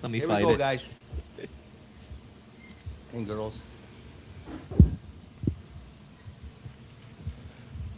Let me Here fight we go, it. guys and girls.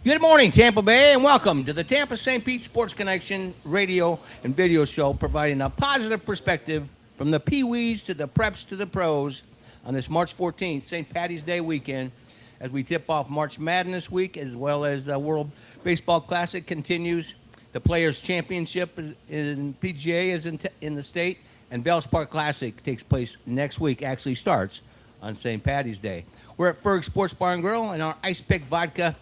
Good morning, Tampa Bay, and welcome to the Tampa St. Pete Sports Connection radio and video show, providing a positive perspective from the Pee-wees to the preps to the pros on this March 14th, St. Patty's Day weekend, as we tip off March Madness week, as well as the World Baseball Classic continues. The Players Championship in PGA is in the state, and Valparaiso Classic takes place next week, actually starts on St. Patty's Day. We're at Ferg Sports Bar and Grill in our Ice Pick Vodka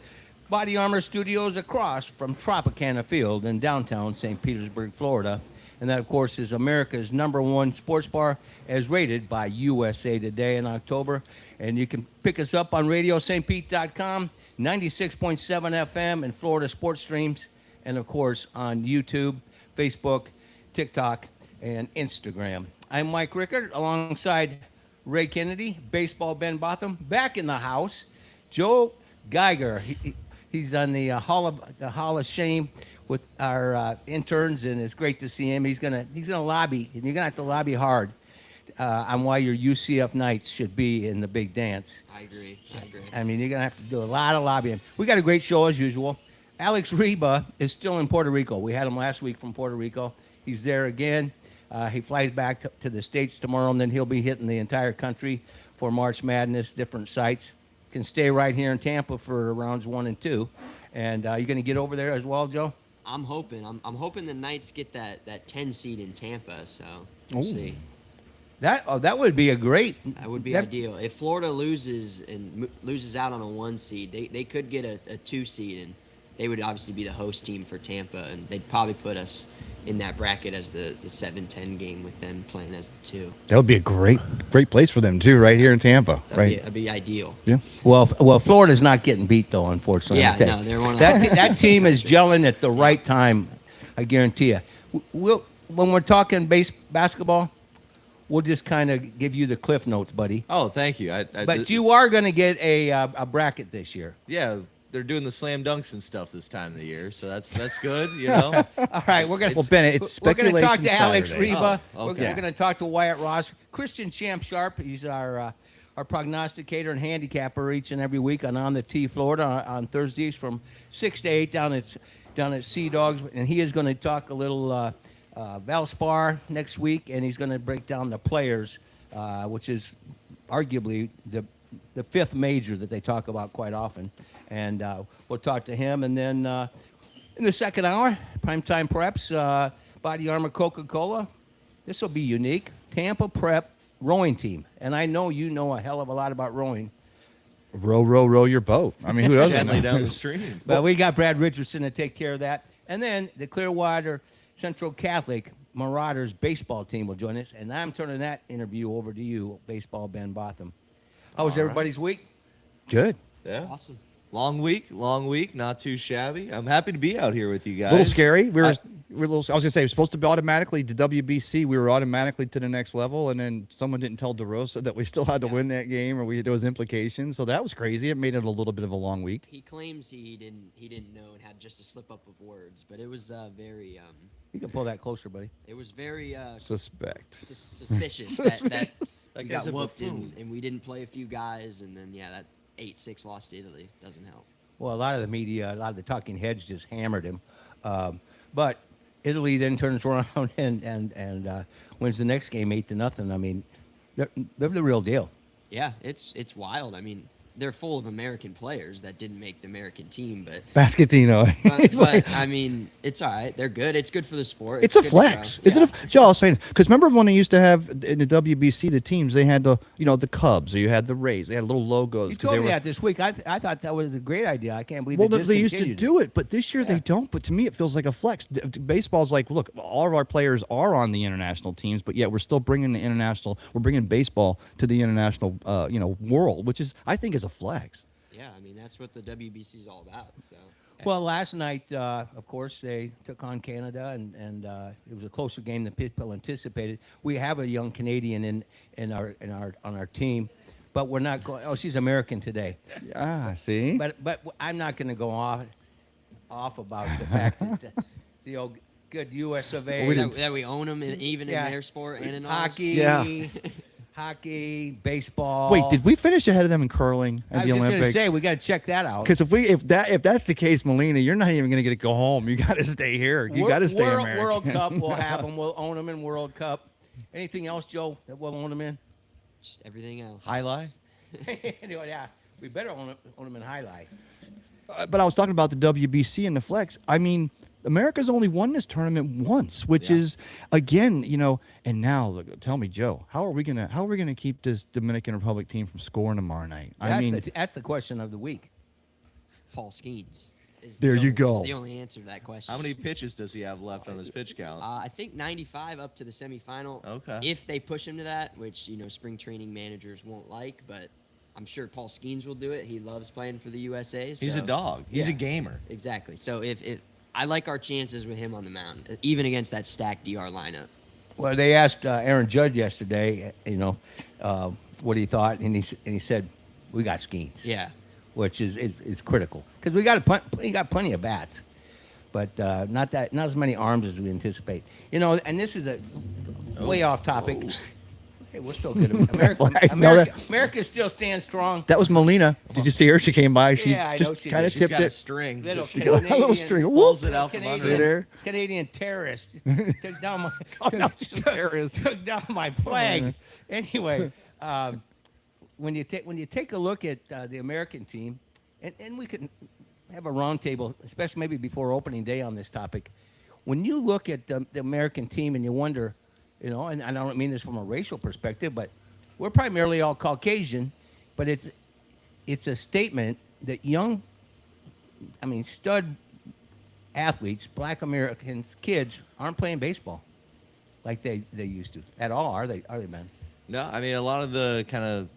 Body Armor Studios across from Tropicana Field in downtown St. Petersburg, Florida. And that, of course, is America's #1 sports bar as rated by USA Today in October. And you can pick us up on radiostpete.com, 96.7 FM, and Florida Sports Streams, and, of course, on YouTube, Facebook, TikTok, and Instagram. I'm Mike Rickard, alongside Ray Kennedy, Baseball Ben Botham, back in the house. Joe Geiger, he's on the Hall of Shame with our interns, and it's great to see him. He's gonna lobby, and you're gonna have to lobby hard on why your UCF Knights should be in the big dance. I agree. I mean, you're gonna have to do a lot of lobbying. We got a great show as usual. Alex Reba is still in Puerto Rico. We had him last week from Puerto Rico. He's there again. He flies back to the States tomorrow, and then he'll be hitting the entire country for March Madness, different sites. Can stay right here in Tampa for rounds 1 and 2. And you're going to get over there as well, Joe? I'm hoping. I'm hoping the Knights get that 10 seed in Tampa. So we'll see. That would be a great. That would be ideal. If Florida loses out on a 1 seed, they could get a 2 seed, and they would obviously be the host team for Tampa, and they'd probably put us in that bracket as the 7-10 game with them playing as the 2. That would be a great place for them too, right here in Tampa. That'd be ideal. Yeah. Well, Florida's not getting beat though, unfortunately. Yeah, no, they're one of that team is gelling at the right time. I guarantee you. When we're talking basketball, we'll just kind of give you the cliff notes, buddy. Oh, thank you. But you are going to get a bracket this year. Yeah, they're doing the slam dunks and stuff this time of the year, so that's good, you know. All right, we're gonna. Well, Bennett, it's speculation. We're going to talk to Alex Saturday. Reba. Oh, We're okay. going to talk to Wyatt Ross, Christian Champ Sharp. He's our prognosticator and handicapper each and every week on the Tee Florida on Thursdays from 6 to 8 down at Sea Dogs, and he is going to talk a little Valspar next week, and he's going to break down the Players, which is arguably the fifth major that they talk about quite often. And we'll talk to him. And then in the second hour, Primetime Preps, Body Armor Coca-Cola. This will be unique. Tampa Prep rowing team. And I know you know a hell of a lot about rowing. Row your boat. I mean, who doesn't? Gently down the stream. But we got Brad Richardson to take care of that. And then the Clearwater Central Catholic Marauders baseball team will join us. And I'm turning that interview over to you, Baseball Ben Botham. How was everybody's week? Good. Yeah. Awesome. Long week, not too shabby. I'm happy to be out here with you guys. A little scary. We're a little. I was gonna say we're supposed to be automatically to WBC. We were automatically to the next level, and then someone didn't tell DeRosa that we still had to win that game, or there was implications. So that was crazy. It made it a little bit of a long week. He claims he didn't know and had just a slip up of words, but it was very You can pull that closer, buddy. it was very Suspect. suspicious that we guy's got a whooped buffoon. and we didn't play a few guys, and then that 8-6 loss to Italy doesn't help. Well, a lot of the media, a lot of the talking heads just hammered him. But Italy then turns around and wins the next game 8-0. I mean, they're the real deal. Yeah, it's wild. I mean, they're full of American players that didn't make the American team, but Basketino. but I mean, it's all right. They're good. It's good for the sport. It's a good to flex. grow. Is it a Joe, I was saying, because remember when they used to have in the WBC the teams, they had the Cubs, or you had the Rays, they had little logos. You 'cause told they me were, that this week. I thought that was a great idea. I can't believe well, they they used to discontinued do it, but this year they don't. But to me, it feels like a flex. Baseball's like, look, all of our players are on the international teams, but yet we're still bringing we're bringing baseball to the international, world, which I think is a flex. Yeah, I mean, that's what the WBC is all about. So Well, last night, of course, they took on Canada, and it was a closer game than people anticipated. We have a young Canadian on our team, but we're not going. Oh, she's American today. Ah, see. But I'm not going to go off about the fact that the old good US of A. that we own them even Yeah. in their sport and in Hockey, ours. hockey, baseball. Wait, did we finish ahead of them in curling I at was the just going to Olympics? say, we got to check that out. Because if that's the case, Melina, you're not even going to get to go home. You got to stay here. You got to stay American. World Cup, we'll have them. We'll own them in World Cup. Anything else, Joe, that we'll own them in? Just everything else. Highlight. Anyway, yeah, we better own them in highlight. But I was talking about the WBC and the Flex. I mean, America's only won this tournament once, which is, again, and now look, tell me, Joe, how are we gonna keep this Dominican Republic team from scoring tomorrow night? That's the question of the week. Paul Skeens. There you go. Is the only answer to that question. How many pitches does he have left on his pitch count? I think 95 up to the semifinal. Okay. If they push him to that, which spring training managers won't like, but I'm sure Paul Skeens will do it. He loves playing for the USA. So. He's a dog. He's Yeah. a gamer. Exactly. So if I like our chances with him on the mound, even against that stacked DR lineup. Well, they asked Aaron Judge yesterday, what he thought, and he said, "We got Skeens." Yeah. Which is critical because we got plenty of bats, but not as many arms as we anticipate. And this is a way off topic. Hey, we're still good. America still stands strong. That was Melina. Did you see her? She came by. She Yeah, I know just she kind of did. She's tipped got a it. string. Little She got a little Canadian- string. Pulls Whoop. it out from under. See there? Canadian terrorist just took down my Terrorist. took down my flag. Anyway, when you take a look at the American team, and we could have a roundtable, especially maybe before opening day on this topic. When you look at the American team and you wonder, and I don't mean this from a racial perspective, but we're primarily all Caucasian, but it's a statement that stud athletes, Black Americans, kids aren't playing baseball like they used to at all, are they, Ben? No, I mean, a lot of the kind of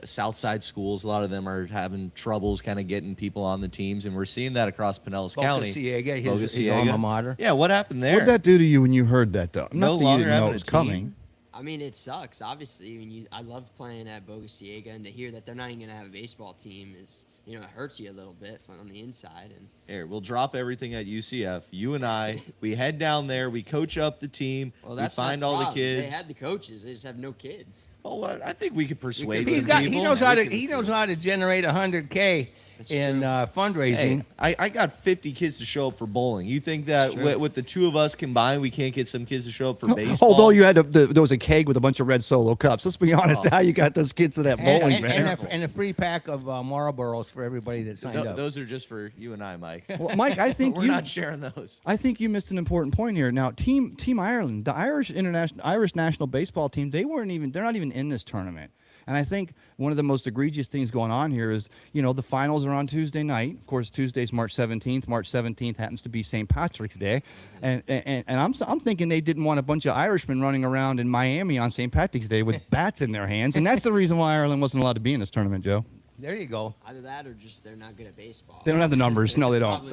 South Side schools, a lot of them are having troubles kind of getting people on the teams, and we're seeing that across Pinellas County. His alma mater. Yeah, what happened there? What'd that do to you when you heard that, though? No Not that you longer didn't know having it was a team. coming. I mean, it sucks. Obviously, I love playing at Bogosiega, and to hear that they're not even gonna have a baseball team is, it hurts you a little bit on the inside. And Here, we'll drop everything at UCF. You and I, we head down there, we coach up the team, well, we that's find not the all the problem. kids. They had the coaches. They just have no kids. Oh, what? I think we could persuade He's some people. He knows how to generate $100K in fundraising. Hey, I got 50 kids to show up for bowling. You think that with the two of us combined, we can't get some kids to show up for baseball? Although you had there was a keg with a bunch of red Solo cups. Let's be honest, how you got those kids to that bowling, man. And a free pack of Marlboros for everybody that signed up. Those are just for you and I, Mike. Well, Mike, I think we're not sharing those. I think you missed an important point here. Now, Team Ireland, the Irish national baseball team, they're not even in this tournament. And I think one of the most egregious things going on here is, the finals are on Tuesday night. Of course, Tuesday's March 17th. March 17th happens to be St. Patrick's Day. And I'm thinking they didn't want a bunch of Irishmen running around in Miami on St. Patrick's Day with bats in their hands. And that's the reason why Ireland wasn't allowed to be in this tournament, Joe. There you go. Either that or just they're not good at baseball. They don't have the numbers. No, they don't.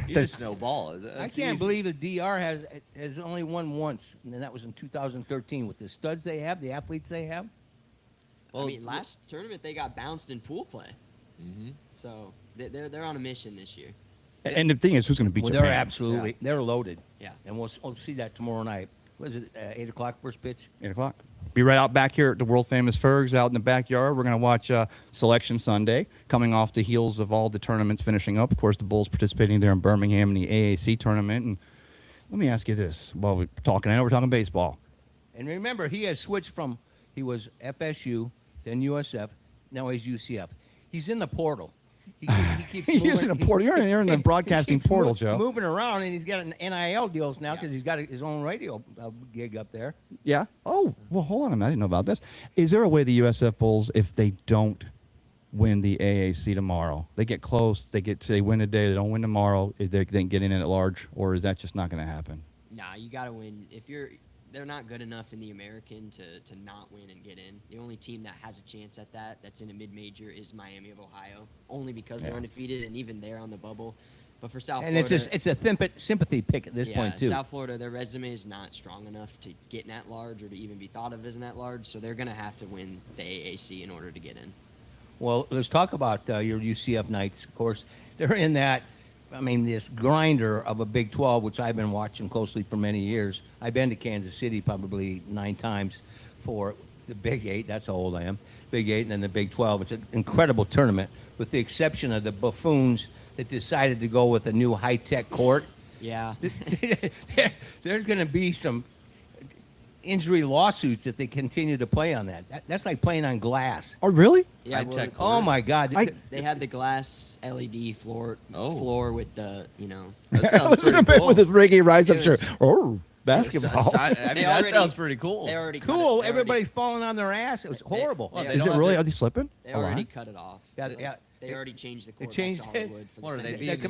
You just know ball. I can't believe the DR has only won once, and that was in 2013 with the studs they have, the athletes they have. Well, last tournament they got bounced in pool play. Mm-hmm. So they're on a mission this year. And the thing is, who's going to beat Japan? They're absolutely they're loaded. Yeah, and we'll see that tomorrow night. What is it? 8 o'clock first pitch. 8 o'clock. Be right out back here at the world famous Fergs out in the backyard. We're going to watch Selection Sunday, coming off the heels of all the tournaments finishing up. Of course, the Bulls participating there in Birmingham in the AAC tournament. And let me ask you this while we're talking. I know we're talking baseball. And remember, he has switched from he was FSU, then USF, now he's UCF. He's in the portal. He keeps He's moving, in a portal. You're in the broadcasting portal, Joe. Moving around, and he's got an NIL deals now because he's got his own radio gig up there. Yeah. Oh, well, hold on a minute. I didn't know about this. Is there a way the USF Bulls, if they don't win the AAC tomorrow, they get close, they win today, they don't win tomorrow, is they get in at large, or is that just not going to happen? Nah, you got to win. They're not good enough in the American to not win and get in. The only team that has a chance at that's in a mid-major is Miami of Ohio, only because they're undefeated, and even they're on the bubble. But for South Florida... And it's a sympathy pick at this point, too. South Florida, their resume is not strong enough to get in at-large or to even be thought of as an at-large, so they're going to have to win the AAC in order to get in. Well, let's talk about your UCF Knights, of course. They're in that this grinder of a Big 12, which I've been watching closely for many years. I've been to Kansas City probably 9 times for the Big 8. That's how old I am. Big 8 and then the Big 12. It's an incredible tournament, with the exception of the buffoons that decided to go with a new high-tech court. Yeah. There's going to be some injury lawsuits if they continue to play on that. That's like playing on glass. Oh, really? Yeah, High-tech Oh, my God. they had the glass LED floor with the, That sounds Listen to pretty him cool. with his Ricky Rise Up It shirt. was- Oh, basketball. I mean, They that already- sounds pretty cool. They already cut Cool. it. They Everybody's falling on their ass. It was horrible. Well, they Is don't it have really? to- Are they slipping? They A lot? already cut it off. Yeah. They already changed the court. changed back to it. Hollywood for What are the they Sunday. being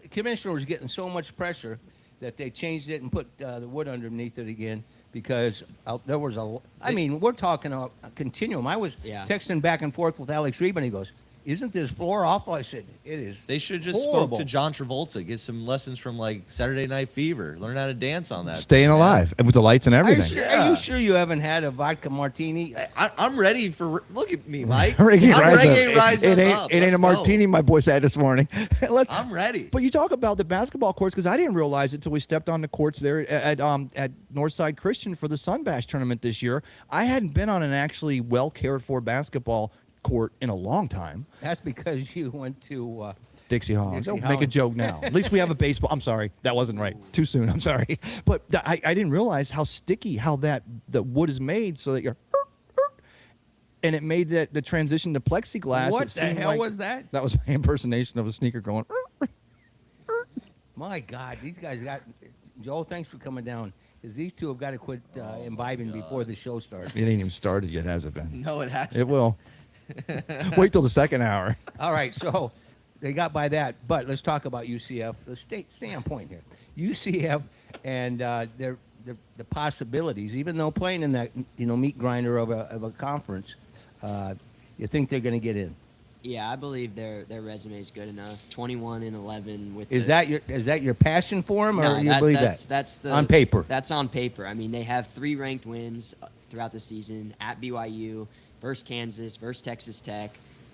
The commissioner was getting so much pressure that they changed it and put the wood underneath it again, because there was we're talking a continuum. I was Yeah. texting back and forth with Alex Reeb, and he goes, "Isn't this floor awful?" I said, "It is." They should just horrible. spoke to John Travolta, get some lessons from like Saturday Night Fever, learn how to dance on that. Staying alive and with the lights and Are everything. you sure you haven't had a vodka martini? I'm ready for. Look at me, Mike. Ricky, I'm rise ready. up. Rise It up. ain't a Let's go. martini my boy said this morning. I'm ready. But you talk about the basketball courts, because I didn't realize it until we stepped on the courts there at Northside Christian for the Sun Bash tournament this year. I hadn't been on an actually well cared for basketball court in a long time. That's because you went to. Dixie Hogs. Dixie Don't make a Hogs. joke now. At least we have a baseball. I'm sorry, that wasn't right. Too soon. I'm sorry. But I didn't realize how sticky the wood is made, so that you're. And it made the transition to plexiglass. What It the seemed hell like- was that? That was my impersonation of a sneaker going. My God, these guys got. Joe, thanks for coming down, because these two have got to quit imbibing before the show starts. It ain't even started yet, has it been? No, it has. It will. Wait till the second hour. All right, so they got by that, but let's talk about UCF. Let's stay on point here. UCF and the possibilities, even though playing in that meat grinder of a conference, you think they're going to get in? Yeah, I believe their resume is good enough. 21-11 with. Is that your passion for them, or No, you believe that's the on paper? That's on paper. I mean, they have 3 ranked wins throughout the season at BYU, versus Kansas, versus Texas Tech.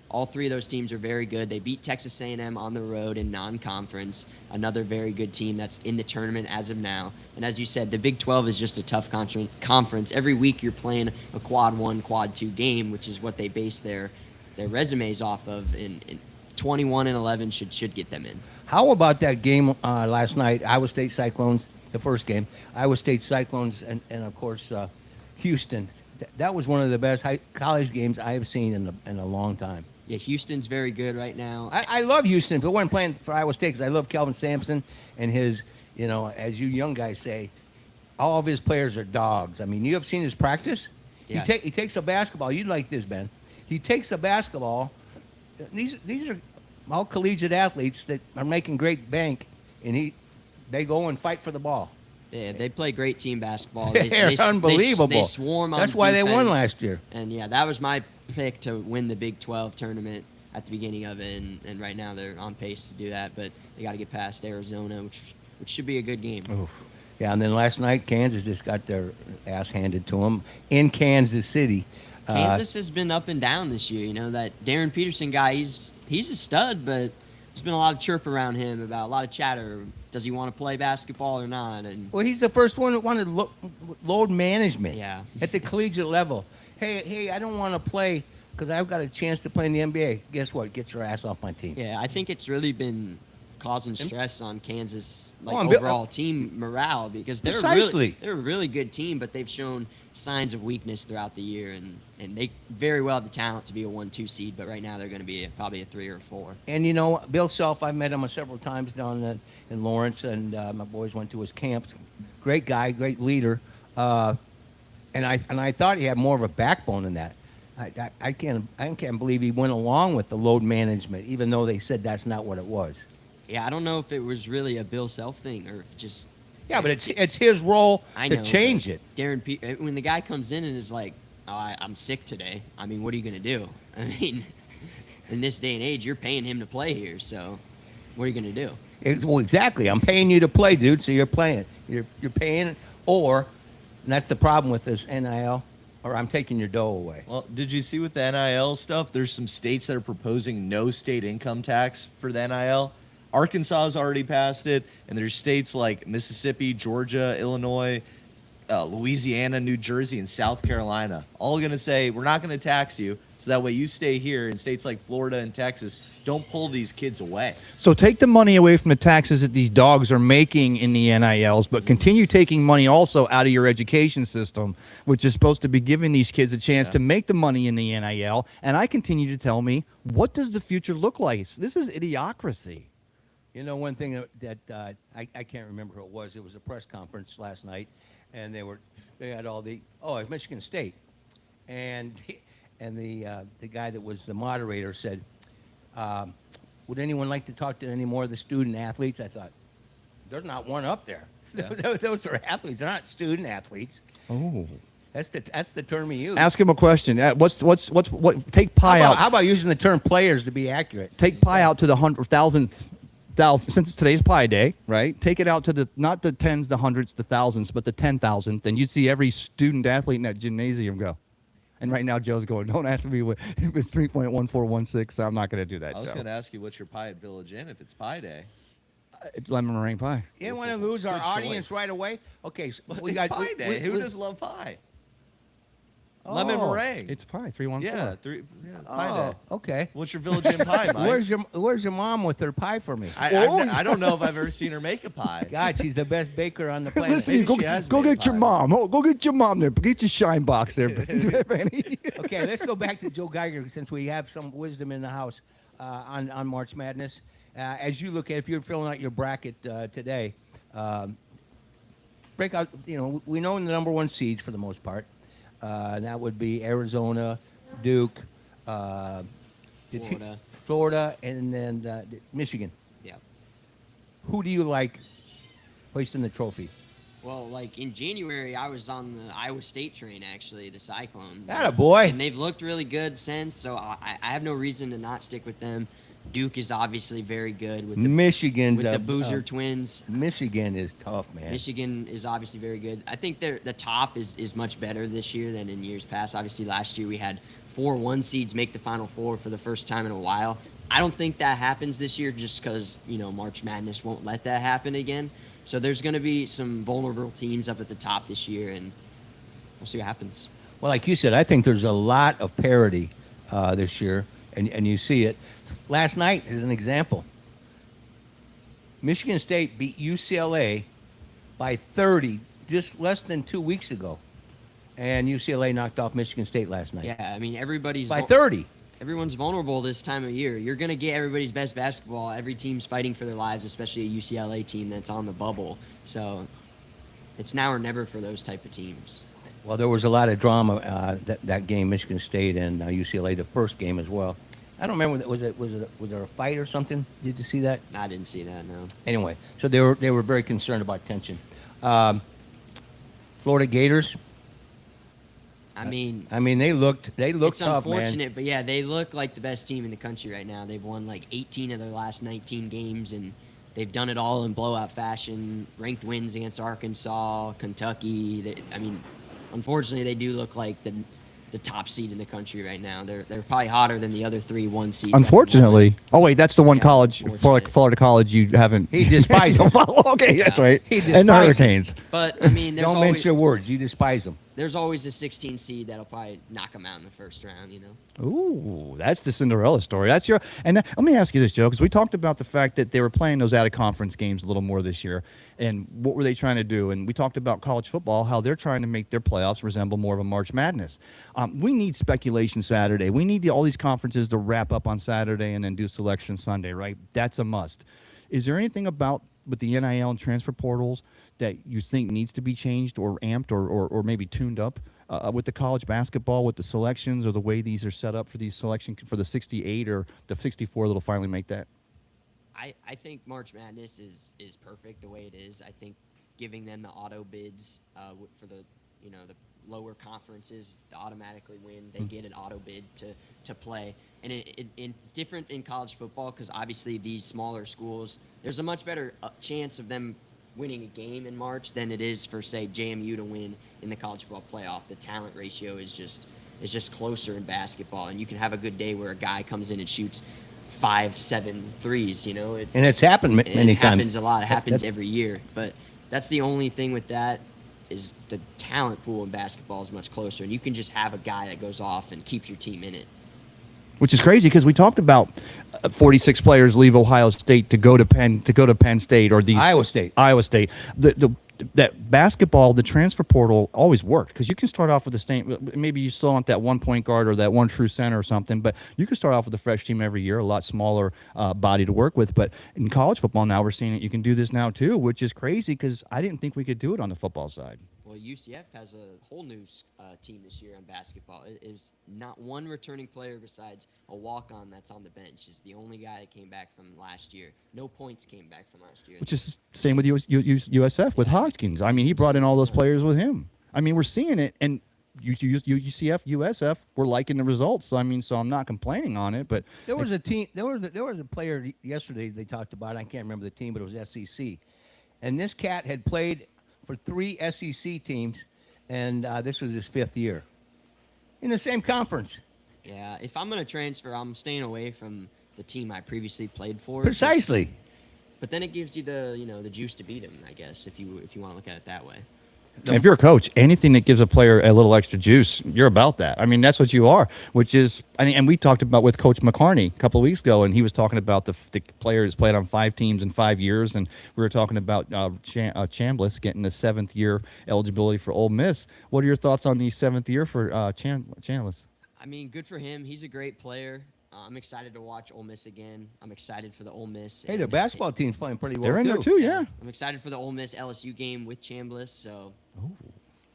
All 3 of those teams are very good. They beat Texas A&M on the road in non-conference, another very good team that's in the tournament as of now. And as you said, the Big 12 is just a tough conference. Every week you're playing a quad 1, quad 2 game, which is what they base their resumes off of. And 21-11 should get them in. How about that game last night? Iowa State Cyclones, the first game. Iowa State Cyclones and of course Houston. That was one of the best college games I have seen in a long time. Yeah, Houston's very good right now. I love Houston. If it wasn't playing for Iowa State, because I love Kelvin Sampson and his, as you young guys say, all of his players are dogs. I mean, you have seen his practice. Yeah. He takes a basketball. You'd like this, Ben. He takes a basketball. These are all collegiate athletes that are making great bank, and they go and fight for the ball. Yeah, they play great team basketball. They're unbelievable. They swarm on That's why they won defense. last year. And yeah, that was my pick to win the Big 12 tournament at the beginning of it. And right now they're on pace to do that. But they got to get past Arizona, which should be a good game. Oof. Yeah, and then last night Kansas just got their ass handed to them in Kansas City. Kansas has been up and down this year. That Darren Peterson guy, he's a stud, but there's been a lot of chirp around him about a lot of chatter. Does he want to play basketball or not? And Well, he's the first one that wanted load management Yeah. at the collegiate level. Hey, I don't want to play because I've got a chance to play in the NBA. Guess what? Get your ass off my team. yeah, I think it's really been causing stress on Kansas, on, overall team morale, because they're Precisely. a really good team, but they've shown signs of weakness throughout the year, and they very well have the talent to be a 1-2 seed, but right now they're going to be probably a 3 or 4. And Bill Self, I've met him several times down in Lawrence, and my boys went to his camps. Great guy, great leader, and I thought he had more of a backbone than that. I can't believe he went along with the load management, even though they said that's not what it was. Yeah, I don't know if it was really a Bill Self thing or if just. Yeah, but it's his role I to know, change but it. when the guy comes in and is like, "Oh, I'm sick today," I mean, what are you going to do? I mean, in this day and age, you're paying him to play here, so what are you going to do? Well, exactly. I'm paying you to play, dude. So you're playing. You're paying, and that's the problem with this NIL. Or I'm taking your dough away. Well, did you see with the NIL stuff? There's some states that are proposing no state income tax for the NIL. Arkansas has already passed it, and there's states like Mississippi, Georgia, Illinois, Louisiana, New Jersey, and South Carolina, all going to say, we're not going to tax you, so that way you stay here. In states like Florida and Texas, don't pull these kids away. So take the money away from the taxes that these dogs are making in the NILs, but continue taking money also out of your education system, which is supposed to be giving these kids a chance to make the money in the NIL. And I continue to tell me, what does the future look like? This is idiocracy. You know, one thing that I can't remember who it was. It was a press conference last night, and they had all the it's Michigan State, and the guy that was the moderator said, would anyone like to talk to any more of the student athletes? I thought, there's not one up there. Yeah. Those are athletes. They're not student athletes. Oh. That's the term he used. Ask him a question. Take pi out. How about using the term players to be accurate? Take pi out to the thousandth, since today's Pi Day, right? Take it out to not the tens, the hundreds, the thousands, but the 10,000th, and you'd see every student athlete in that gymnasium go. And right now, Joe's going, don't ask me if it's 3.1416. I'm not going to do that, I was Joe. going to ask you what's your pie at Village Inn if it's Pi Day. It's lemon meringue pie. You don't want to lose our audience right away? Okay, so we got Pie Day. Who does love pie? Oh, Lemon meringue. It's pie, 314. Yeah, Pie Day. Okay. What's your Village Inn pie, Mike? Where's your mom with her pie for me? I don't know if I've ever seen her make a pie. God, she's the best baker on the planet. Listen, Maybe go she has get made your pie. mom. Oh, go get your mom there. Get your shine box there, Benny. Okay, let's go back to Joe Geiger since we have some wisdom in the house on March Madness. As you look at, if you're filling out your bracket today, break out. You know, we know the number one seeds for the most part. That would be Arizona, Duke, Florida, and then Michigan. Yeah. Who do you like hoisting the trophy? Well, like in January, I was on the Iowa State train, actually, the Cyclones. Attaboy. And they've looked really good since, so I have no reason to not stick with them. Duke is obviously very good with the Michigan's Boozer twins. Michigan is tough, man. Michigan is obviously very good. I think the top is much better this year than in years past. Obviously, last year we had 4 1 seeds make the Final Four for the first time in a while. I don't think that happens this year just because, March Madness won't let that happen again. So there's going to be some vulnerable teams up at the top this year, and we'll see what happens. Well, like you said, I think there's a lot of parity this year, and you see it. Last night is an example. Michigan State beat UCLA by 30 just less than 2 weeks ago. And UCLA knocked off Michigan State last night. Yeah, I mean, everybody's by 30. Everyone's vulnerable this time of year. You're going to get everybody's best basketball. Every team's fighting for their lives, especially a UCLA team that's on the bubble. So it's now or never for those type of teams. Well, there was a lot of drama that game, Michigan State and UCLA, the first game as well. I don't remember. Was there a fight or something? Did you see that? I didn't see that. No. Anyway, so they were very concerned about tension. Florida Gators. I mean, they looked it's tough, unfortunate, man. but yeah, they look like the best team in the country right now. They've won like 18 of their last 19 games, and they've done it all in blowout fashion. Ranked wins against Arkansas, Kentucky. Unfortunately, they do look like the top seed in the country right now. They're probably hotter than the other 3 1 seeds. Unfortunately. Oh, wait, that's the one college, unfortunately. Florida College you haven't. He despised them. Okay, that's right. He And the despised Hurricanes. But, I mean, Don't mince your words. You despise them. there's always a 16 seed that'll probably knock them out in the first round, Ooh, that's the Cinderella story. That's your. And let me ask you this, Joe, because we talked about the fact that they were playing those out-of-conference games a little more this year, and what were they trying to do? And we talked about college football, how they're trying to make their playoffs resemble more of a March Madness. We need speculation Saturday. We need all these conferences to wrap up on Saturday and then do selection Sunday, right? That's a must. Is there anything about with the NIL and transfer portals that you think needs to be changed or amped or maybe tuned up with the college basketball, with the selections or the way these are set up for these selection for the 68 or the 64 that'll finally make that? I think March Madness is perfect the way it is. I think giving them the auto bids for the the lower conferences to automatically win, they get an auto bid to play, and it's different in college football because obviously these smaller schools, there's a much better chance of them winning a game in March than it is for, say, JMU to win in the college football playoff. The talent ratio is just closer in basketball, and you can have a good day where a guy comes in and shoots 5-7 threes. You know, And it's happened many times. It happens a lot. It happens That's- every year. But that's the only thing with that is the talent pool in basketball is much closer, and you can just have a guy that goes off and keeps your team in it. Which is crazy because we talked about 46 players leave Ohio State to go to Penn State or these Iowa State. That basketball, the transfer portal always worked because you can start off with the same. Maybe you still want that one point guard or that one true center or something, but you can start off with a fresh team every year, a lot smaller body to work with. But in college football now, we're seeing it. You can do this now too, which is crazy because I didn't think we could do it on the football side. Well, UCF has a whole new team this year on basketball. It is not one returning player besides a walk-on that's on the bench. Is the only guy that came back from last year. No points came back from last year. Which is the same with USF with Hodgkins. I mean, he brought in all those players with him. I mean, we're seeing it, and UCF, USF, we're liking the results. So, I mean, so I'm not complaining on it, but There was a team. There was a player yesterday they talked about. I can't remember the team, but it was SEC, and this cat had played for 3 SEC teams, and this was his 5th year in the same conference. Yeah, if I'm going to transfer, I'm staying away from the team I previously played for. Precisely. But then it gives you the juice to beat him, I guess, if you want to look at it that way. And if you're a coach, anything that gives a player a little extra juice, you're about that. I mean, that's what you are, which is, and we talked about with Coach McCarney a couple of weeks ago, and he was talking about the players played on 5 teams in 5 years, and we were talking about Chambliss getting the 7th year eligibility for Ole Miss. What are your thoughts on the 7th year for Chambliss? I mean, good for him. He's a great player. I'm excited to watch Ole Miss again. I'm excited for the Ole Miss. Hey, their basketball team's playing pretty well. They're in there too, yeah. I'm excited for the Ole Miss LSU game with Chambliss. So,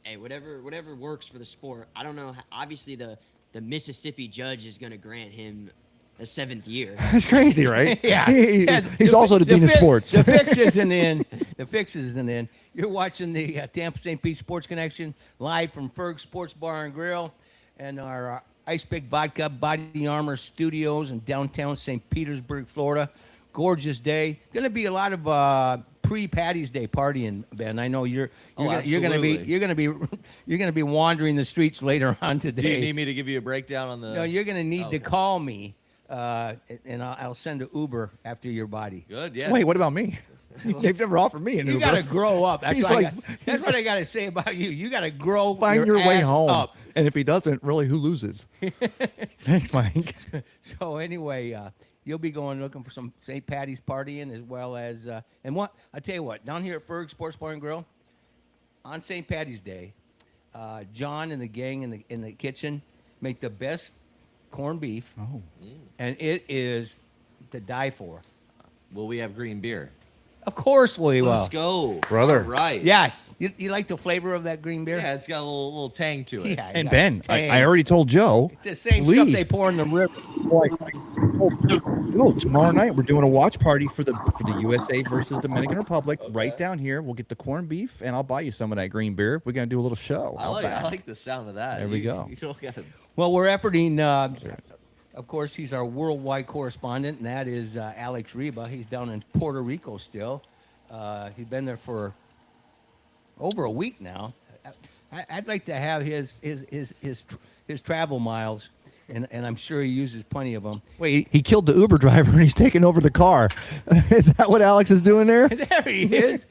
hey, whatever works for the sport. I don't know. Obviously, the Mississippi judge is going to grant him a 7th year. That's crazy, right? Yeah. He's also the dean of sports. The fix isn't in. The fix isn't in. You're watching the Tampa St. Pete Sports Connection live from Ferg Sports Bar and Grill and our Ice Pick Vodka Body Armor Studios in downtown St. Petersburg, Florida. Gorgeous day. Going to be a lot of pre-Patty's Day partying, Ben. I know you're going to be wandering the streets later on today. Do you need me to give you a breakdown on the? No, you're going to need to call me, and I'll send an Uber after your body. Good, yeah. Wait, what about me? They've never offered me an Uber. You got to grow up. That's, He's that's what I got to say about you. You got to grow Find your way ass home. up. And if he doesn't, really, who loses? Thanks, Mike. So anyway, you'll be going looking for some St. Patty's partying as well as and what I tell you what, down here at Ferg Sports Bar and Grill on St. Patty's Day, John and the gang in the kitchen make the best corned beef. Oh. And it is to die for. Will we have green beer? Of course we will. Let's go, Brother. All right. Yeah. You like the flavor of that green beer? Yeah, it's got a little tang to it. Yeah, And yeah. Ben, Tang. I already told Joe. It's the same stuff please. they pour in the river. No, tomorrow night we're doing a watch party for the USA versus Dominican Republic right down here. We'll get the corned beef, and I'll buy you some of that green beer. We're gonna do a little show. I like the sound of that. There we go. You don't gotta, Well, we're efforting. Of course, he's our worldwide correspondent, and that is Alex Reba. He's down in Puerto Rico still. He's been there for over a week now. I'd like to have his travel miles, and I'm sure he uses plenty of them. Wait, he killed the Uber driver and he's taking over the car. Is that what Alex is doing there? There he is.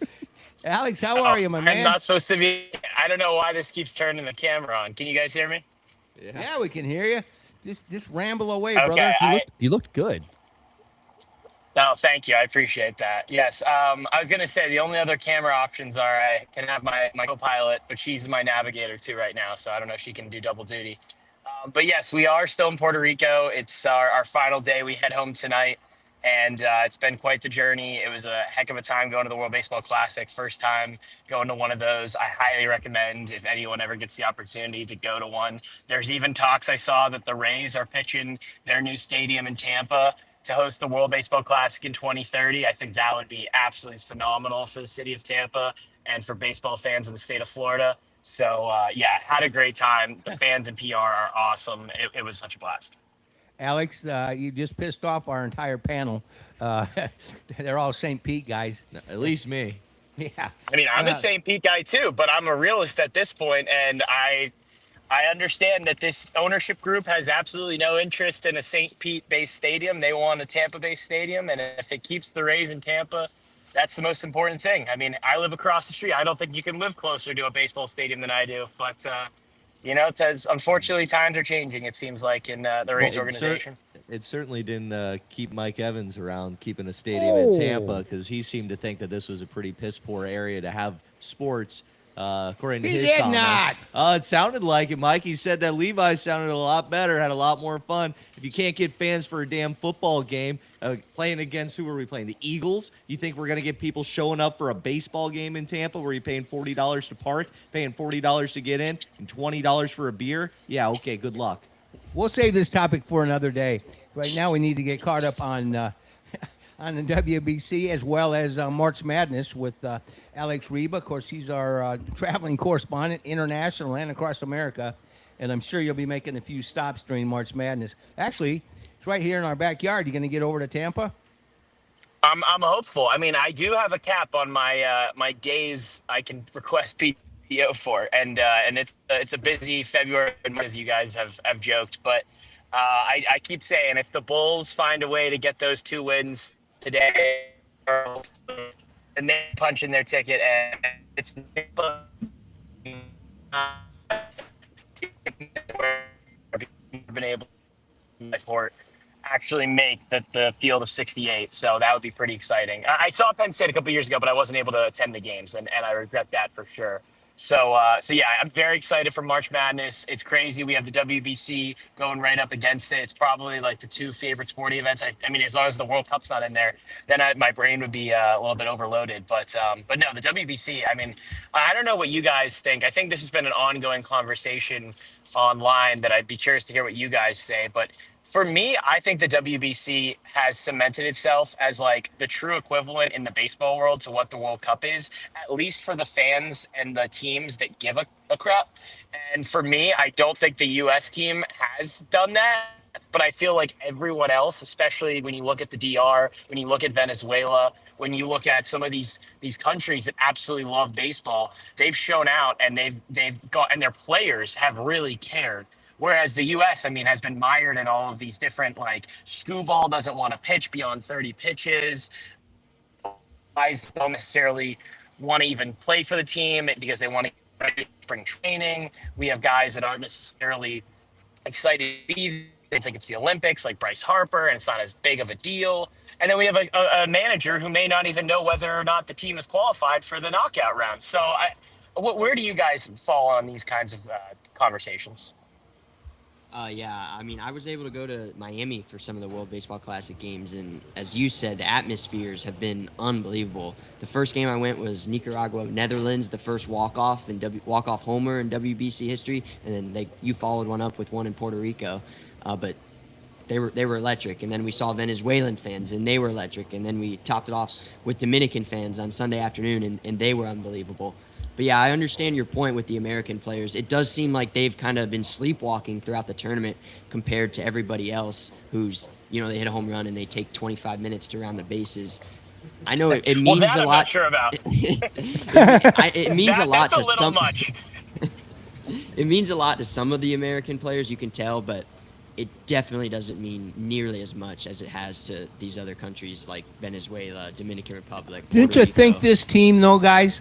Alex, how are you, my man? I'm not supposed to be. I don't know why this keeps turning the camera on. Can you guys hear me? Yeah, we can hear you. Just ramble away, Okay, brother. You looked good. No, thank you. I appreciate that. Yes. I was going to say the only other camera options are I can have my co-pilot, but she's my navigator too right now. So I don't know if she can do double duty. But yes, we are still in Puerto Rico. It's our final day. We head home tonight. And it's been quite the journey. It was a heck of a time going to the World Baseball Classic. First time going to one of those. I highly recommend if anyone ever gets the opportunity to go to one. There's even talks I saw that the Rays are pitching their new stadium in Tampa to host the World Baseball Classic in 2030. I think that would be absolutely phenomenal for the city of Tampa and for baseball fans in the state of Florida. So, yeah, had a great time. The fans and PR are awesome. It was such a blast. Alex, you just pissed off our entire panel. They're all St. Pete guys. at least me. Yeah. I mean, I'm a St. Pete guy too, but I'm a realist at this point, and I understand that this ownership group has absolutely no interest in a St. Pete-based stadium. They want a Tampa-based stadium, and if it keeps the Rays in Tampa, that's the most important thing. I mean, I live across the street. I don't think you can live closer to a baseball stadium than I do, but unfortunately, times are changing. It seems like in the Rays organization. It certainly didn't keep Mike Evans around keeping a stadium in Tampa, because he seemed to think that this was a pretty piss poor area to have sports. According to his comments. It sounded like it, Mike. He said that Levi sounded a lot better, had a lot more fun. If you can't get fans for a damn football game, playing against, who are we playing? The Eagles? You think we're going to get people showing up for a baseball game in Tampa where you're paying $40 to park, paying $40 to get in, and $20 for a beer? Yeah, okay, good luck. We'll save this topic for another day. Right now we need to get caught up on the WBC as well as March Madness with Alex Reba. Of course, he's our traveling correspondent, international and across America. And I'm sure you'll be making a few stops during March Madness. Actually, it's right here in our backyard. You going to get over to Tampa? I'm hopeful. I mean, I do have a cap on my my days I can request PTO for, and it's a busy February, as you guys have joked. But I keep saying, if the Bulls find a way to get those 2 wins today, and they punch in their ticket, and it's been able to sport actually make the field of 68, so that would be pretty exciting. I saw Penn State a couple years ago, but I wasn't able to attend the games, and I regret that for sure. So yeah, I'm very excited for March Madness. It's crazy. We have the WBC going right up against it. It's probably like the 2 favorite sporting events. I mean, as long as the World Cup's not in there, then my brain would be a little bit overloaded. But no, the WBC, I mean, I don't know what you guys think. I think this has been an ongoing conversation online that I'd be curious to hear what you guys say. But for me, I think the WBC has cemented itself as like the true equivalent in the baseball world to what the World Cup is, at least for the fans and the teams that give a crap. And for me, I don't think the U.S. team has done that, but I feel like everyone else, especially when you look at the DR, when you look at Venezuela, when you look at some of these countries that absolutely love baseball, they've shown out, and they've got, and their players have really cared. Whereas the U.S., I mean, has been mired in all of these different, like, Skubal doesn't want to pitch beyond 30 pitches. Guys don't necessarily want to even play for the team because they want to get ready for spring training. We have guys that aren't necessarily excited to be. They think it's the Olympics, like Bryce Harper, and it's not as big of a deal. And then we have a manager who may not even know whether or not the team is qualified for the knockout round. So where do you guys fall on these kinds of conversations? Yeah, I mean, I was able to go to Miami for some of the World Baseball Classic games, and as you said, the atmospheres have been unbelievable. The first game I went was Nicaragua, Netherlands, the first walk-off homer in WBC history, and then you followed one up with one in Puerto Rico, but they were electric. And then we saw Venezuelan fans, and they were electric, and then we topped it off with Dominican fans on Sunday afternoon, and they were unbelievable. But yeah, I understand your point with the American players. It does seem like they've kind of been sleepwalking throughout the tournament compared to everybody else who's, they hit a home run and they take 25 minutes to round the bases. I know it means well, that a I'm lot. Not sure about. It means a lot that's to a little some. Much. It means a lot to some of the American players, you can tell, but it definitely doesn't mean nearly as much as it has to these other countries like Venezuela, Dominican Republic. Didn't you think this team, though, guys,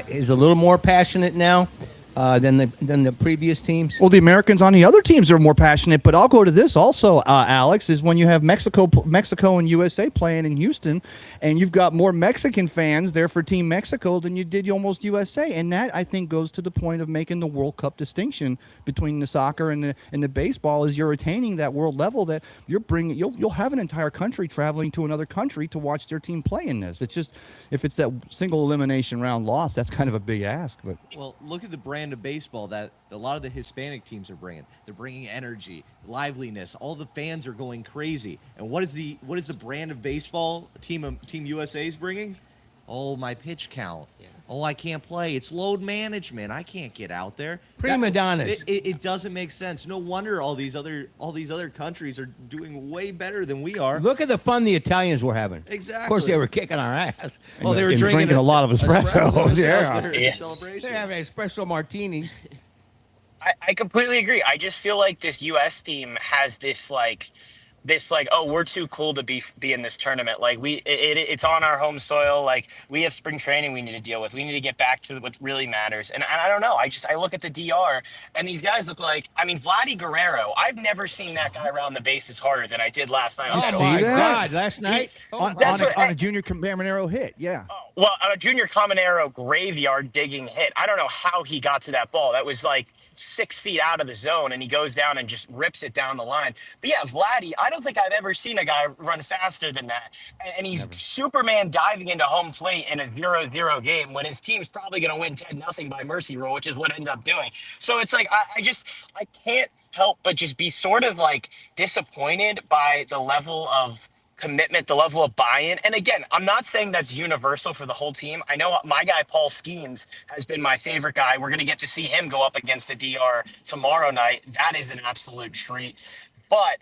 is a little more passionate now than the previous teams? Well, the Americans on the other teams are more passionate, but I'll go to this also, Alex, is when you have Mexico and USA playing in Houston, and you've got more Mexican fans there for Team Mexico than you did almost USA, and that, I think, goes to the point of making the World Cup distinction between the soccer and the baseball, is you're attaining that world level that you're bringing. You'll have an entire country traveling to another country to watch their team play in this. It's just, if it's that single elimination round loss, that's kind of a big ask. But well, look at the brand of baseball that a lot of the Hispanic teams are bringing. They're bringing energy, liveliness. All the fans are going crazy. And what is the brand of baseball Team USA is bringing? Oh, my pitch count. Yeah. Oh, I can't play. It's load management. I can't get out there. Prima donnas. It doesn't make sense. No wonder all these other countries are doing way better than we are. Look at the fun the Italians were having. Exactly. Of course, they were kicking our ass. Well, they were drinking a lot of espresso. Yeah. They're having espresso martinis. I completely agree. I just feel like this U.S. team has this like, oh, we're too cool to be in this tournament. Like it's on our home soil. Like we have spring training we need to deal with. We need to get back to what really matters. And I don't know. I look at the DR and these guys look like, I mean, Vladdy Guerrero. I've never seen that guy around the bases harder than I did last night. Did you Oh see my that? God! Last night. On, That's what- on a junior Camarero hit, yeah. Well, a junior Comanero graveyard digging hit. I don't know how he got to that ball. That was like 6 feet out of the zone, and he goes down and just rips it down the line. But yeah, Vladdy, I don't think I've ever seen a guy run faster than that. And he's Superman diving into home plate in a 0-0 game when his team's probably going to win 10-0 by mercy rule, which is what ended up doing. So it's like I can't help but just be sort of like disappointed by the level of commitment, the level of buy-in. And again, I'm not saying that's universal for the whole team. I know my guy Paul Skeens has been my favorite guy. We're going to get to see him go up against the DR tomorrow night. That is an absolute treat. But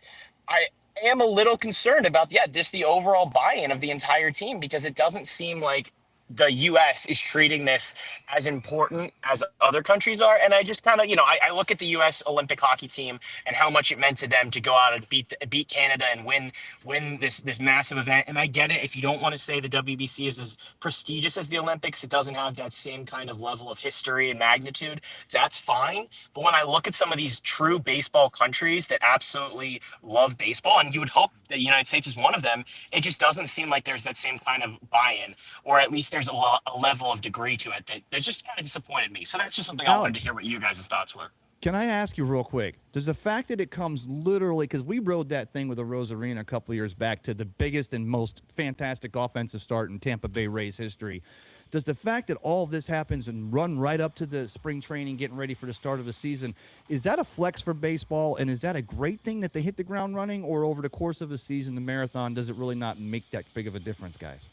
I am a little concerned about just the overall buy-in of the entire team, because it doesn't seem like the U.S. is treating this as important as other countries are. And I just kind of, I look at the U.S. Olympic hockey team and how much it meant to them to go out and beat Canada and win this massive event. And I get it. If you don't want to say the WBC is as prestigious as the Olympics, it doesn't have that same kind of level of history and magnitude. That's fine. But when I look at some of these true baseball countries that absolutely love baseball, and you would hope that the United States is one of them, it just doesn't seem like there's that same kind of buy-in, or at least there's a level of degree to it that's just kind of disappointed me. So that's just something I wanted to hear what you guys' thoughts were. Can I ask you real quick? Does the fact that it comes literally, because we rode that thing with the Rose Arena a couple of years back to the biggest and most fantastic offensive start in Tampa Bay Rays history, does the fact that all of this happens and run right up to the spring training, getting ready for the start of the season, is that a flex for baseball? And is that a great thing that they hit the ground running, or over the course of the season, the marathon, does it really not make that big of a difference, guys?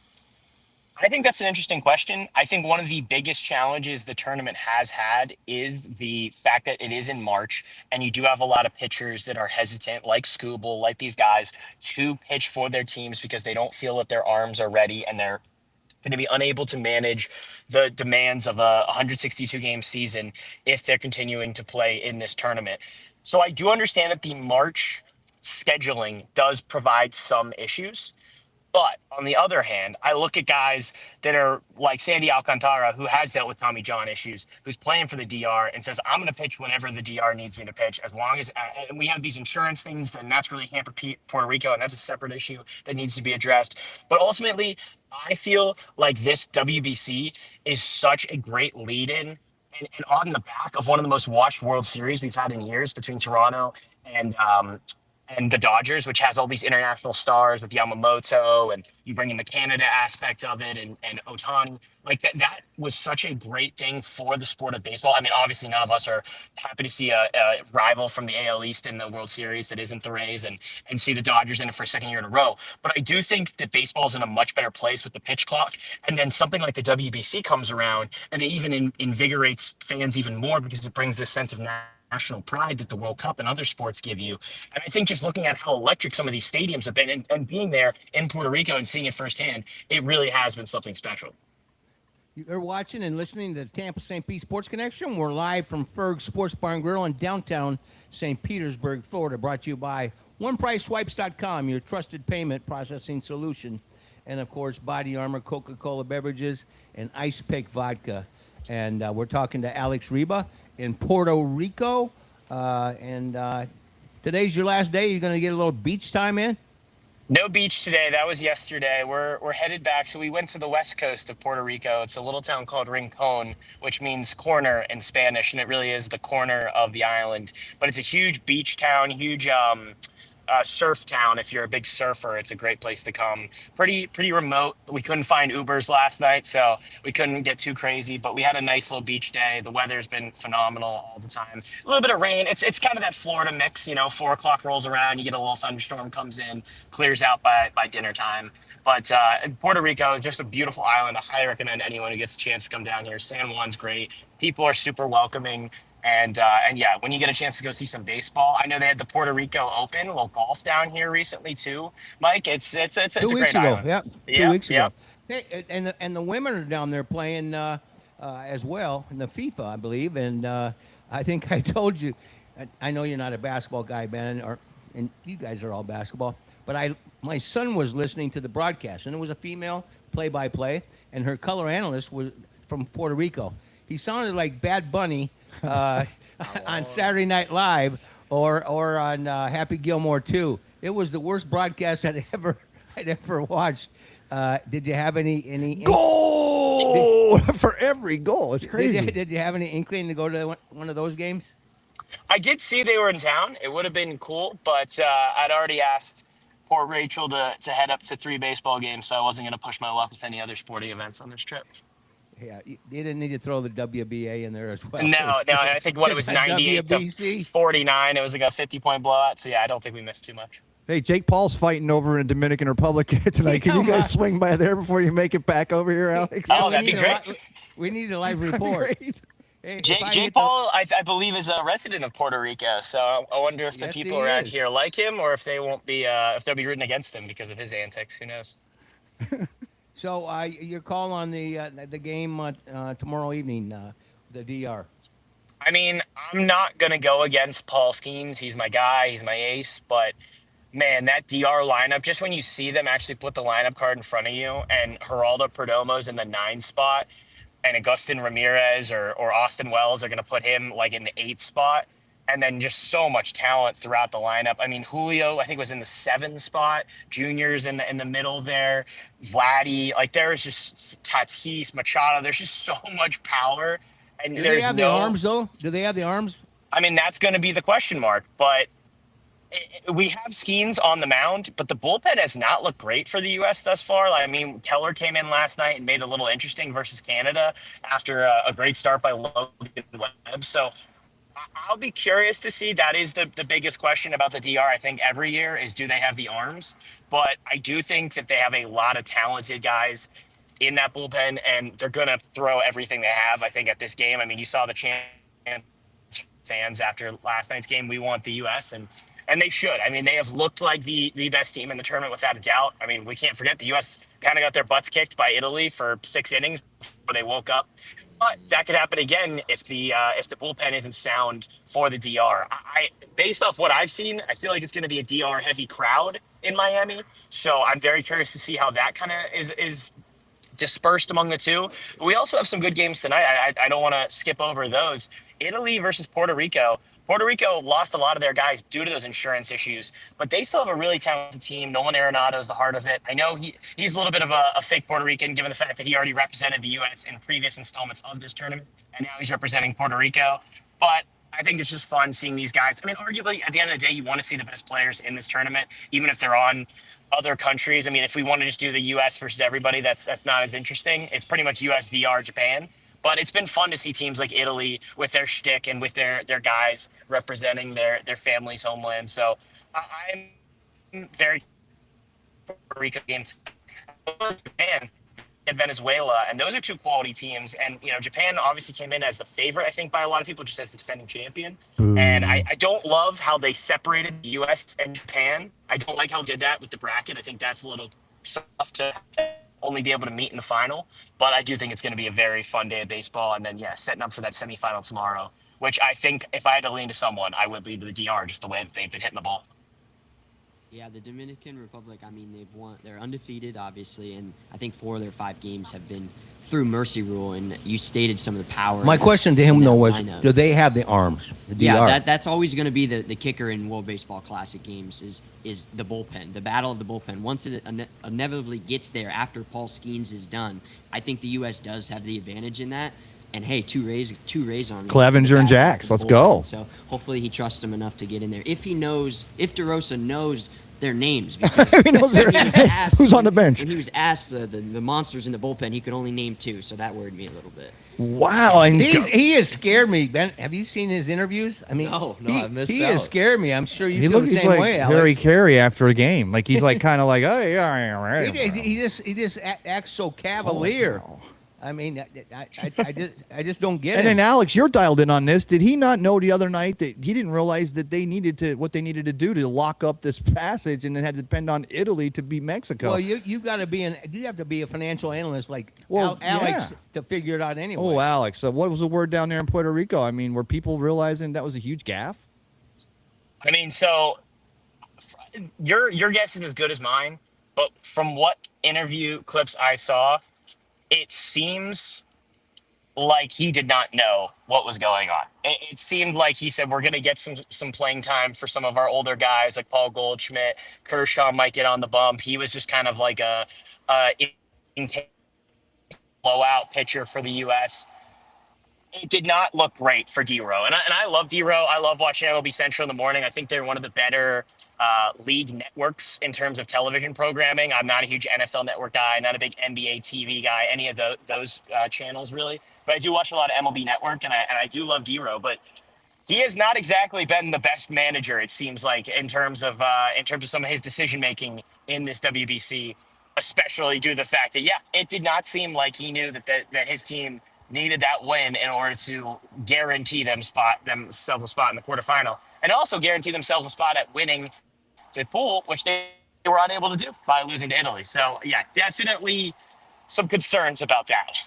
I think that's an interesting question. I think one of the biggest challenges the tournament has had is the fact that it is in March, and you do have a lot of pitchers that are hesitant, like Scooble, like these guys, to pitch for their teams because they don't feel that their arms are ready, and they're going to be unable to manage the demands of a 162 game season if they're continuing to play in this tournament. So I do understand that the March scheduling does provide some issues. But on the other hand, I look at guys that are like Sandy Alcantara, who has dealt with Tommy John issues, who's playing for the DR and says, I'm going to pitch whenever the DR needs me to pitch, as long as and we have these insurance things, and that's really hampered Puerto Rico, and that's a separate issue that needs to be addressed. But ultimately, I feel like this WBC is such a great lead-in and on the back of one of the most watched World Series we've had in years between Toronto and the Dodgers, which has all these international stars with Yamamoto, and you bring in the Canada aspect of it, and Ohtani. Like that was such a great thing for the sport of baseball. I mean, obviously none of us are happy to see a rival from the AL East in the World Series that isn't the Rays, and see the Dodgers in it for a second year in a row. But I do think that baseball is in a much better place with the pitch clock. And then something like the WBC comes around, and it even invigorates fans even more, because it brings this sense of national pride that the World Cup and other sports give you. And I think just looking at how electric some of these stadiums have been, and being there in Puerto Rico and seeing it firsthand, it really has been something special. You're watching and listening to the Tampa St. Pete Sports Connection. We're live from Ferg's Sports Bar and Grill in downtown St. Petersburg, Florida, brought to you by OnePriceSwipes.com, your trusted payment processing solution. And, of course, Body Armor, Coca-Cola beverages, and Ice Pick vodka. And we're talking to Alex Reba in Puerto Rico. Today's your last day. You're going to get a little beach time in? No beach today. That was yesterday. We're headed back. So we went to the west coast of Puerto Rico. It's a little town called Rincon, which means corner in Spanish, and it really is the corner of the island. But it's a huge beach town, huge surf town. If you're a big surfer, it's a great place to come. Pretty remote. We couldn't find Ubers last night, so we couldn't get too crazy. But we had a nice little beach day. The weather's been phenomenal all the time. A little bit of rain. It's kind of that Florida mix. 4 o'clock rolls around, you get a little thunderstorm comes in, clears out by dinner time. But Puerto Rico, just a beautiful island. I highly recommend anyone who gets a chance to come down here. San Juan's great. People are super welcoming. And yeah, when you get a chance to go see some baseball, I know they had the Puerto Rico Open, a little golf down here recently too. Mike, it's a great island. Yep. 2 weeks ago. Hey, and the women are down there playing as well in the FIFA, I believe. And I think I told you. I know you're not a basketball guy, Ben, and you guys are all basketball. But my son was listening to the broadcast, and it was a female play-by-play, and her color analyst was from Puerto Rico. He sounded like Bad Bunny on Saturday Night Live or on Happy Gilmore 2. It was the worst broadcast I'd ever watched. Did you have any goal for every goal? It's crazy. Did you have any inkling to go to one of those games? I did see they were in town. It would have been cool, but I'd already asked poor Rachel to head up to 3 baseball games, so I wasn't going to push my luck with any other sporting events on this trip. Yeah, you didn't need to throw the WBA in there as well. No, I think it was 98 to 49. It was like a 50-point blowout, so yeah, I don't think we missed too much. Hey, Jake Paul's fighting over in Dominican Republic tonight. Can you guys swing by there before you make it back over here, Alex? Oh, that'd be great. We need a live report. Hey, Jake Paul, I believe, is a resident of Puerto Rico, so I wonder if the people around here like him, or if they won't be, if they'll be rooting against him because of his antics. Who knows? So your call on the game tomorrow evening, the DR. I mean, I'm not gonna go against Paul Skeens. He's my guy. He's my ace. But man, that DR lineup, just when you see them actually put the lineup card in front of you, and Geraldo Perdomo's in the 9 spot, and Agustin Ramirez or Austin Wells are going to put him like in the 8 spot, and then just so much talent throughout the lineup. I mean, Julio, I think, was in the 7 spot. Junior's in the middle there. Vladdy, like there is just Tatis, Machado. There's just so much power. And do they have the arms though? Do they have the arms? I mean, that's going to be the question mark. But we have Skeens on the mound, but the bullpen has not looked great for the U.S. thus far. I mean, Keller came in last night and made it a little interesting versus Canada after a great start by Logan Webb. So I'll be curious to see. That is the biggest question about the DR, I think, every year is, do they have the arms? But I do think that they have a lot of talented guys in that bullpen, and they're going to throw everything they have, I think, at this game. I mean, you saw the chant fans after last night's game. We want the U.S., and they should. I mean, they have looked like the best team in the tournament without a doubt. I mean, we can't forget the U.S. kind of got their butts kicked by Italy for 6 innings before they woke up. But that could happen again if the bullpen isn't sound for the DR. Based off what I've seen, I feel like it's going to be a DR heavy crowd in Miami. So I'm very curious to see how that kind of is dispersed among the two. But we also have some good games tonight. I don't want to skip over those. Italy versus Puerto Rico. Puerto Rico lost a lot of their guys due to those insurance issues, but they still have a really talented team. Nolan Arenado is the heart of it. I know he's a little bit of a fake Puerto Rican, given the fact that he already represented the U.S. in previous installments of this tournament, and now he's representing Puerto Rico. But I think it's just fun seeing these guys. I mean, arguably, at the end of the day, you want to see the best players in this tournament, even if they're on other countries. I mean, if we want to just do the U.S. versus everybody, that's not as interesting. It's pretty much U.S., VR, Japan. But it's been fun to see teams like Italy with their shtick and with their guys representing their family's homeland. So I'm very Puerto Rico games. Japan and Venezuela, and those are 2 quality teams. And Japan obviously came in as the favorite, I think, by a lot of people, just as the defending champion. And I don't love how they separated the U.S. and Japan. I don't like how they did that with the bracket. I think that's a little tough to only be able to meet in the final, but I do think it's going to be a very fun day of baseball. And then, setting up for that semifinal tomorrow, which I think if I had to lean to someone, I would lean to the DR, just the way that they've been hitting the ball. Yeah, the Dominican Republic, I mean, they're undefeated, obviously, and I think 4 of their 5 games have been through mercy rule, and you stated some of the power. My question to him, though, was, do they have the arms, the DR? Yeah, that's always going to be the kicker in World Baseball Classic games is the bullpen, the battle of the bullpen. Once it inevitably gets there after Paul Skeens is done, I think the U.S. does have the advantage in that. And, hey, two Rays on Clevenger and Jax, let's go. So hopefully he trusts them enough to get in there. If DeRosa knows their names. Because he knows who's on the bench. When he was asked the monsters in the bullpen, he could only name 2, so that worried me a little bit. Wow. He has scared me, Ben. Have you seen his interviews? I mean, no, I missed out. He has scared me. I'm sure you feel the same way, Alex. Harry Carey after a game. Like, he's like kind of like, oh, yeah, right. He just acts so cavalier. Oh, wow. I mean, I just don't get And it. then Alex, you're dialed in on this. Did he not know the other night that he didn't realize that they needed to what they needed to do to lock up this passage, and then had to depend on Italy to beat Mexico? Well, you got to be you have to be a financial analyst like Well, Alex yeah. to figure it out anyway. Oh, Alex, what was the word down there in Puerto Rico? I mean, were people realizing that was a huge gaffe? I mean, so your guess is as good as mine, but from what interview clips I saw, it seems like he did not know what was going on. It seemed like he said we're going to get some playing time for some of our older guys like Paul Goldschmidt. Kershaw might get on the bump. He was just kind of like a blowout pitcher for the U.S. It did not look great for D-Row. And I love D-Row. I love watching MLB Central in the morning. I think they're one of the better league networks in terms of television programming. I'm not a huge NFL network guy, not a big NBA TV guy, any of those channels really. But I do watch a lot of MLB Network, and I do love D-Row. But he has not exactly been the best manager, it seems like, in terms of some of his decision making in this WBC, especially due to the fact that it did not seem like he knew that his team needed that win in order to guarantee themselves a spot in the quarterfinal, and also guarantee themselves a spot at winning the pool, which they were unable to do by losing to Italy. So definitely some concerns about that.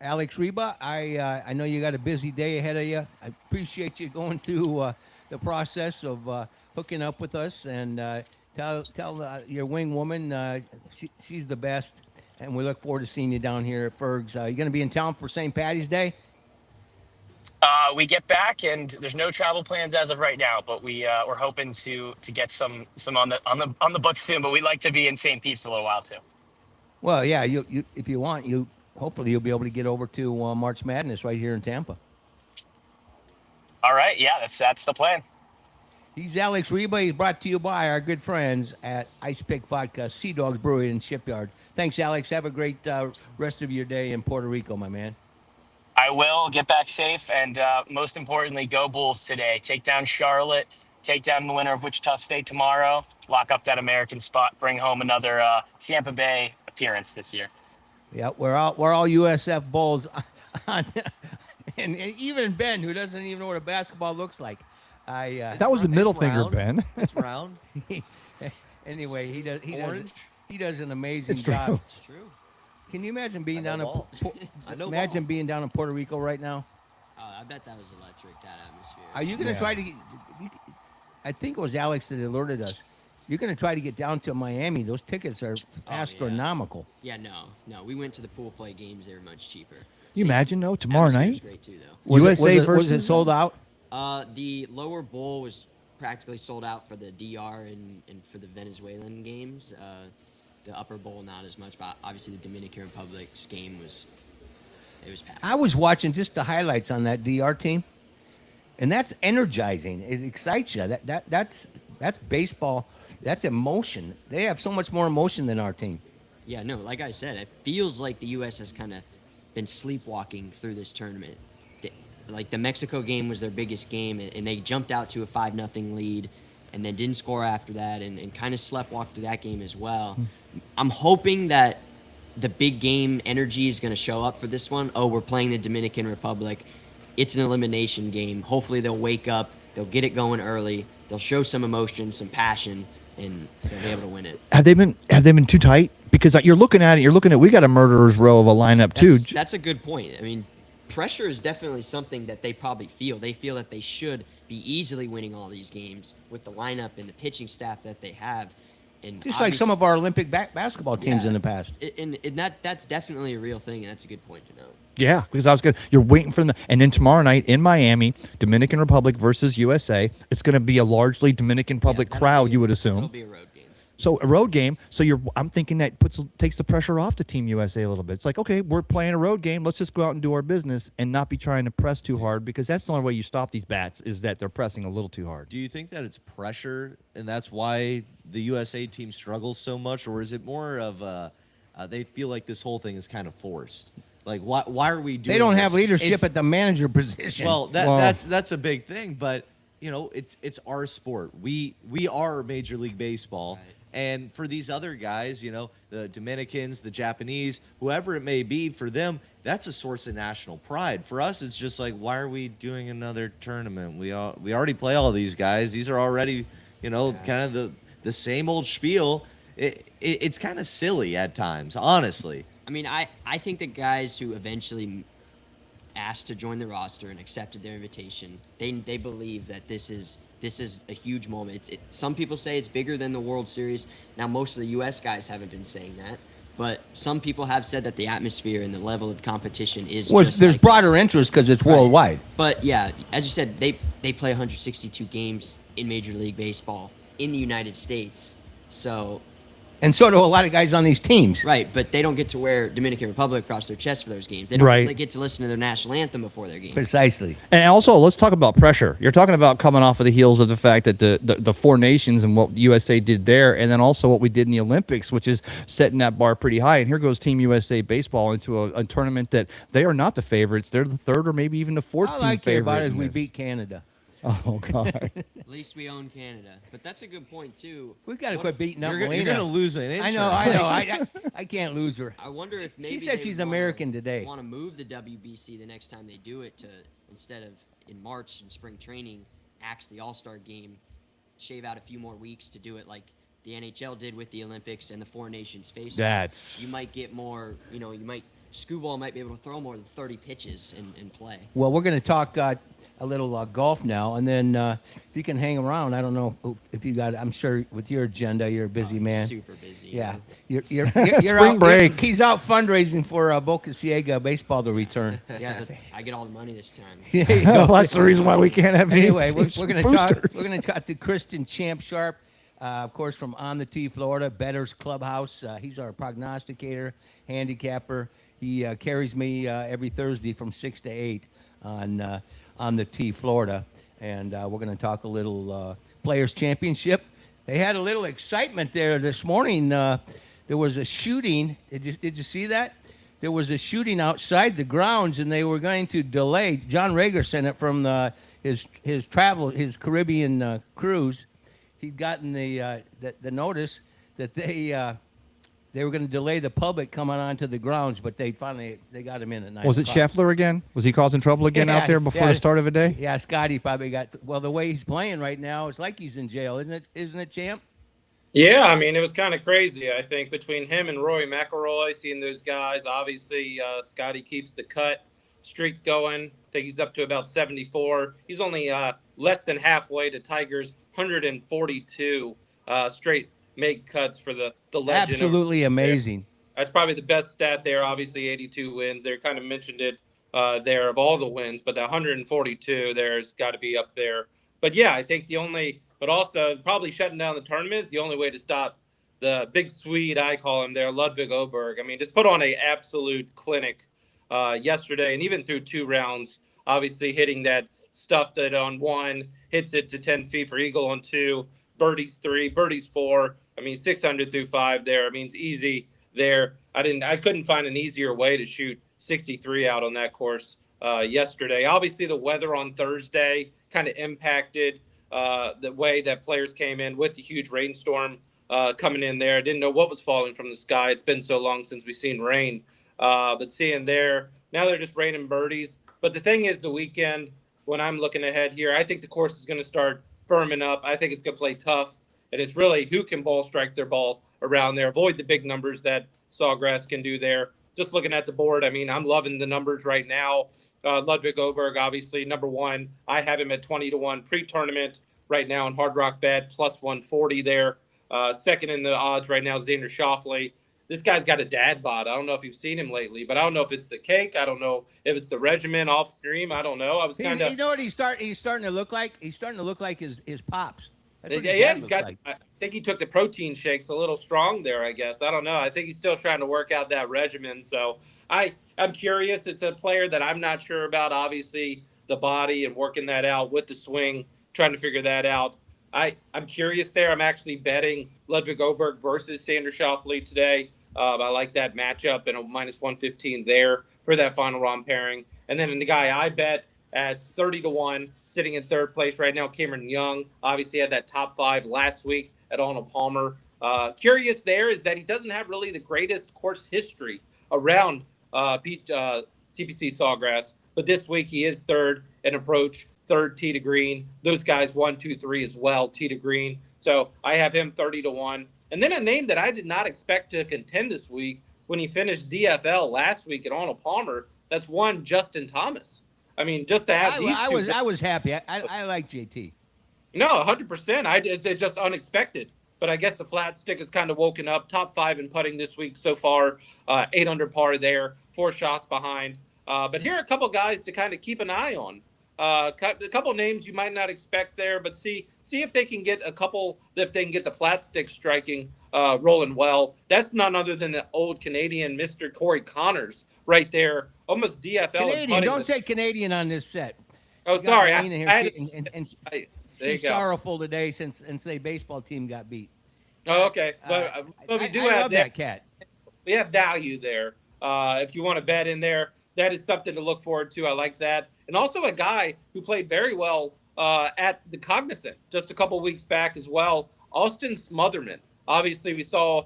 Alex Reba, I know you got a busy day ahead of you. I appreciate you going through the process of hooking up with us, and tell your wing woman she's the best, and we look forward to seeing you down here at Ferg's. You going to be in town for St. Patty's Day? We get back, and there's no travel plans as of right now, but we're hoping to get some on the books soon. But we'd like to be in St. Pete for a little while too. Well, yeah, you if you want, hopefully you'll be able to get over to March Madness right here in Tampa. All right, that's the plan. He's Alex Reba. He's brought to you by our good friends at Ice Pick Vodka, Sea Dogs Brewery and Shipyard. Thanks, Alex. Have a great rest of your day in Puerto Rico, my man. I will get back safe, and most importantly, go Bulls today. Take down Charlotte, take down the winner of Wichita State tomorrow, lock up that American spot, bring home another Tampa Bay appearance this year. Yeah, we're all USF Bulls, and even Ben, who doesn't even know what a basketball looks like. That was the middle finger, round. Ben. It's round. Anyway, Orange. he does an amazing It's job. true. It's true. Can you imagine being I down know in ball. I know imagine ball. being down in Puerto Rico right now? Oh, I bet that was electric, that atmosphere. Are you going to Yeah. try to get, I think it was Alex that alerted us. You're going to try to get down to Miami. Those tickets are astronomical. Yeah, no. We went to the pool play games. They were much cheaper. You imagine, though, tomorrow Atmosphere was night? great too, though. USA was versus it sold out? The lower bowl was practically sold out for the DR and for the Venezuelan games. The upper bowl not as much, but obviously the Dominican Republic's game was packed. I was watching just the highlights on that DR team, and that's energizing. It excites you. That's baseball. That's emotion. They have so much more emotion than our team. Yeah, no, like I said, it feels like the U.S. has kind of been sleepwalking through this tournament. Like the Mexico game was their biggest game, and they jumped out to a 5-0 lead and then didn't score after that and kind of sleptwalked through that game as well. I'm hoping that the big game energy is going to show up for this one. Oh, we're playing the Dominican Republic. It's an elimination game. Hopefully they'll wake up. They'll get it going early. They'll show some emotion, some passion, and they'll be able to win it. Have they been too tight? Because you're looking at we got a murderer's row of a lineup too. That's a good point. I mean, pressure is definitely something that they probably feel. They feel that they should be easily winning all these games with the lineup and the pitching staff that they have. And Just like some of our Olympic basketball teams in the past. And that's definitely a real thing, and that's a good point to note. Yeah, because I was good. You're waiting for them, and then tomorrow night in Miami, Dominican Republic versus USA. It's going to be a largely Dominican Republic crowd, you would assume. It'll be a road game. So a road game. So I'm thinking that takes the pressure off to Team USA a little bit. It's like, okay, we're playing a road game. Let's just go out and do our business and not be trying to press too hard, because that's the only way you stop these bats is that they're pressing a little too hard. Do you think that it's pressure and that's why the USA team struggles so much, or is it more of they feel like this whole thing is kind of forced? Like, why are we doing? They don't this? have leadership It's- at the manager position. Well, that's a big thing, but it's our sport. We are Major League Baseball, And for these other guys, the Dominicans, the Japanese, whoever it may be, for them, that's a source of national pride. For us, it's just like, why are we doing another tournament? We already play all these guys. These are already, kind of the same old spiel. It's kind of silly at times, honestly. I mean, I think the guys who eventually asked to join the roster and accepted their invitation, they believe that this is a huge moment. Some people say it's bigger than the World Series. Now, most of the U.S. guys haven't been saying that, but some people have said that the atmosphere and the level of competition is there's broader interest because it's worldwide. But yeah, as you said, they play 162 games in Major League Baseball in the United States. So And so do a lot of guys on these teams. right, but they don't get to wear Dominican Republic across their chest for those games. They don't Right. really get to listen to their national anthem before their games. Precisely. And also, let's talk about pressure. You're talking about coming off of the heels of the fact that the four nations and what USA did there, and then also what we did in the Olympics, which is setting that bar pretty high. And here goes Team USA baseball into a tournament that they are not the favorites. They're the third or maybe even the fourth All team I care favorite. about is in we this. beat Canada. Oh God. At least we own Canada. But that's a good point, too. We got to quit beating up You're Melina. going to lose an inch. I know. I can't lose her. I wonder if maybe She said she's American today. Want to move the WBC the next time they do it to, instead of in March in spring training, axe the All-Star game, shave out a few more weeks to do it like the NHL did with the Olympics and the four nations face. That's- You might get more, Scooball might be able to throw more than 30 pitches and play. Well, we're going to talk a little golf now, and then if you can hang around, I don't know if you got. I'm sure with your agenda, you're a busy man. Super busy. Yeah, man. you're Spring out, break. He's out fundraising for Boca Ciega baseball to return. Yeah, but I get all the money this time. There you go. Well, that's the reason why we can't have any Anyway, we're going to talk. boosters. We're going to talk to Kristen Champ Sharp, of course, from On the Tee, Florida, Bettor's Clubhouse. He's our prognosticator, handicapper. He carries me every Thursday from 6 to 8 on the Tee, Florida, and we're going to talk a little Players Championship. They had a little excitement there this morning. There was a shooting. Did you see that? There was a shooting outside the grounds, and they were going to delay. John Rager sent it from his Caribbean cruise. He'd gotten the notice that they were going to delay the public coming onto the grounds, but they got him in at 9 Was it o'clock. Scheffler again? Was he causing trouble again out there before the start of a day? Yeah, Scotty probably got. Well, the way he's playing right now, it's like he's in jail, isn't it? Isn't it, Champ? Yeah, I mean, it was kind of crazy, I think, between him and Rory McIlroy, seeing those guys. Obviously, Scotty keeps the cut streak going. I think he's up to about 74. He's only less than halfway to Tiger's 142 straight make cuts for the legend. Absolutely amazing. That's probably the best stat there. Obviously, 82 wins. They kind of mentioned it there of all the wins, but the 142 there's got to be up there. But yeah, I think but also probably shutting down the tournament is the only way to stop the big Swede, I call him there, Ludwig Oberg. I mean, just put on an absolute clinic yesterday, and even through 2 rounds, obviously hitting that stuffed it on 1, hits it to 10 feet for eagle on 2, birdies 3, birdies 4. I mean, 600 through 5 there. I mean, it's easy there. I couldn't find an easier way to shoot 63 out on that course yesterday. Obviously, the weather on Thursday kind of impacted the way that players came in with the huge rainstorm coming in there. Didn't know what was falling from the sky. It's been so long since we've seen rain. But seeing there, now they're just raining birdies. But the thing is, the weekend, when I'm looking ahead here, I think the course is going to start firming up. I think it's going to play tough. And it's really who can ball strike their ball around there. Avoid the big numbers that Sawgrass can do there. Just looking at the board, I mean, I'm loving the numbers right now. Ludwig Oberg, obviously, number 1. I have him at 20-1 pre-tournament right now in Hard Rock Bet, plus 140 there. Second in the odds right now, Xander Schauffele. This guy's got a dad bod. I don't know if you've seen him lately, but I don't know if it's the cake. I don't know if it's the regimen off stream. I don't know. I was kind of. You know what he's starting to look like? He's starting to look like his pops. That's what his Yeah, dad he's looks got. like. I think he took the protein shakes a little strong there. I guess I don't know. I think he's still trying to work out that regimen. So I'm curious. It's a player that I'm not sure about. Obviously, the body and working that out with the swing, trying to figure that out. I'm curious there. I'm actually betting Ludwig Oberg versus Xander Schauffele today. I like that matchup and a minus 115 there for that final round pairing. And then the guy I bet at 30-1, sitting in third place right now, Cameron Young. Obviously had that top 5 last week at Arnold Palmer. Curious there is that he doesn't have really the greatest course history around TPC Sawgrass, but this week he is third in approach, third tee to green. Those guys 1, 2, 3 as well, tee to green. So I have him 30-1. And then a name that I did not expect to contend this week when he finished DFL last week at Arnold Palmer, that's one Justin Thomas. I mean, just to have I was happy. I like JT. No, 100%. It's just unexpected. But I guess the flat stick has kind of woken up. Top 5 in putting this week so far. 8 under par there, 4 shots behind. But here are a couple guys to kind of keep an eye on. A couple names you might not expect there, but see if they can get if they can get the flat stick striking rolling well. That's none other than the old Canadian Mr. Corey Connors right there, almost DFL. Canadian, don't say Canadian on this set. Oh, sorry. She's sorrowful today since the baseball team got beat. Oh, okay. But we do have that cat. We have value there. If you want to bet in there, that is something to look forward to. I like that. And also a guy who played very well at the Cognizant just a couple weeks back as well, Austin Smotherman. Obviously, we saw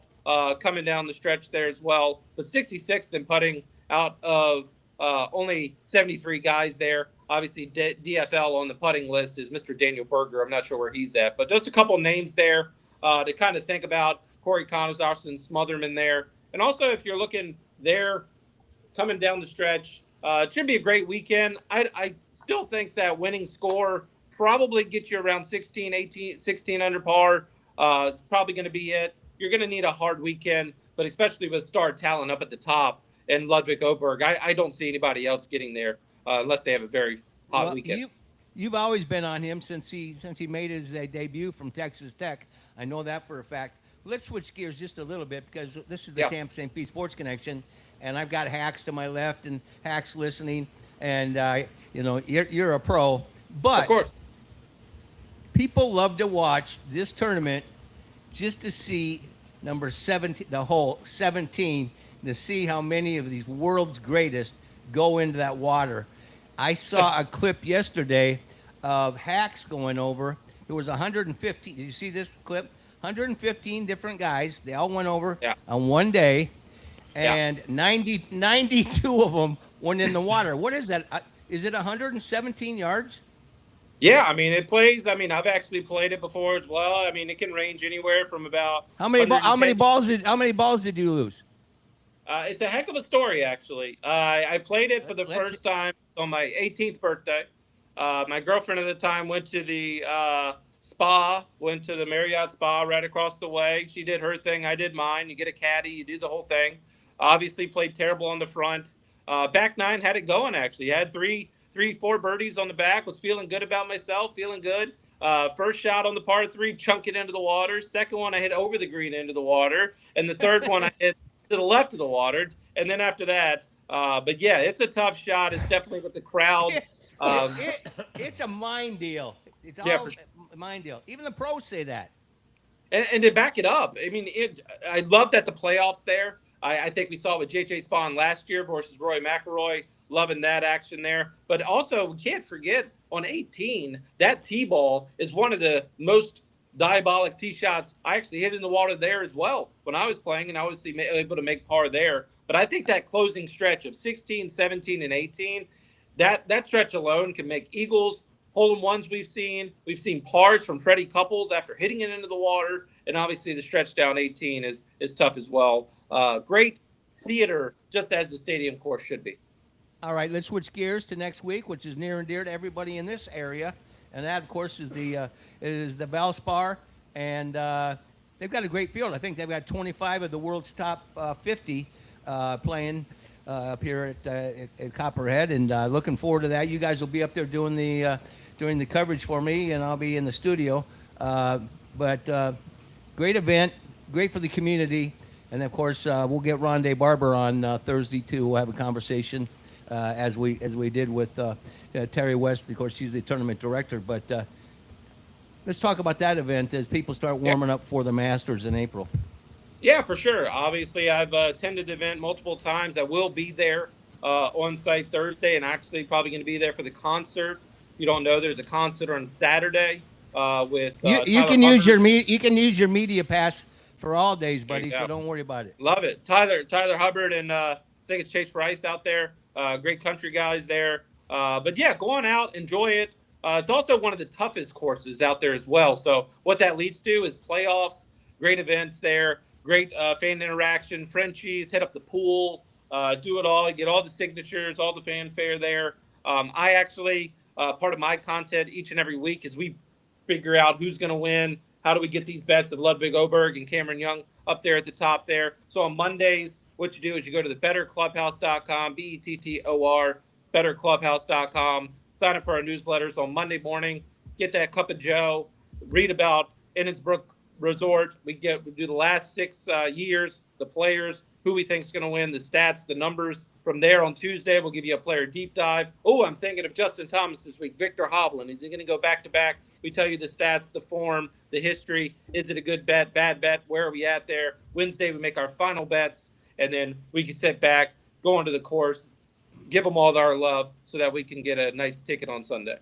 coming down the stretch there as well, but 66th in putting out of only 73 guys there. Obviously, DFL on the putting list is Mr. Daniel Berger. I'm not sure where he's at, but just a couple names there to kind of think about. Corey Connors, Austin Smotherman there. And also, if you're looking there coming down the stretch, it should be a great weekend. I still think that winning score probably gets you around 16 under par. It's probably going to be it. You're going to need a hard weekend, but especially with star talent up at the top and Ludwig Oberg, I don't see anybody else getting there unless they have a very hot weekend. You've always been on him since he made his debut from Texas Tech. I know that for a fact. Let's switch gears just a little bit because this is the Tampa St. Pete Sports Connection, and I've got Hacks to my left and Hacks listening, and you're a pro, but of course, people love to watch this tournament just to see number 17, the hole 17, to see how many of these world's greatest go into that water. I saw a clip yesterday of Hacks going over. There was 115. Did you see this clip? 115 different guys. They all went over on one day, and 92 of them went in the water. What is that? Is it 117 yards? Yeah, I mean, it plays. I mean, I've actually played it before as well. I mean, it can range anywhere from about how many balls did you lose? It's a heck of a story, actually. I played it for the first time on my 18th birthday. My girlfriend at the time went to the went to the Marriott Spa right across the way. She did her thing. I did mine. You get a caddy. You do the whole thing. Obviously played terrible on the front. Back nine had it going, actually. Had four birdies on the back. Was feeling good about myself. Feeling good. First shot on the par 3, chunk it into the water. Second one, I hit over the green into the water. And the third one, I hit to the left of the water. And then after that, but yeah, it's a tough shot. It's definitely with the crowd. It's a mind deal. It's all a mind deal. Even the pros say that. And to back it up, I mean, I love that the playoffs there. I think we saw it with J.J. Spawn last year versus Roy McIlroy. Loving that action there. But also, we can't forget, on 18, that tee ball is one of the most diabolic tee shots I actually hit in the water there as well when I was playing, and I was able to make par there. But I think that closing stretch of 16, 17, and 18, that stretch alone can make eagles, hole-in-ones we've seen. We've seen pars from Freddie Couples after hitting it into the water. And obviously the stretch down 18 is tough as well. Great theater, just as the stadium course should be. All right, let's switch gears to next week, which is near and dear to everybody in this area. And that, of course, is the Valspar. And they've got a great field. I think they've got 25 of the world's top 50 playing up here at Copperhead. And looking forward to that. You guys will be up there doing the coverage for me, and I'll be in the studio. But great event, great for the community. And, of course, we'll get Rondé Barber on Thursday, too. We'll have a conversation as we did with Terry West. Of course, she's the tournament director. But let's talk about that event as people start warming up for the Masters in April. Yeah, for sure. Obviously, I've attended the event multiple times. I will be there on site Thursday, and actually probably going to be there for the concert. If you don't know, there's a concert on Saturday with you can use your media pass for all days, There you buddy. go. So don't worry about it. Love it. Tyler Hubbard and I think it's Chase Rice out there. Great country guys there. But yeah, go on out, enjoy it. It's also one of the toughest courses out there as well. So what that leads to is playoffs, great events there, great fan interaction, Frenchies, hit up the pool, do it all, get all the signatures, all the fanfare there. I actually, part of my content each and every week is we figure out who's going to win. How do we get these bets of Ludwig Oberg and Cameron Young up there at the top there? So on Mondays, what you do is you go to the betterclubhouse.com, BETTOR, betterclubhouse.com, sign up for our newsletters on Monday morning, get that cup of joe, read about Innisbrook Resort. We do the last 6 years, the players, who we think is going to win, the stats, the numbers. From there on Tuesday, we'll give you a player deep dive. Oh, I'm thinking of Justin Thomas this week, Victor Hovland. Is he going to go back-to-back? We tell you the stats, the form, the history. Is it a good bet, bad bet? Where are we at there? Wednesday, we make our final bets, and then we can sit back, go onto the course, give them all our love so that we can get a nice ticket on Sunday.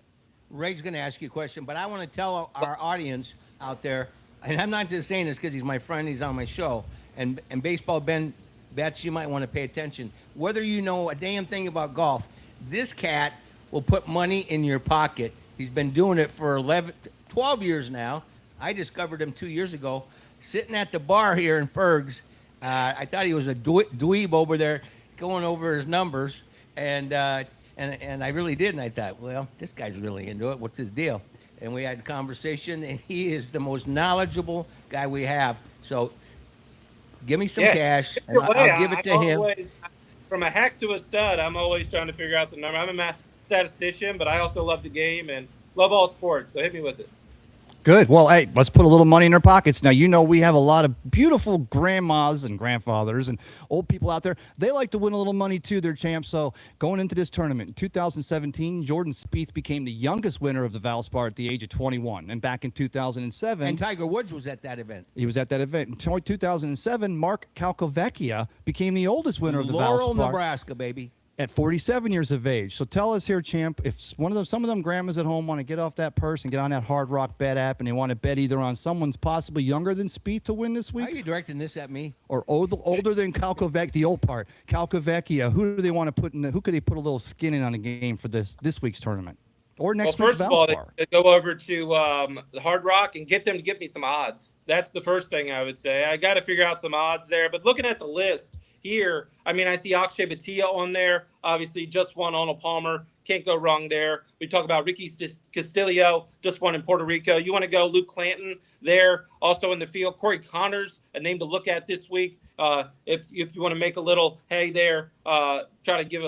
Ray's going to ask you a question, but I want to tell our audience out there, and I'm not just saying this because he's my friend, he's on my show, and baseball bets, you might want to pay attention. Whether you know a damn thing about golf, this cat will put money in your pocket. He's been doing it for 12 years now. I discovered him 2 years ago, sitting at the bar here in Fergs. I thought he was a dweeb over there going over his numbers, and I really did, and I thought, well, this guy's really into it. What's his deal? And we had a conversation, and he is the most knowledgeable guy we have. So give me some cash, and I'll give it to him. From a hack to a stud, I'm always trying to figure out the number. I'm a math statistician, but I also love the game and love all sports, so hit me with it. Good. Well, hey, let's put a little money in our pockets. Now, you know we have a lot of beautiful grandmas and grandfathers and old people out there. They like to win a little money too, they're champs. So going into this tournament, in 2017, Jordan Spieth became the youngest winner of the Valspar at the age of 21. And back in 2007... And Tiger Woods was at that event. He was at that event. In 2007, Mark Calcavecchia became the oldest winner of the Laurel, Valspar. Nebraska, baby. At 47 years of age. So tell us here, champ, if some of them grandmas at home want to get off that purse and get on that Hard Rock Bet app and they want to bet either on someone's possibly younger than Spieth to win this week, Are you directing this at me? or older than Calcavecchia, the old part, Calcavecchia, who do they want to put in? Who could they put a little skin in on a game for this week's tournament or next Well, week's first of all, Valspar? they go over to the Hard Rock and get them to give me some odds. That's the first thing I would say. I got to figure out some odds there. But looking at the list here, I mean, I see Akshay Bhatia on there. Obviously, just won Arnold Palmer. Can't go wrong there. We talk about Ricky Castillo, just won in Puerto Rico. You want to go Luke Clanton there, also in the field. Corey Connors, a name to look at this week. If you want to make a little hay there, try to give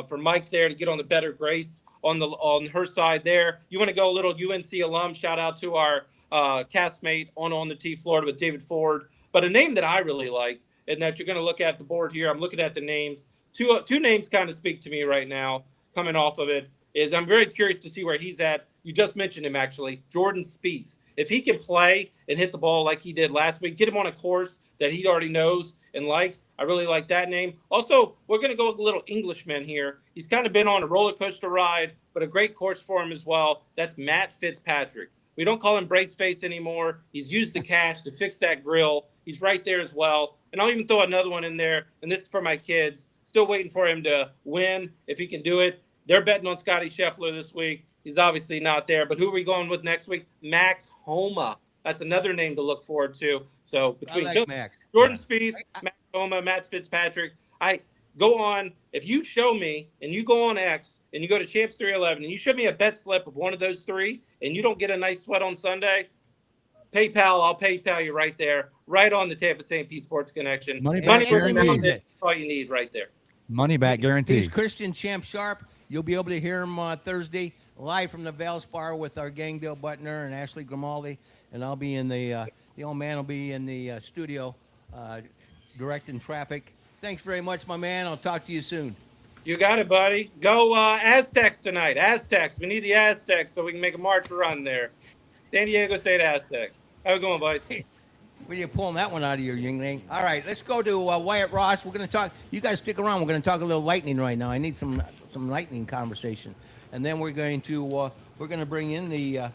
for Mike there to get on the better grace on her side there. You want to go a little UNC alum. Shout out to our castmate on the tee Florida with David Ford. But a name that I really like, and that you're going to look at the board here. I'm looking at the names. Two names kind of speak to me right now coming off of it. Is I'm very curious to see where he's at. You just mentioned him, actually, Jordan Spieth. If he can play and hit the ball like he did last week, get him on a course that he already knows and likes. I really like that name. Also, we're going to go with a little Englishman here. He's kind of been on a roller coaster ride, but a great course for him as well. That's Matt Fitzpatrick. We don't call him Brace Face anymore. He's used the cash to fix that grill. He's right there as well. And I'll even throw another one in there, and this is for my kids. Still waiting for him to win if he can do it. They're betting on Scotty Scheffler this week. He's obviously not there. But who are we going with next week? Max Homa. That's another name to look forward to. So between Jordan Spieth, Max Homa, Matt Fitzpatrick, I go on. If you show me and you go on X and you go to Champs 311 and you show me a bet slip of one of those three and you don't get a nice sweat on Sunday, PayPal, I'll PayPal you right there, right on the Tampa St. Pete Sports Connection. Money back guaranteed. That's all you need right there. Money back guaranteed. He's Christian Champ Sharp. You'll be able to hear him Thursday live from the Valspar with our gang, Bill Butner and Ashley Grimaldi. And I'll be in the old man will be in the studio directing traffic. Thanks very much, my man. I'll talk to you soon. You got it, buddy. Go Aztecs tonight. Aztecs. We need the Aztecs so we can make a march run there. San Diego State Aztecs. How we going, boys? Where are you pulling that one out of your Yingling? All right, let's go to Wyatt Ross. We're going to talk. You guys stick around. We're going to talk a little lightning right now. I need some lightning conversation, and then we're going to bring in the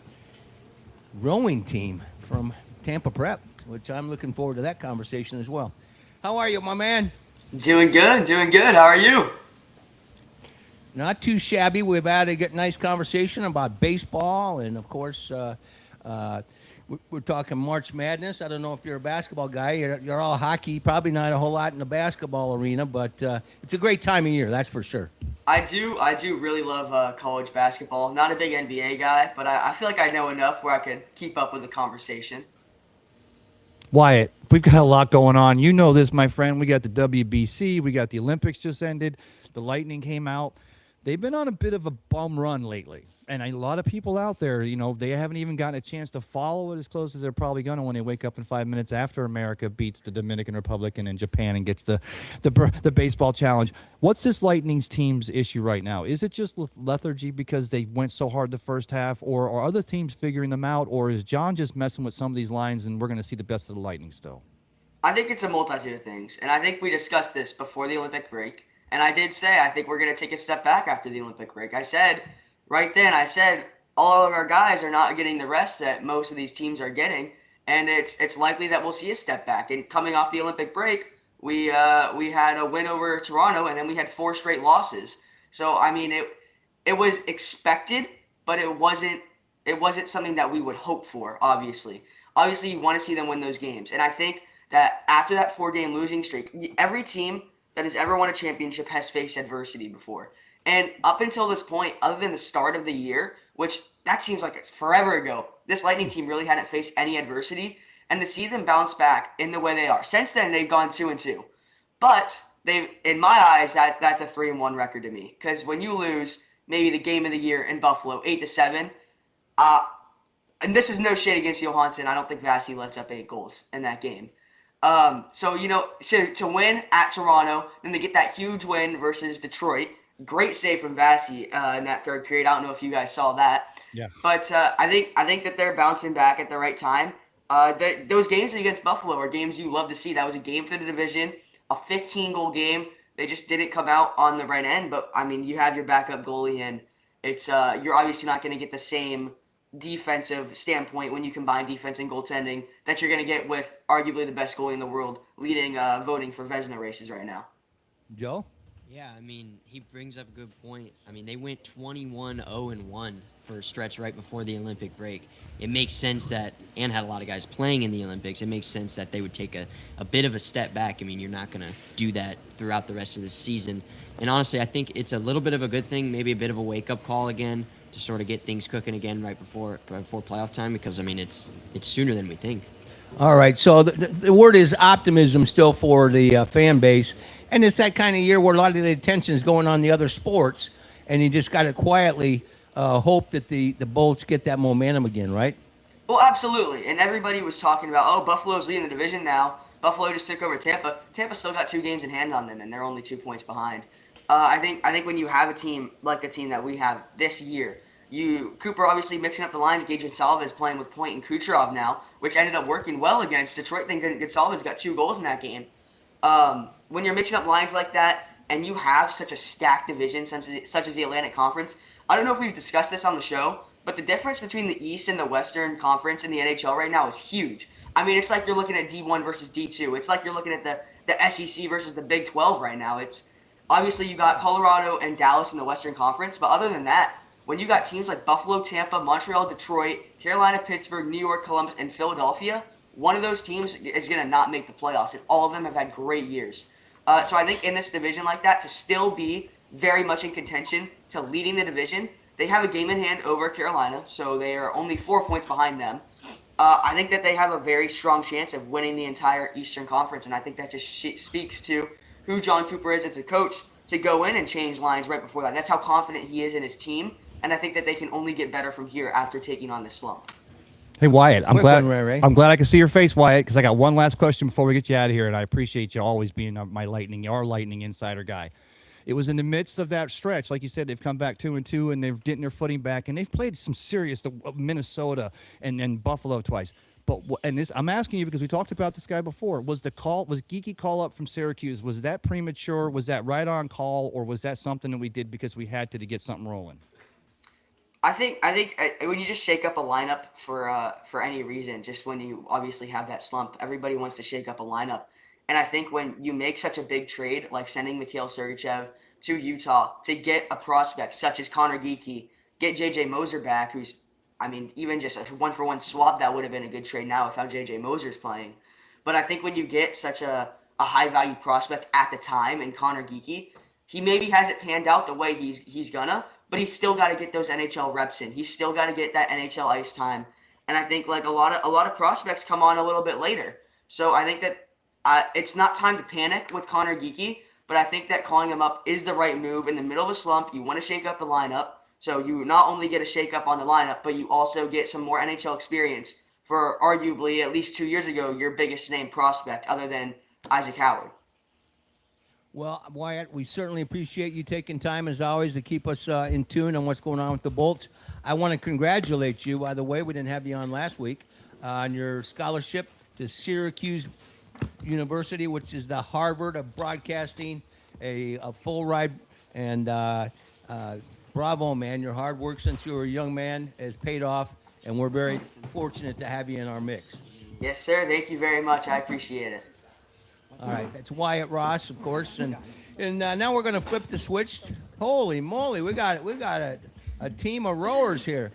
rowing team from Tampa Prep. which I'm looking forward to that conversation as well. How are you, my man? Doing good, doing good. How are you? Not too shabby. We've had a nice conversation about baseball, and of course, we're talking March Madness. I don't know if you're a basketball guy. You're all hockey. Probably not a whole lot in the basketball arena, but it's a great time of year, that's for sure. I do really love college basketball. Not a big NBA guy, but I feel like I know enough where I could keep up with the conversation. Wyatt, we've got a lot going on. You know this, my friend. We got the WBC. We got the Olympics just ended. The Lightning came out. They've been on a bit of a bum run lately. And a lot of people out there, you know, they haven't even gotten a chance to follow it as close as they're probably going to when they wake up in 5 minutes after America beats the Dominican Republic and Japan and gets the baseball challenge. What's this Lightning's team's issue right now? Is it just lethargy because they went so hard the first half, or are other teams figuring them out, or is John just messing with some of these lines and we're going to see the best of the Lightning still? I think it's a multitude of things, and I think we discussed this before the Olympic break, and I did say I think we're going to take a step back after the Olympic break. I said all of our guys are not getting the rest that most of these teams are getting, and it's likely that we'll see a step back. And coming off the Olympic break, we had a win over Toronto, and then we had 4 straight losses. So I mean, it was expected, but it wasn't something that we would hope for. Obviously, you want to see them win those games, and I think that after that 4-game losing streak, every team that has ever won a championship has faced adversity before. And up until this point, other than the start of the year, which that seems like it's forever ago, this Lightning team really hadn't faced any adversity. And to see them bounce back in the way they are. Since then, they've gone 2-2. But in my eyes, that's a 3-1 record to me. Because when you lose maybe the game of the year in Buffalo, 8-7, and this is no shade against Johansson. I don't think Vasi lets up 8 goals in that game. So, you know, to win at Toronto, then to get that huge win versus Detroit. Great save from Vasi in that third period. I don't know if you guys saw that. Yeah. But I think that they're bouncing back at the right time. Those games against Buffalo are games you love to see. That was a game for the division, a 15-goal game. They just didn't come out on the right end. But, I mean, you have your backup goalie, and it's you're obviously not going to get the same defensive standpoint when you combine defense and goaltending that you're going to get with arguably the best goalie in the world leading voting for Vezina races right now. Joe? Yeah, I mean, he brings up a good point. I mean, they went 21-0-1 for a stretch right before the Olympic break. It makes sense that, and had a lot of guys playing in the Olympics, it makes sense that they would take a bit of a step back. I mean, you're not going to do that throughout the rest of the season. And honestly, I think it's a little bit of a good thing, maybe a bit of a wake-up call again to sort of get things cooking again right before playoff time because, I mean, it's sooner than we think. All right, so the word is optimism still for the fan base. And it's that kind of year where a lot of the attention is going on the other sports, and you just got to quietly hope that the Bolts get that momentum again, right? Well, absolutely. And everybody was talking about, Buffalo's leading the division now. Buffalo just took over Tampa. Tampa still got 2 games in hand on them, and they're only 2 points behind. I think when you have a team like the team that we have this year, Cooper obviously mixing up the lines. Gage Gonsalves is playing with Point and Kucherov now, which ended up working well against Detroit. Then Gonsalves got 2 goals in that game. When you're mixing up lines like that and you have such a stacked division such as the Atlantic Conference, I don't know if we've discussed this on the show, but the difference between the East and the Western Conference in the NHL right now is huge. I mean, it's like you're looking at D1 versus D2. It's like you're looking at the SEC versus the Big 12 right now. It's obviously you got Colorado and Dallas in the Western Conference, but other than that, when you got teams like Buffalo, Tampa, Montreal, Detroit, Carolina, Pittsburgh, New York, Columbus, and Philadelphia, one of those teams is going to not make the playoffs, and all of them have had great years. So I think in this division like that, to still be very much in contention to leading the division, they have a game in hand over Carolina, so they are only 4 points behind them. I think that they have a very strong chance of winning the entire Eastern Conference, and I think that just speaks to who John Cooper is as a coach to go in and change lines right before that. That's how confident he is in his team, and I think that they can only get better from here after taking on this slump. Hey, Wyatt, I'm glad Ray. I'm glad I can see your face, Wyatt, because I got one last question before we get you out of here, and I appreciate you always being our Lightning insider guy. It was in the midst of that stretch, like you said, they've come back 2-2, and they're getting their footing back, and they've played some serious Minnesota and Buffalo twice. But I'm asking you because we talked about this guy before. Was Geeky call up from Syracuse? Was that premature? Was that right on call, or was that something that we did because we had to get something rolling? I think when you just shake up a lineup for any reason, just when you obviously have that slump, everybody wants to shake up a lineup. And I think when you make such a big trade, like sending Mikhail Sergachev to Utah to get a prospect such as Connor Geekie, get J.J. Moser back, who's, I mean, even just a one-for-one swap, that would have been a good trade now without J.J. Moser's playing. But I think when you get such a high-value prospect at the time in Connor Geekie, he maybe hasn't panned out the way he's gonna, but he's still got to get those NHL reps in. He's still got to get that NHL ice time. And I think like a lot of prospects come on a little bit later. So I think that it's not time to panic with Connor Geekie, but I think that calling him up is the right move in the middle of a slump. You want to shake up the lineup, so you not only get a shake up on the lineup, but you also get some more NHL experience for arguably at least 2 years ago your biggest name prospect other than Isaac Howard. Well, Wyatt, we certainly appreciate you taking time, as always, to keep us in tune on what's going on with the Bolts. I want to congratulate you, by the way, we didn't have you on last week, on your scholarship to Syracuse University, which is the Harvard of broadcasting, a full ride. And bravo, man. Your hard work since you were a young man has paid off, and we're very fortunate to have you in our mix. Yes, sir. Thank you very much. I appreciate it. All right, that's Wyatt Ross, of course, and now we're going to flip the switch. Holy moly, we got a team of rowers here.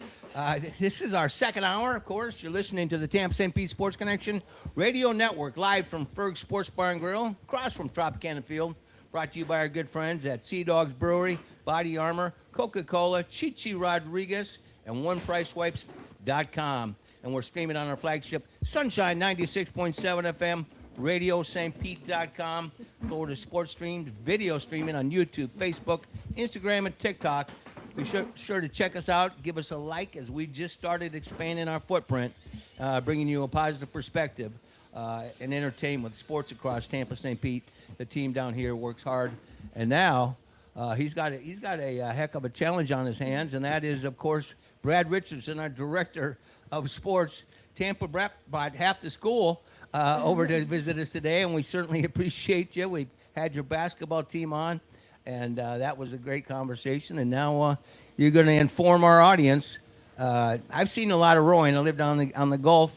This is our second hour, of course. You're listening to the Tampa St. Pete Sports Connection Radio Network, live from Ferg Sports Bar and Grill, across from Tropicana Field. Brought to you by our good friends at Sea Dogs Brewery, Body Armor, Coca-Cola, Chichi Rodriguez, and OnePriceWipes.com. And we're streaming on our flagship Sunshine 96.7 FM. RadioStPete.com, Florida Sports Streams, video streaming on YouTube, Facebook, Instagram, and TikTok. Be sure to check us out. Give us a like as we just started expanding our footprint, bringing you a positive perspective and entertain with sports across Tampa St. Pete. The team down here works hard, and now he's got a heck of a challenge on his hands, and that is, of course, Brad Richardson, our director of sports. Tampa Prep brought half the school over to visit us today, and we certainly appreciate you. We've had your basketball team on, and that was a great conversation. And now you're going to inform our audience. I've seen a lot of rowing. I lived on the Gulf,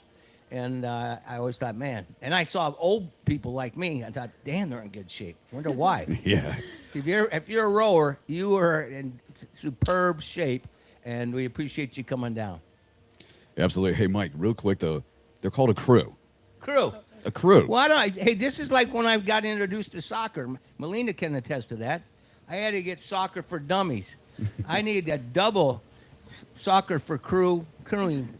and I always thought, man. And I saw old people like me. I thought, damn, they're in good shape. Wonder why. Yeah. If you're a rower, you are in superb shape, and we appreciate you coming down. Absolutely. Hey, Mike, real quick, though, they're called a crew. Crew. A crew. Well, hey, this is like when I got introduced to soccer. Melina can attest to that. I had to get soccer for dummies. I need a double soccer for crewing.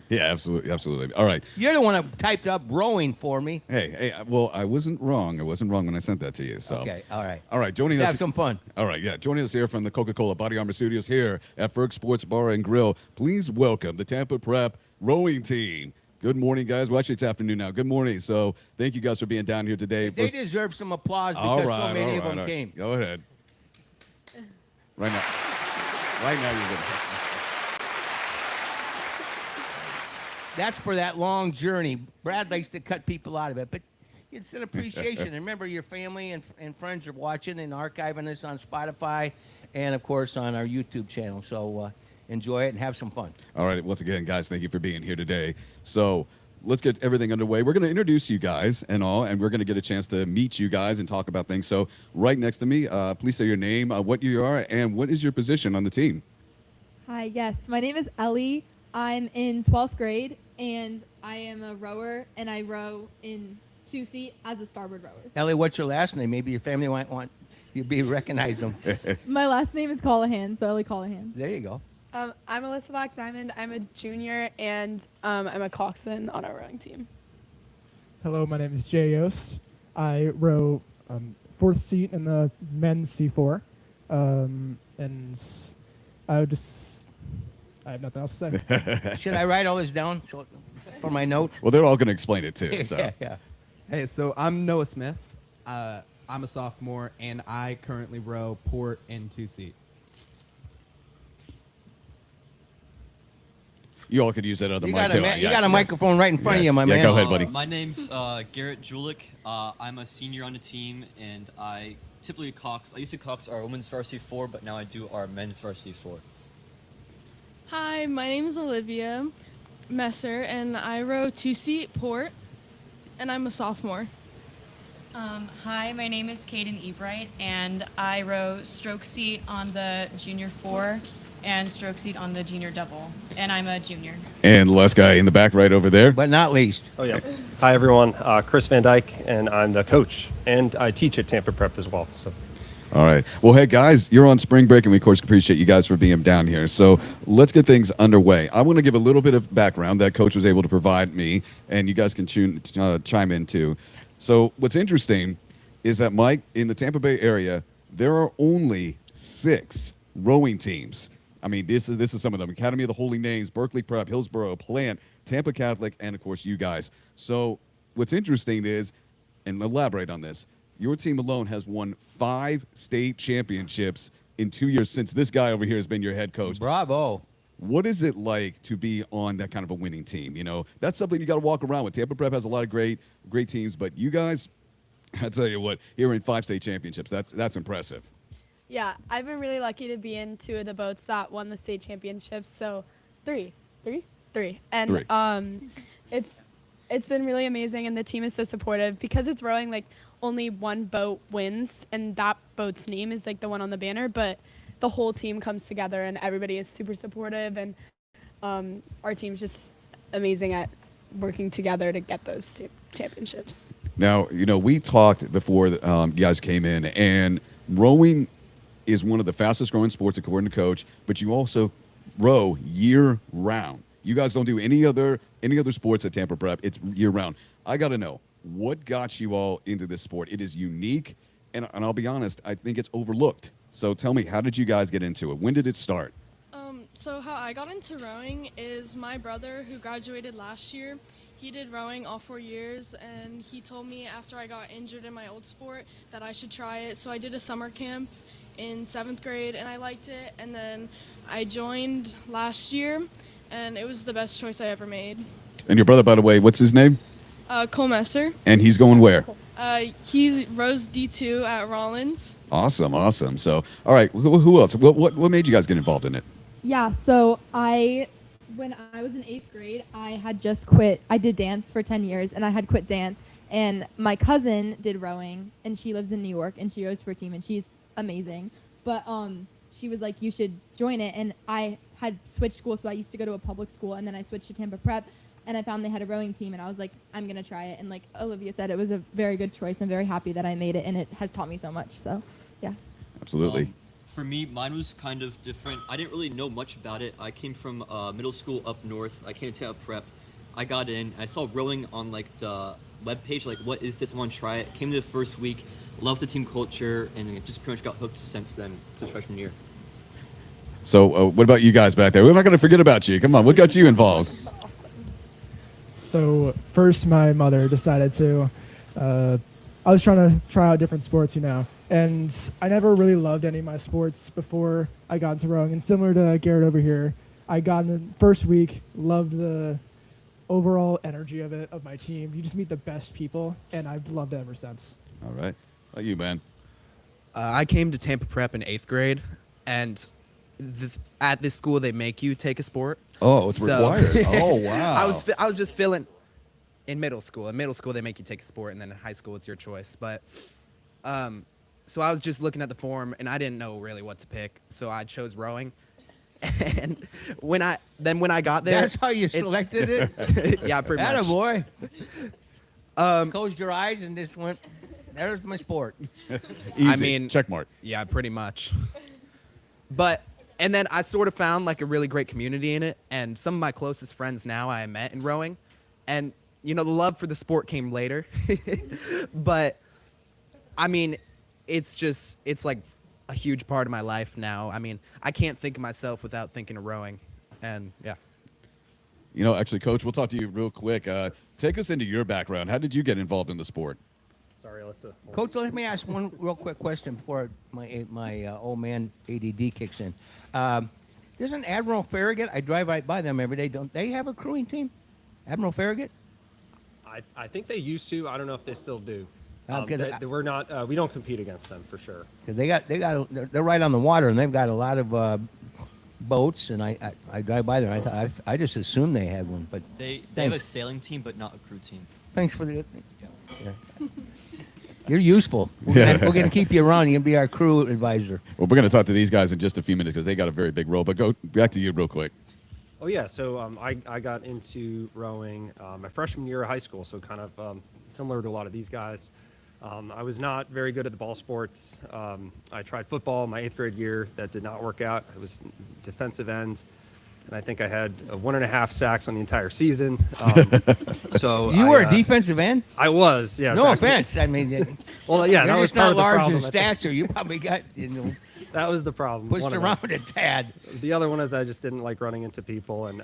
Yeah, absolutely. Absolutely. All right. You're the one that typed up rowing for me. Hey, well, I wasn't wrong. I wasn't wrong when I sent that to you. So. Okay, all right. All right, joining Let's us. have some fun. All right, yeah. Joining us here from the Coca-Cola Body Armor Studios here at Ferg Sports Bar and Grill. Please welcome the Tampa Prep rowing team. Good morning, guys. Well, actually, it's afternoon now. Good morning. So thank you guys for being down here today. They deserve some applause because so many of them came. Go ahead. Right now. Right now, you're good. That's for that long journey. Brad likes to cut people out of it, but it's an appreciation. And remember, your family and friends are watching and archiving this on Spotify and, of course, on our YouTube channel. So enjoy it and have some fun. All right. Once again, guys, thank you for being here today. So let's get everything underway. We're going to introduce you guys and we're going to get a chance to meet you guys and talk about things. So right next to me, please say your name, what you are, and what is your position on the team? Hi, yes. My name is Ellie. I'm in 12th grade, and I am a rower, and I row in 2-seat as a starboard rower. Ellie, what's your last name? Maybe your family might want you to recognize them. My last name is Callahan, so Ellie Callahan. There you go. I'm Alyssa Black Diamond. I'm a junior, and I'm a coxswain on our rowing team. Hello, my name is Jay Yost. I row 4th seat in the men's C4, and I have nothing else to say. Should I write all this down for my notes? Well, they're all going to explain it too. So. Yeah. Hey, so I'm Noah Smith. I'm a sophomore, and I currently row port and 2-seat. You all could use that other mic too. You got a microphone right in front of you, my man. Yeah, go ahead, buddy. My name's Garrett Julik. I'm a senior on the team, and I typically I used to cox our women's varsity 4, but now I do our men's varsity 4. Hi, my name is Olivia Messer, and I row two-seat port, and I'm a sophomore. Hi, my name is Kaden Ebright, and I row stroke seat on the junior 4 and stroke seat on the junior double, and I'm a junior. And the last guy in the back right over there. But not least. Oh, yeah. Hi, everyone. Chris Van Dyke, and I'm the coach, and I teach at Tampa Prep as well. So. All right. Well, hey, guys, you're on spring break, and we, of course, appreciate you guys for being down here. So let's get things underway. I want to give a little bit of background that Coach was able to provide me, and you guys can chime in, too. So what's interesting is that, Mike, in the Tampa Bay area, there are only 6 rowing teams. I mean, this is some of them. Academy of the Holy Names, Berkeley Prep, Hillsborough, Plant, Tampa Catholic, and, of course, you guys. So what's interesting is, and elaborate on this, your team alone has won 5 state championships in 2 years since this guy over here has been your head coach. Bravo. What is it like to be on that kind of a winning team? You know, that's something you got to walk around with. Tampa Prep has a lot of great teams, but you guys, I tell you what, here in 5 state championships, that's impressive. Yeah, I've been really lucky to be in 2 of the boats that won the state championships. So 3. And 3. It's been really amazing, and the team is so supportive because it's rowing. Like, only one boat wins, and that boat's name is like the one on the banner, but the whole team comes together and everybody is super supportive, and our team's just amazing at working together to get those championships. Now, you know, we talked before you guys came in, and rowing is one of the fastest growing sports according to Coach, but you also row year round. You guys don't do any other sports at Tampa Prep. It's year round. I got to know, what got you all into this sport? It is unique, and I'll be honest, I think it's overlooked. So tell me, how did you guys get into it? When did it start? So how I got into rowing is my brother, who graduated last year. He did rowing all 4 years, and he told me after I got injured in my old sport that I should try it. So I did a summer camp in 7th grade, and I liked it. And then I joined last year, and it was the best choice I ever made. And your brother, by the way, what's his name? Cole Messer. And he's going where? He rows D2 at Rollins. Awesome. So, all right, who else? What made you guys get involved in it? Yeah, so when I was in 8th grade, I had just quit. I did dance for 10 years, and I had quit dance. And my cousin did rowing, and she lives in New York, and she rows for a team, and she's amazing. But she was like, you should join it. And I had switched schools, so I used to go to a public school, and then I switched to Tampa Prep, and I found they had a rowing team, and I was like, I'm going to try it. And like Olivia said, it was a very good choice. I'm very happy that I made it, and it has taught me so much. So, yeah. Absolutely. For me, mine was kind of different. I didn't really know much about it. I came from middle school up north. I came to Tampa Prep. I got in. I saw rowing on like the webpage. Like, what is this? I want to try it. Came to the first week. Loved the team culture, and then just pretty much got hooked since then, since freshman year. So, what about you guys back there? We're not going to forget about you. Come on, what got you involved? So first, my mother decided to. I was trying to try out different sports, and I never really loved any of my sports before I got into rowing. And similar to Garrett over here, I got in the first week, loved the overall energy of my team. You just meet the best people, and I've loved it ever since. All right. How about you, man? I came to Tampa Prep in 8th grade, and at this school they make you take a sport. Oh, it's required. Oh, wow. I was just feeling in middle school. In middle school they make you take a sport, and then in high school it's your choice. But so I was just looking at the form, and I didn't know really what to pick, so I chose rowing. And when I got there, that's how you selected it. Yeah, pretty much. Attaboy. Closed your eyes and just went. There's my sport. Easy. I mean, check mark. Yeah, pretty much. And then I sort of found like a really great community in it, and some of my closest friends now I met in rowing, and the love for the sport came later. But I mean, it's like a huge part of my life now. I mean, I can't think of myself without thinking of rowing, and yeah. Actually, Coach, we'll talk to you real quick. Take us into your background. How did you get involved in the sport? Sorry, Alyssa. Coach, let me ask one real quick question before my old man ADD kicks in. Doesn't Admiral Farragut, I drive right by them every day, don't they have a crewing team? Admiral Farragut? I think they used to. I don't know if they still do. We're not. We don't compete against them for sure. Because they're right on the water, and they've got a lot of boats, and I drive by there. And I just assumed they had one, but They have thanks. a sailing team, but not a crew team. Thanks for the. Yeah. You're useful. We're gonna keep you around. You're gonna be our crew advisor. Well, we're going to talk to these guys in just a few minutes because they got a very big role. But go back to you real quick. Oh yeah, so I got into rowing my freshman year of high school, so kind of similar to a lot of these guys. I was not very good at the ball sports. I tried football my 8th grade year. That did not work out. I was defensive end, and I think I had 1.5 sacks on the entire season. So You were a defensive end? I was, yeah. No offense. I mean, well, yeah, you're that was just part not of the large problem. in stature. You probably got that was the problem. pushed one of around them. a tad. The other one is I just didn't like running into people, and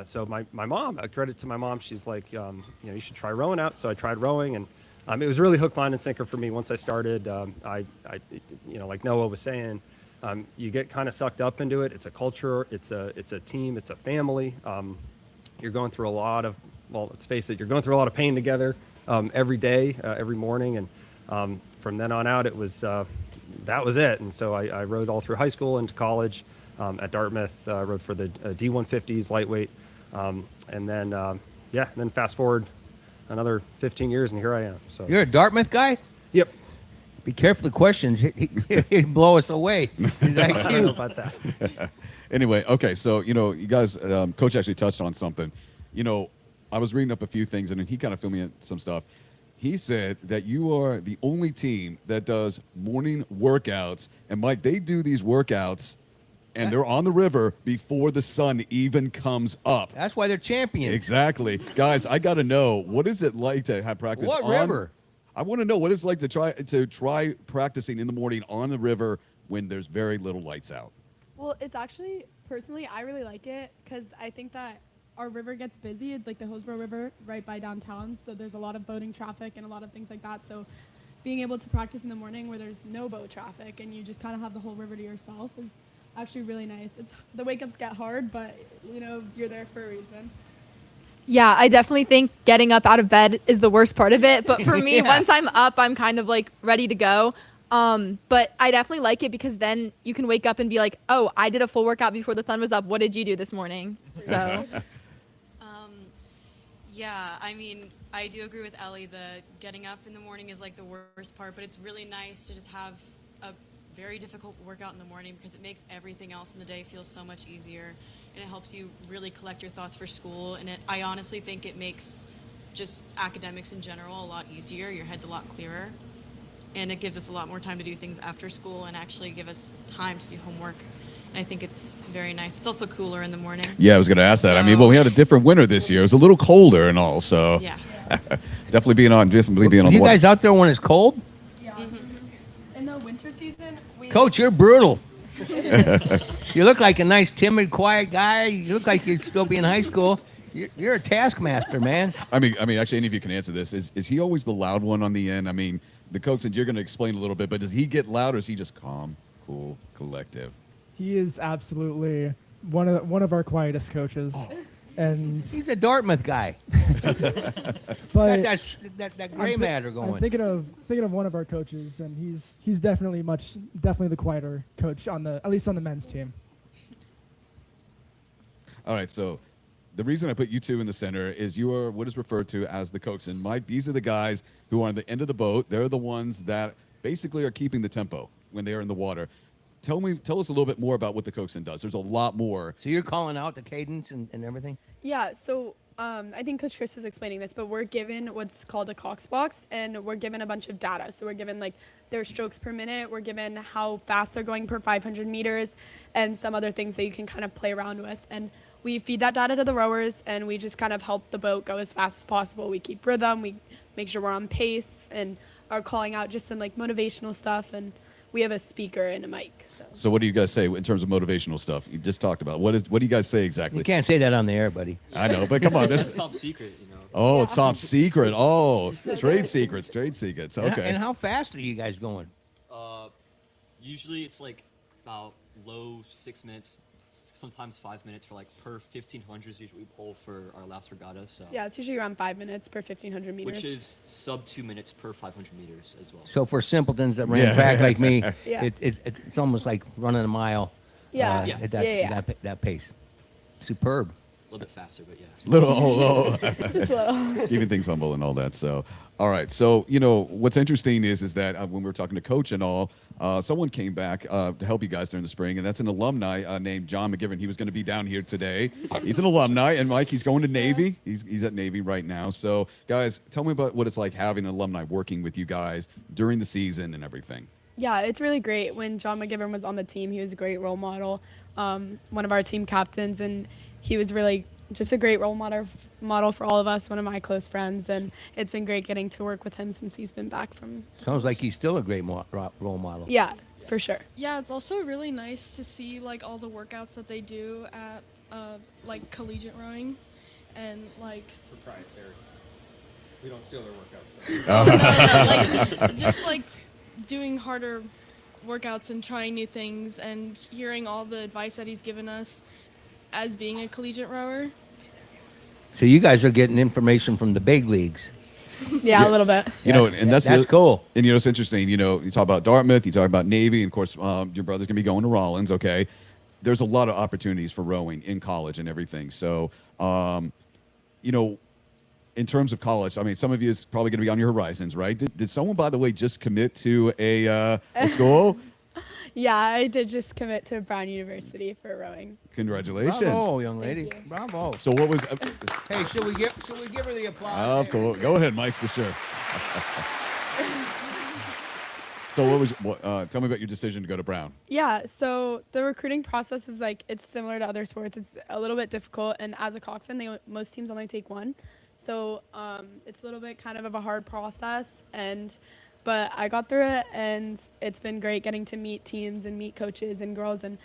so my mom, credit to my mom, she's like, you should try rowing out. So I tried rowing, and it was really hook, line, and sinker for me. Once I started, I like Noah was saying, you get kind of sucked up into it. It's a culture, it's a team, it's a family. You're going through a lot of, well, let's face it, you're going through a lot of pain together every day, every morning, and from then on out, it was. That was it. And so I rode all through high school into college at Dartmouth. I rode for the D150s, lightweight. And then fast forward another 15 years, and here I am. So You're a Dartmouth guy? Yep. Be careful of the questions. He'd blow us away. Is that I don't cute? know about that. Anyway, okay, so you guys, Coach actually touched on something. I was reading up a few things, and he kind of filled me in some stuff. He said that you are the only team that does morning workouts. And Mike, they do these workouts, and they're on the river before the sun even comes up. That's why they're champions. Exactly. Guys, I got to know, what is it like to have practice What on river? I want to know what it's like to try practicing in the morning on the river when there's very little lights out. Well, it's actually, personally, I really like it because I think that our river gets busy, like the Hillsborough River right by downtown, so there's a lot of boating traffic and a lot of things like that. So being able to practice in the morning where there's no boat traffic and you just kind of have the whole river to yourself is actually really nice. The wake-ups get hard, but you're there for a reason. Yeah, I definitely think getting up out of bed is the worst part of it. But for me, Yeah. once I'm up, I'm kind of like ready to go. But I definitely like it because then you can wake up and be like, oh, I did a full workout before the sun was up. What did you do this morning? So Yeah, I mean, I do agree with Ellie. The getting up in the morning is like the worst part, but it's really nice to just have a very difficult workout in the morning because it makes everything else in the day feel so much easier, and it helps you really collect your thoughts for school. And I honestly think it makes just academics in general a lot easier. Your head's a lot clearer, and it gives us a lot more time to do things after school and actually give us time to do homework. And I think it's very nice. It's also cooler in the morning. Yeah, I was going to ask that. I mean, well, we had a different winter this year. It was a little colder and all, so Yeah. definitely being on the You water. guys out there when it's cold? Yeah. In the winter season, Coach, you're brutal. You look like a nice, timid, quiet guy. You look like you'd still be in high school. You're a taskmaster, man. I mean, actually, any of you can answer this. Is he always the loud one on the end? I mean, the coach said you're going to explain a little bit, but does he get loud or is he just calm, cool, collective? He is absolutely one of our quietest coaches, and He's a Dartmouth guy. but Got that gray matter going. I'm thinking of one of our coaches, and he's definitely the quieter coach at least on the men's team. All right, so the reason I put you two in the center is you are what is referred to as the coxswain. Mike, these are the guys who are on the end of the boat. They're the ones that basically are keeping the tempo when they are in the water. Tell us a little bit more about what the coxswain does. There's a lot more. So you're calling out the cadence and everything? Yeah, so I think Coach Chris is explaining this, but we're given what's called a Cox box, and we're given a bunch of data. So we're given like their strokes per minute, we're given how fast they're going per 500 meters, and some other things that you can kind of play around with. And we feed that data to the rowers, and we just kind of help the boat go as fast as possible. We keep rhythm, we make sure we're on pace, and are calling out just some like motivational stuff, and we have a speaker and a mic. So what do you guys say in terms of motivational stuff? You just talked about. What do you guys say exactly? You can't say that on the air, buddy. I know, but come on. It's top secret, Oh, it's top secret. Oh, trade secrets. Okay. And how fast are you guys going? Usually it's like about low 6 minutes, sometimes 5 minutes for like per 1500 is usually we pull for our last regatta. So Yeah, it's usually around 5 minutes per 1,500 meters. which is sub 2 minutes per 500 meters as well. So for simpletons that ran track like me, Yeah. it's almost like running a mile. Yeah. At Yeah. that, Yeah. that pace. Superb. A little bit faster, but yeah. Little, Just a little. keeping things humble and all that. So, all right. So, what's interesting is that when we were talking to Coach and all, someone came back to help you guys during the spring, and that's an alumni named John McGivern. He was going to be down here today. He's an alumni, and Mike, he's going to Navy. He's at Navy right now. So, guys, tell me about what it's like having an alumni working with you guys during the season and everything. Yeah, it's really great. When John McGivern was on the team, he was a great role model, one of our team captains, and he was really just a great role model for all of us, one of my close friends, and it's been great getting to work with him since he's been back from. Sounds like he's still a great role model. Yeah, for sure. Yeah, it's also really nice to see like all the workouts that they do at like collegiate rowing, and like Proprietary. We don't steal their workouts. like just like doing harder workouts and trying new things and hearing all the advice that he's given us as being a collegiate rower. So you guys are getting information from the big leagues. Yeah, a little bit. And that's cool. And it's interesting. You talk about Dartmouth, you talk about Navy, and of course, your brother's gonna be going to Rollins. Okay, there's a lot of opportunities for rowing in college and everything. So, in terms of college, I mean, some of you is probably going to be on your horizons, right? Did someone, by the way, just commit to a school? Yeah, I did just commit to Brown University for rowing. Congratulations. Bravo, young lady. Thank you. Bravo. So what was? Hey, should we give her the applause? Of course. Go ahead, Mike, for sure. So what was? Tell me about your decision to go to Brown. Yeah, so the recruiting process is it's similar to other sports. It's a little bit difficult, and as a coxswain, most teams only take one. So it's a little bit kind of a hard process, but I got through it, and it's been great getting to meet teams and meet coaches and girls, and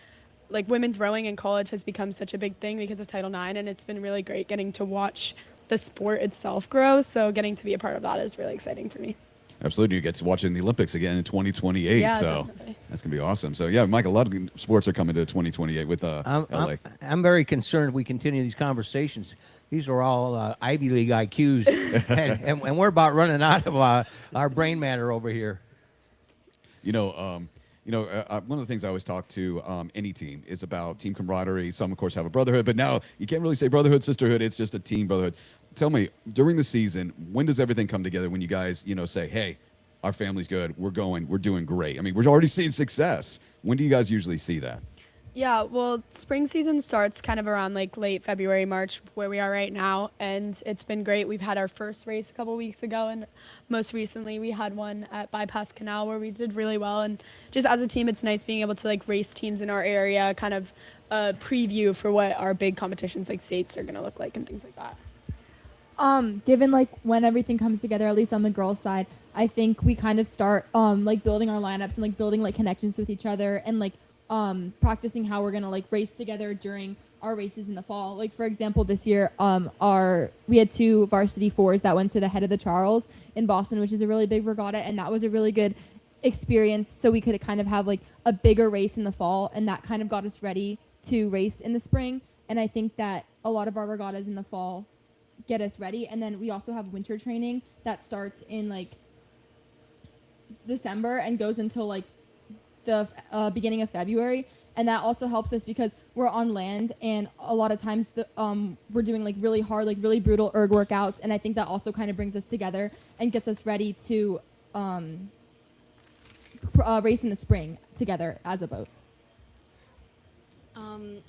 women's rowing in college has become such a big thing because of Title IX, and it's been really great getting to watch the sport itself grow. So getting to be a part of that is really exciting for me. Absolutely. You get to watch it in the Olympics again in 2028. Yeah, so definitely. that's going to be awesome. So, yeah, Mike, a lot of sports are coming to 2028 with LA. I'm very concerned if we continue these conversations. These are all Ivy League IQs, and we're about running out of our brain matter over here. One of the things I always talk to any team is about team camaraderie. Some, of course, have a brotherhood, but now you can't really say brotherhood, sisterhood. It's just a team brotherhood. Tell me, during the season, when does everything come together when you guys, say, hey, our family's good, we're doing great? I mean, we're already seeing success. When do you guys usually see that? Yeah, well, spring season starts kind of around late February, March, where we are right now, and it's been great. We've had our first race a couple weeks ago, and most recently we had one at Bypass Canal where we did really well. And just as a team, it's nice being able to race teams in our area, kind of a preview for what our big competitions like states are going to look like and things like that. Given when everything comes together, at least on the girls' side, I think we kind of start building our lineups and building connections with each other and practicing how we're gonna race together during our races in the fall. For example, this year we had 2 varsity 4s that went to the Head of the Charles in Boston, which is a really big regatta, and that was a really good experience. So we could kind of have a bigger race in the fall, and that kind of got us ready to race in the spring. And I think that a lot of our regattas in the fall get us ready. And then we also have winter training that starts in December and goes until the beginning of February, and that also helps us because we're on land, and a lot of times we're doing really hard, really brutal erg workouts, and I think that also kind of brings us together and gets us ready to race in the spring together as a boat.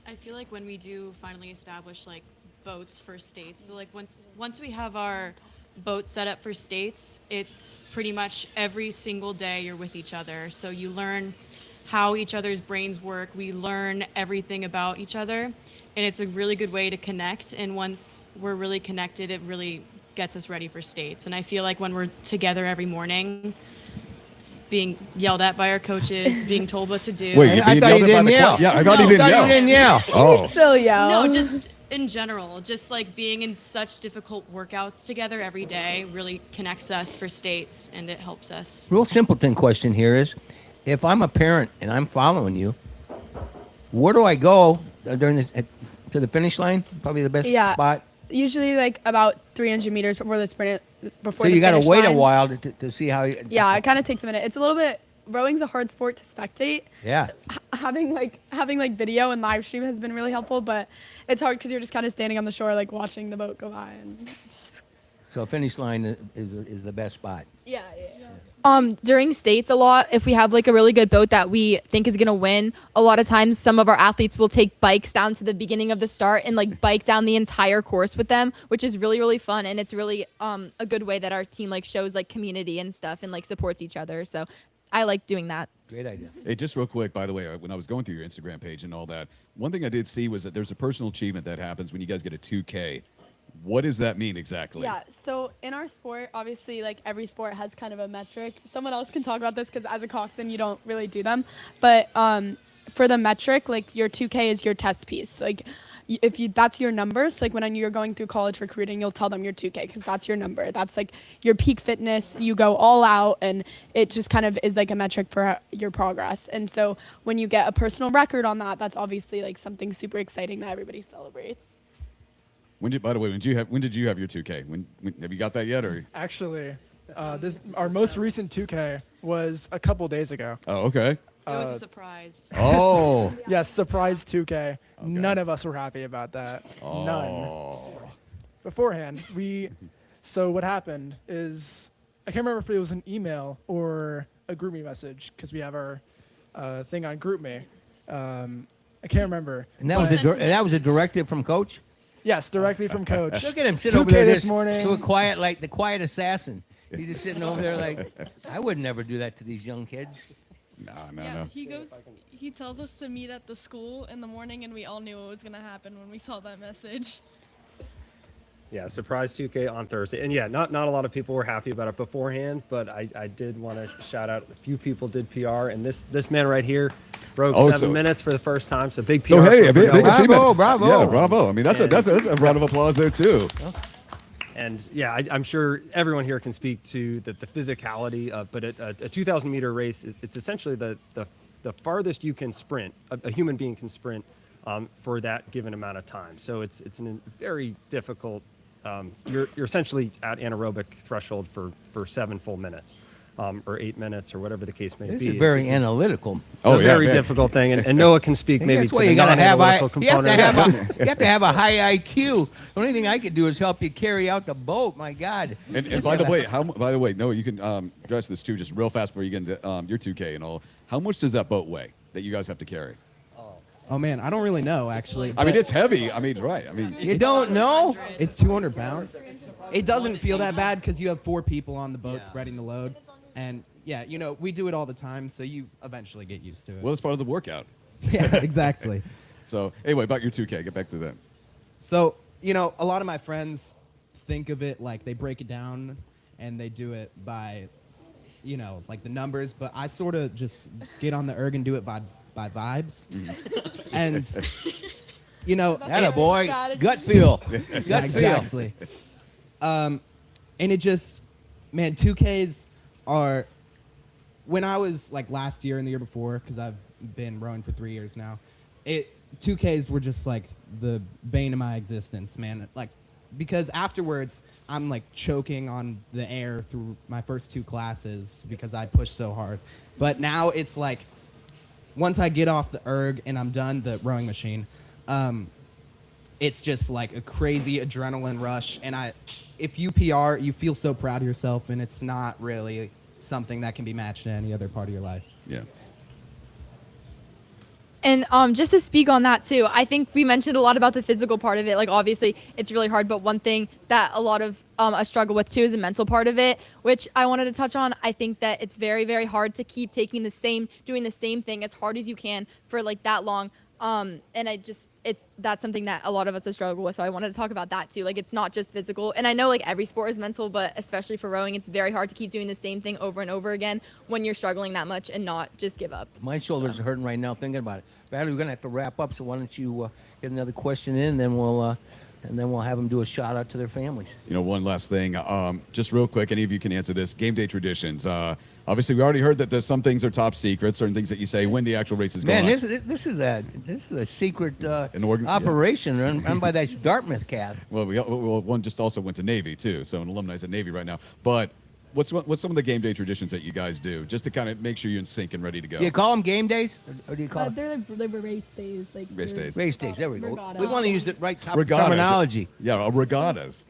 I feel like when we do finally establish boats for states, so once we have our boat set up for states, it's pretty much every single day you're with each other. So you learn how each other's brains work. We learn everything about each other, and it's a really good way to connect. And once we're really connected, it really gets us ready for states. And I feel like when we're together every morning, being yelled at by our coaches, being told what to do. Wait, I thought you didn't yell. Yeah, I thought you didn't yell. Oh. Still yell. No, just in general, just being in such difficult workouts together every day really connects us for states, and it helps us. Real simpleton question here is, if I'm a parent and I'm following you, where do I go during this to the finish line? Probably the best spot. Usually about 300 meters before the sprint. So you got to wait a while to see how. Yeah, it kind of takes a minute. It's a little bit. Rowing's a hard sport to spectate. Yeah. having video and live stream has been really helpful, but it's hard because you're just kind of standing on the shore like watching the boat go by and just... So finish line is the best spot. Yeah. During states a lot, if we have like a really good boat that we think is gonna win, a lot of times some of our athletes will take bikes down to the beginning of the start and like bike down the entire course with them, which is really, really fun. And it's really a good way that our team like shows like community and stuff and like supports each other. So I like doing that. Great idea. Hey, just real quick, by the way, when I was going through your Instagram page and all that, one thing I did see was that there's a personal achievement that happens when you guys get a 2K. What does that mean exactly? Yeah, so in our sport, obviously, like every sport has kind of a metric. Someone else can talk about this because as a coxswain, you don't really do them. But for the metric, like your 2K is your test piece. Like if that's your numbers, like when you're going through college recruiting, you'll tell them your 2K because that's your number. That's like your peak fitness. You go all out, and it just kind of is like a metric for your progress. And so when you get a personal record on that, that's obviously like something super exciting that everybody celebrates. By the way, when did you have your 2K? When have you got that yet, or? Actually, our most recent 2K was a couple days ago. Oh, okay. It was a surprise. Oh. Yes, surprise 2K. Okay. None of us were happy about that. Oh. None. Beforehand, so what happened is, I can't remember if it was an email or a GroupMe message, because we have our thing on GroupMe. I can't remember. And that was a directive from Coach? Yes, directly from Coach. Look at him sit 2K over there this morning. to a quiet, like the quiet assassin. He's just sitting over there like, I would never do that to these young kids. No. He tells us to meet at the school in the morning, and we all knew what was going to happen when we saw that message. Yeah, surprise 2K on Thursday. And yeah, not a lot of people were happy about it beforehand, but I did want to shout out a few people did PR, and this man right here broke 7 minutes for the first time, so big PR. So hey, a big bravo. Yeah, bravo. I mean, that's a round of applause there too. And yeah, I'm sure everyone here can speak to the physicality of, but a 2,000 meter race, it's essentially the farthest you can sprint, a human being can sprint for that given amount of time. So it's a very difficult. You're essentially at anaerobic threshold for 7 full minutes, or 8 minutes, or whatever the case may be. This is very analytical. It's a very difficult thing, and Noah can speak maybe to the non-analytical component. You have to have a high IQ. The only thing I could do is help you carry out the boat. My God. And by the way, Noah, you can address this too, just real fast before you get into your 2K and all. How much does that boat weigh that you guys have to carry? Oh man, I don't really know actually. I mean, it's heavy. I mean, right. I mean, you don't know? It's 200 pounds. It doesn't feel that bad because you have 4 people on the boat spreading the load, and yeah, we do it all the time, so you eventually get used to it. Well, it's part of the workout. Yeah, exactly. So anyway, about your 2K, get back to that. So a lot of my friends think of it like they break it down and they do it by, like the numbers, but I sort of just get on the erg and do it by vibes. And Atta boy, gut feel. Yeah, exactly. And it just, man, 2Ks are, when I was like last year and the year before, because I've been rowing for 3 years now, 2Ks were just like the bane of my existence, man. Like, because afterwards I'm like choking on the air through my first 2 classes because I pushed so hard. But now it's like, once I get off the erg and I'm done the rowing machine, it's just like a crazy adrenaline rush. And if you PR, you feel so proud of yourself, and it's not really something that can be matched in any other part of your life. Yeah. And just to speak on that too, I think we mentioned a lot about the physical part of it. Like obviously it's really hard, but one thing that a lot of us struggle with too is the mental part of it, which I wanted to touch on. I think that it's very, very hard to keep doing the same thing as hard as you can for like that long. And that's something that a lot of us have struggled with. So I wanted to talk about that too. Like, it's not just physical. And I know like every sport is mental, but especially for rowing, it's very hard to keep doing the same thing over and over again when you're struggling that much and not just give up. My shoulders are hurting right now thinking about it. Badly, we're going to have to wrap up. So why don't you get another question in, and then we'll have them do a shout out to their families. One last thing, just real quick, any of you can answer this. Game day traditions. Obviously, we already heard that there's some things are top secret, certain things that you say when the actual race is going on. Man, this is a secret operation run by that Dartmouth cat. Well, one just also went to Navy too, so an alumni's at Navy right now. But What's some of the game day traditions that you guys do, just to kind of make sure you're in sync and ready to go? Do you call them game days, or do you call They're the race days. Like Race days. Race days. There we go. Regatta. We want to use the right Regattas. terminology. Yeah, regattas.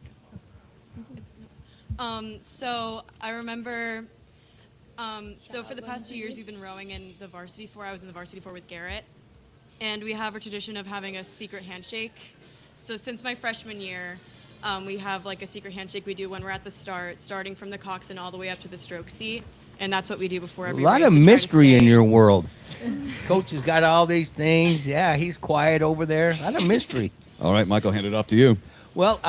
So I remember, so for the past 2 years, we've been rowing in the varsity four. I was in the varsity four with Garrett. And we have a tradition of having a secret handshake. So since my freshman year, we have like a secret handshake we do when we're at the start, starting from the coxswain all the way up to the stroke seat. And that's what we do before every A lot race of to try to mystery in stay- your world. Coach has got all these things. Yeah, he's quiet over there. A lot of mystery. All right, Michael, hand it off to you. Well,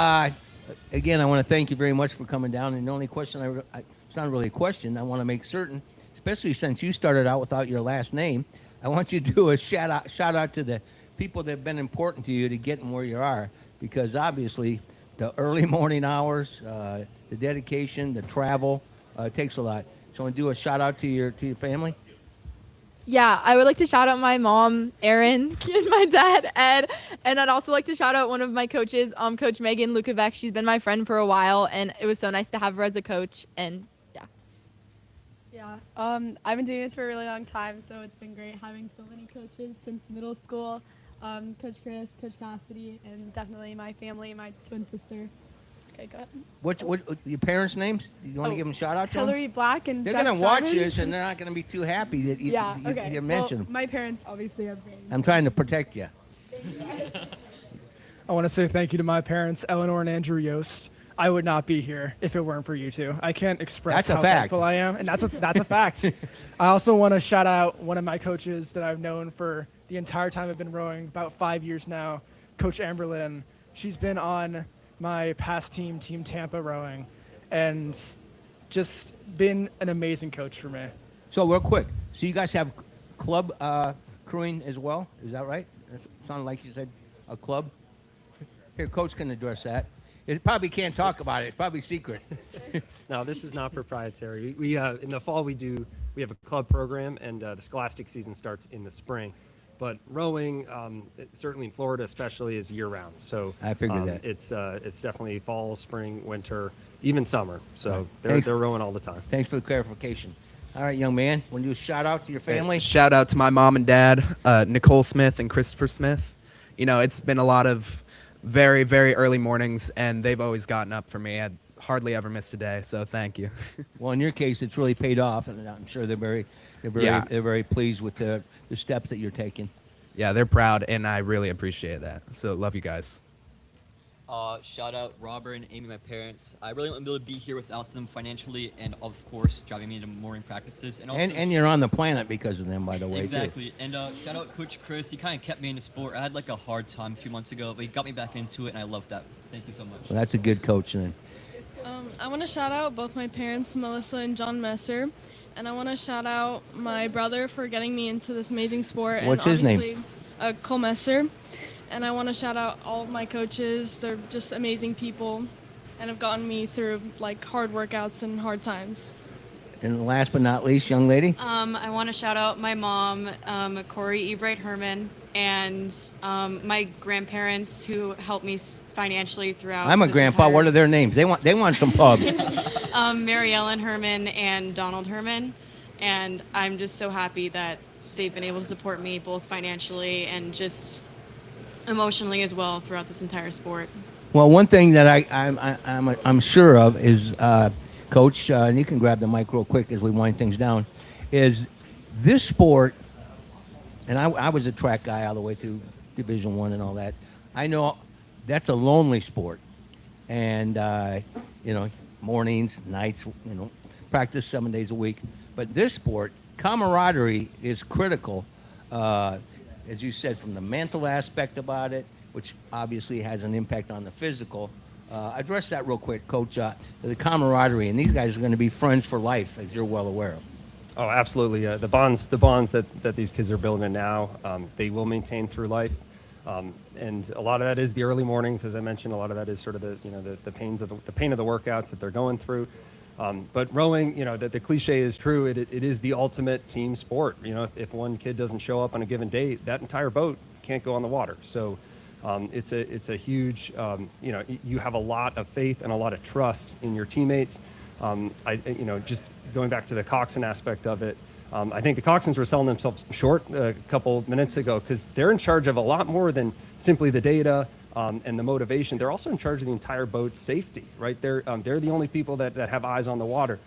again, I want to thank you very much for coming down. And the only question, it's not really a question, I want to make certain, especially since you started out without your last name, I want you to do a shout out to the people that have been important to you to getting where you are. Because obviously, the early morning hours, the dedication, the travel, takes a lot. So I want to do a shout out to your family. Yeah, I would like to shout out my mom, Erin, and my dad, Ed, and I'd also like to shout out one of my coaches, Coach Megan Lukovac. She's been my friend for a while, and it was so nice to have her as a coach. And yeah. Yeah, I've been doing this for a really long time, so it's been great having so many coaches since middle school. Coach Chris, Coach Cassidy, and definitely my family, my twin sister. Okay, go ahead. What your parents' names? Do you want to give them a shout out to Hillary them? Black and They're Jeff going to watch Diamond. this, and they're not going to be too happy that you, Yeah, okay. you mentioned them. My parents obviously are very. I'm trying to protect you. I want to say thank you to my parents, Eleanor and Andrew Yost. I would not be here if it weren't for you two. I can't express That's a how fact. thankful I am, and that's a fact. I also want to shout out one of my coaches that I've known for the entire time I've been rowing, about 5 years now, Coach Amberlyn. She's been on my past team, Team Tampa rowing, and just been an amazing coach for me. So real quick, so you guys have club crewing as well? Is that right? It sounded like you said a club. Here, Coach can address that. It probably can't talk about it. It's probably secret. No, this is not proprietary. We in the fall we have a club program, and the scholastic season starts in the spring. But rowing, certainly in Florida especially, is year-round. So I figured that. It's definitely fall, spring, winter, even summer. So Right. they're rowing all the time. Thanks for the clarification. All right, young man, want to do a shout out to your family? Shout out to my mom and dad, Nicole Smith and Christopher Smith. You know, it's been a lot of very, very early mornings, and they've always gotten up for me. I hardly ever missed a day, so thank you. Well, in your case, it's really paid off, and I'm sure they're very pleased with the steps that you're taking. Yeah, they're proud, and I really appreciate that. So love you guys. Shout out Robert and Amy, my parents. I really wouldn't be able to be here without them financially, and of course, driving me to morning practices. And also, And you're on the planet because of them, by the way. exactly. And shout out Coach Chris. He kind of kept me in the sport. I had like a hard time a few months ago, but he got me back into it, and I love that. Thank you so much. Well, that's a good coach then. I want to shout out both my parents, Melissa and John Messer, and I want to shout out my brother for getting me into this amazing sport. What's and his name? obviously, Cole Messer. And I want to shout out all of my coaches. They're just amazing people and have gotten me through like hard workouts and hard times. And last but not least, young lady. I want to shout out my mom, Corey Ebright Herman, and my grandparents who helped me financially throughout. I'm a this grandpa. entire- What are their names? They want some pub. Mary Ellen Herman and Donald Herman, and I'm just so happy that they've been able to support me both financially and just emotionally as well throughout this entire sport. Well, one thing that I'm sure of is, Coach, and you can grab the mic real quick as we wind things down, is this sport, and I was a track guy all the way through Division I and all that. I know that's a lonely sport, and mornings, nights, practice 7 days a week. But this sport, camaraderie is critical. As you said, from the mental aspect about it, which obviously has an impact on the physical. Address that real quick, Coach. The camaraderie, and these guys are going to be friends for life, as you're well aware of. Oh, absolutely. The bonds that these kids are building now, they will maintain through life. And a lot of that is the early mornings, as I mentioned. A lot of that is sort of the pain of the workouts that they're going through. But rowing, the cliche is true. It is the ultimate team sport. If one kid doesn't show up on a given day, that entire boat can't go on the water. So it's a huge, you have a lot of faith and a lot of trust in your teammates. Just going back to the coxswain aspect of it, I think the coxswains were selling themselves short a couple minutes ago because they're in charge of a lot more than simply the data and the motivation. They're also in charge of the entire boat's safety, right? They're the only people that have eyes on the water.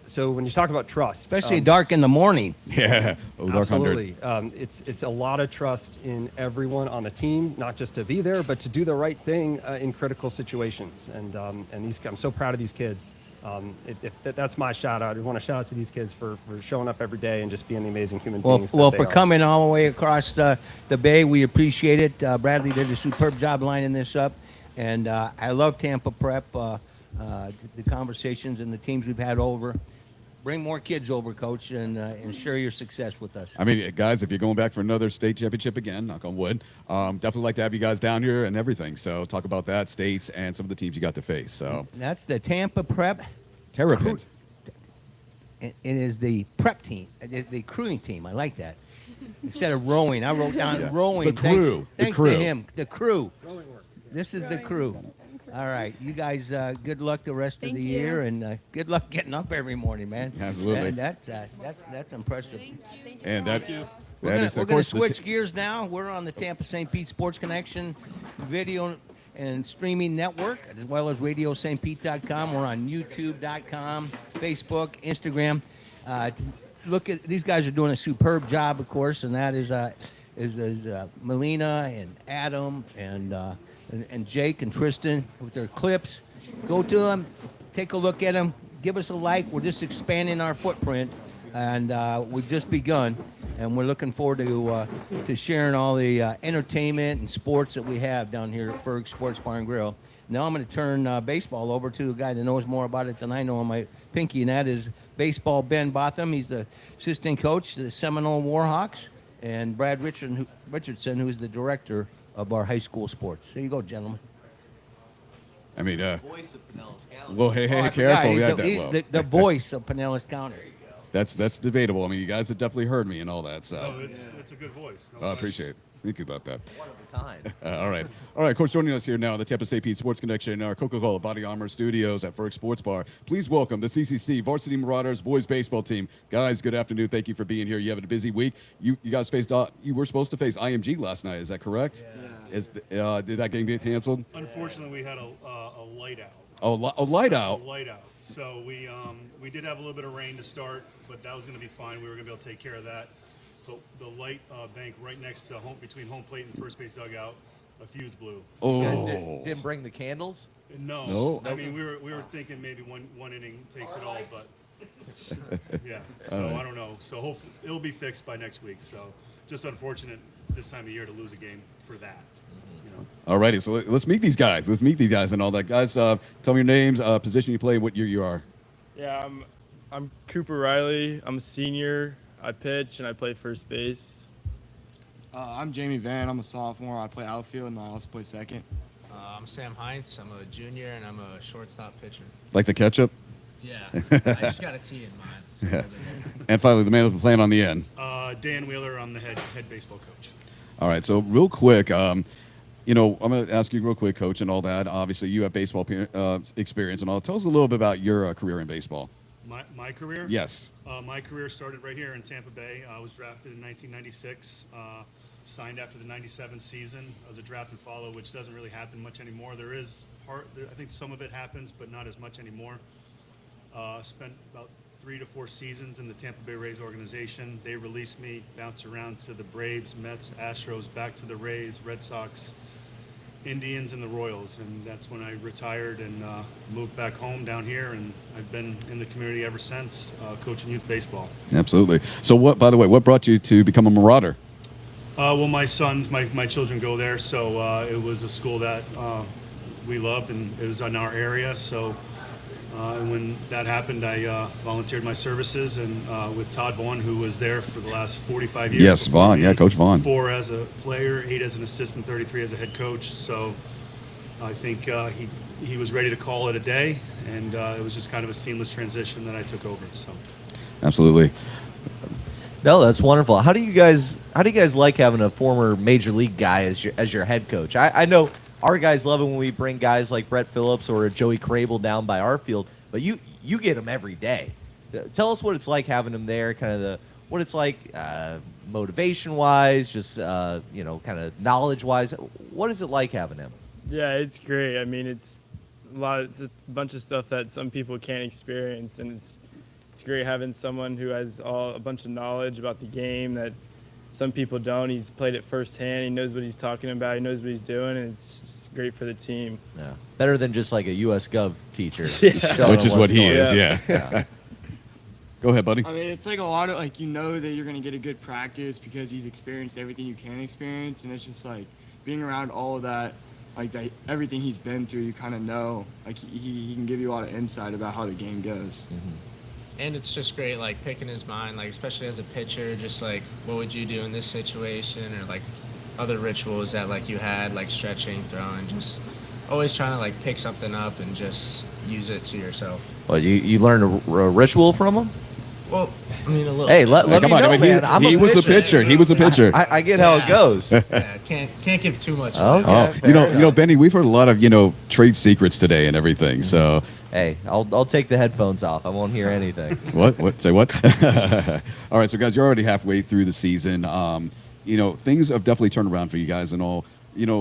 So when you talk about trust, especially dark in the morning. Yeah, absolutely. It's a lot of trust in everyone on the team, not just to be there, but to do the right thing in critical situations. And I'm so proud of these kids. That's my shout out. I want to shout out to these kids for showing up every day and just being the amazing human beings. Well, for coming all the way across the Bay, we appreciate it. Bradley did a superb job lining this up, and I love Tampa Prep. The conversations and the teams we've had over. Bring more kids over, Coach, and share your success with us. I mean, guys, if you're going back for another state championship again, knock on wood, definitely like to have you guys down here and everything. So talk about that, states, and some of the teams you got to face. So that's the Tampa Prep. Terrapin. It is the prep team, the crewing team. I like that. Instead of rowing, I wrote down rowing. The crew. Thanks the crew. to him. The crew. Rowing works. This is the crew. All right, you guys, good luck the rest of the year, and good luck getting up every morning, man. Absolutely. And that's impressive. Thank you. And that, We're going to switch gears now. We're on the Tampa St. Pete Sports Connection video and streaming network, as well as RadioSt.Pete.com. We're on YouTube.com, Facebook, Instagram. Look at these guys are doing a superb job, of course, and that is Melina and Adam and Jake and Tristan with their clips. Go to them, take a look at them, give us a like. We're just expanding our footprint, and we've just begun. And we're looking forward to sharing all the entertainment and sports that we have down here at Ferg Sports Bar and Grill. Now I'm going to turn baseball over to a guy that knows more about it than I know on my pinky, and that is baseball Ben Botham. He's the assistant coach to the Seminole Warhawks, and Brad Richardson, who's the director of our high school sports. There you go, gentlemen. I mean, voice of Pinellas County. Well, hey, I careful. forgot. He's the voice of Pinellas County. That's debatable. I mean, you guys have definitely heard me and all that. So It's a good voice. I appreciate it. Thank you about that. One of a kind. All right, Coach. Joining us here now, the Tampa St. Pete Sports Connection, our Coca-Cola Body Armor Studios at Ferg Sports Bar. Please welcome the CCC Varsity Marauders boys baseball team. Guys, good afternoon. Thank you for being here. You have a busy week. You guys faced. You were supposed to face IMG last night. Is that correct? Yeah. Did that game get canceled? Unfortunately, we had a light out. Oh, a light out. A light out. So we did have a little bit of rain to start, but that was going to be fine. We were going to be able to take care of that. So the light bank right next to between home plate and first base dugout, a fuse blew. Oh. You guys didn't bring the candles? No. I mean, we were thinking maybe one inning takes it all, but yeah. So I don't know. So hopefully it'll be fixed by next week. So just unfortunate this time of year to lose a game for that. All righty, so let's meet these guys. And all that. Guys, tell me your names, position you play, what year you are. Yeah, I'm Cooper Riley. I'm a senior. I pitch and I play first base. I'm Jamie Van. I'm a sophomore. I play outfield and I also play second. I'm Sam Heinz. I'm a junior and I'm a shortstop pitcher. Like the ketchup? Yeah, I just got a T in mind. So Yeah. And finally, the man with the plan on the end. Dan Wheeler, I'm the head baseball coach. All right, so real quick, I'm going to ask you real quick, Coach, and all that. Obviously, you have baseball experience and all. Tell us a little bit about your career in baseball. My career? Yes. My career started right here in Tampa Bay. I was drafted in 1996, signed after the 97 season as a draft and follow, which doesn't really happen much anymore. I think some of it happens, but not as much anymore. Spent about 3 to 4 seasons in the Tampa Bay Rays organization. They released me, bounced around to the Braves, Mets, Astros, back to the Rays, Red Sox, Indians, and the Royals, and that's when I retired and moved back home down here, and I've been in the community ever since, coaching youth baseball. Absolutely. So by the way, what brought you to become a Marauder? Well, my sons, my children go there, so it was a school that we loved, and it was in our area, so and when that happened, I volunteered my services and with Todd Vaughn, who was there for the last 45 years. Yes, Vaughn. Yeah, Coach Vaughn. 4 as a player, 8 as an assistant, 33 as a head coach. So I think he was ready to call it a day, and it was just kind of a seamless transition that I took over. So Absolutely. No, that's wonderful. How do you guys like having a former major league guy as your head coach? I know our guys love it when we bring guys like Brett Phillips or Joey Crable down by our field, but you get them every day. Tell us what it's like having him there, kind of what it's like motivation-wise, just kind of knowledge-wise. What is it like having him? Yeah, it's great. I mean, it's a bunch of stuff that some people can't experience, and it's great having someone who has a bunch of knowledge about the game that some people don't. He's played it firsthand. He knows what he's talking about. He knows what he's doing, and it's great for the team. Yeah, better than just like a US Gov teacher. Yeah. Which is what he is. Yeah. Go ahead, buddy. I mean, it's like a lot of like, you know that you're going to get a good practice because he's experienced everything you can experience. And it's just like being around all of that, like everything he's been through, you kind of know, like he can give you a lot of insight about how the game goes. And it's just great, like picking his mind, like especially as a pitcher, just like what would you do in this situation, or like other rituals that like you had, like stretching, throwing, just always trying to like pick something up and just use it to yourself. Well, you learned a ritual from him? Well, I mean, a little. Hey, let me know, man. He was a pitcher. He was a pitcher. I get how it goes. Yeah, can't give too much. Okay, you know, Benny, we've heard a lot of trade secrets today and everything. So hey, I'll take the headphones off. I won't hear anything. What? Say what? All right, so guys, you're already halfway through the season. Things have definitely turned around for you guys and all.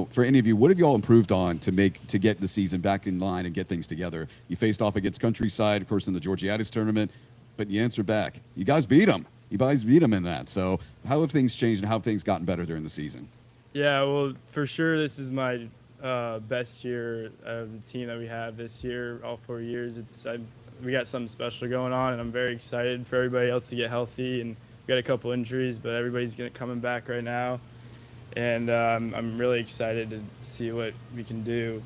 For any of you, what have you all improved on to get the season back in line and get things together? You faced off against Countryside, of course, in the Georgiades tournament, but you answered back. You guys beat them. You guys beat them in that. So how have things changed and how have things gotten better during the season? Yeah, well, for sure, this is my best year of the team that we have this year, all 4 years. We got something special going on, and I'm very excited for everybody else to get healthy. And we got a couple injuries, but everybody's coming back right now. And I'm really excited to see what we can do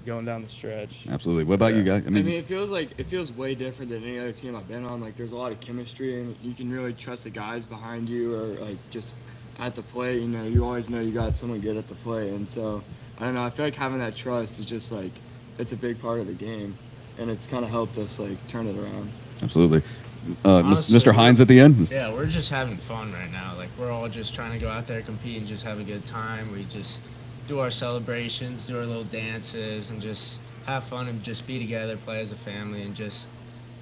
going down the stretch. Absolutely. What about you guys? I mean, it feels way different than any other team I've been on. Like, there's a lot of chemistry, and you can really trust the guys behind you, or like just at the plate. You always know you got someone good at the plate, and so I don't know. I feel like having that trust is just like it's a big part of the game, and it's kind of helped us like turn it around. Absolutely. Honestly, Mr. Hines at the end? Yeah, we're just having fun right now. Like, we're all just trying to go out there, compete, and just have a good time. We just do our celebrations, do our little dances, and just have fun and just be together, play as a family, and just